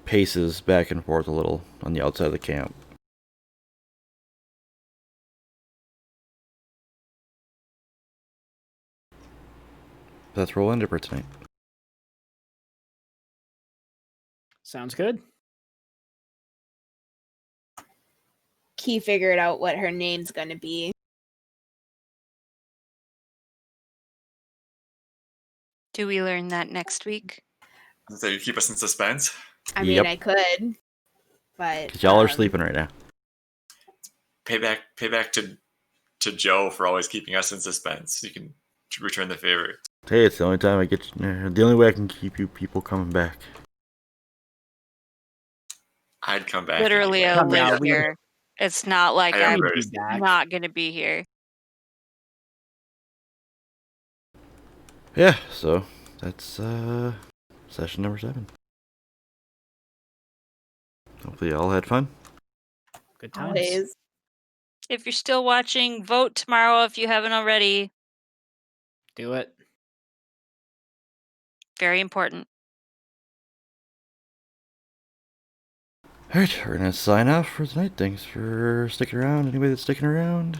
paces back and forth a little on the outside of the camp. That's roll end for tonight.
Sounds good.
Key figured out what her name's gonna be.
Do we learn that next week?
So you keep us in suspense.
I mean,
Yep.
I could, but
Because y'all are sleeping right now.
Payback to Joe for always keeping us in suspense. You can return the favor.
Hey, it's the only time I get the only way I can keep you people coming back.
I'd come back.
Literally,
anyway.
I
Come now,
live
we-
here. It's not like
I am
I'm
very-
Be back.
not gonna be here.
Yeah, so that's session number 7. Hopefully y'all had fun.
Good times.
always.
If you're still watching, vote tomorrow if you haven't already.
Do it.
Very important.
Alright, we're gonna sign off for tonight. Thanks for sticking around. Anybody that's sticking around.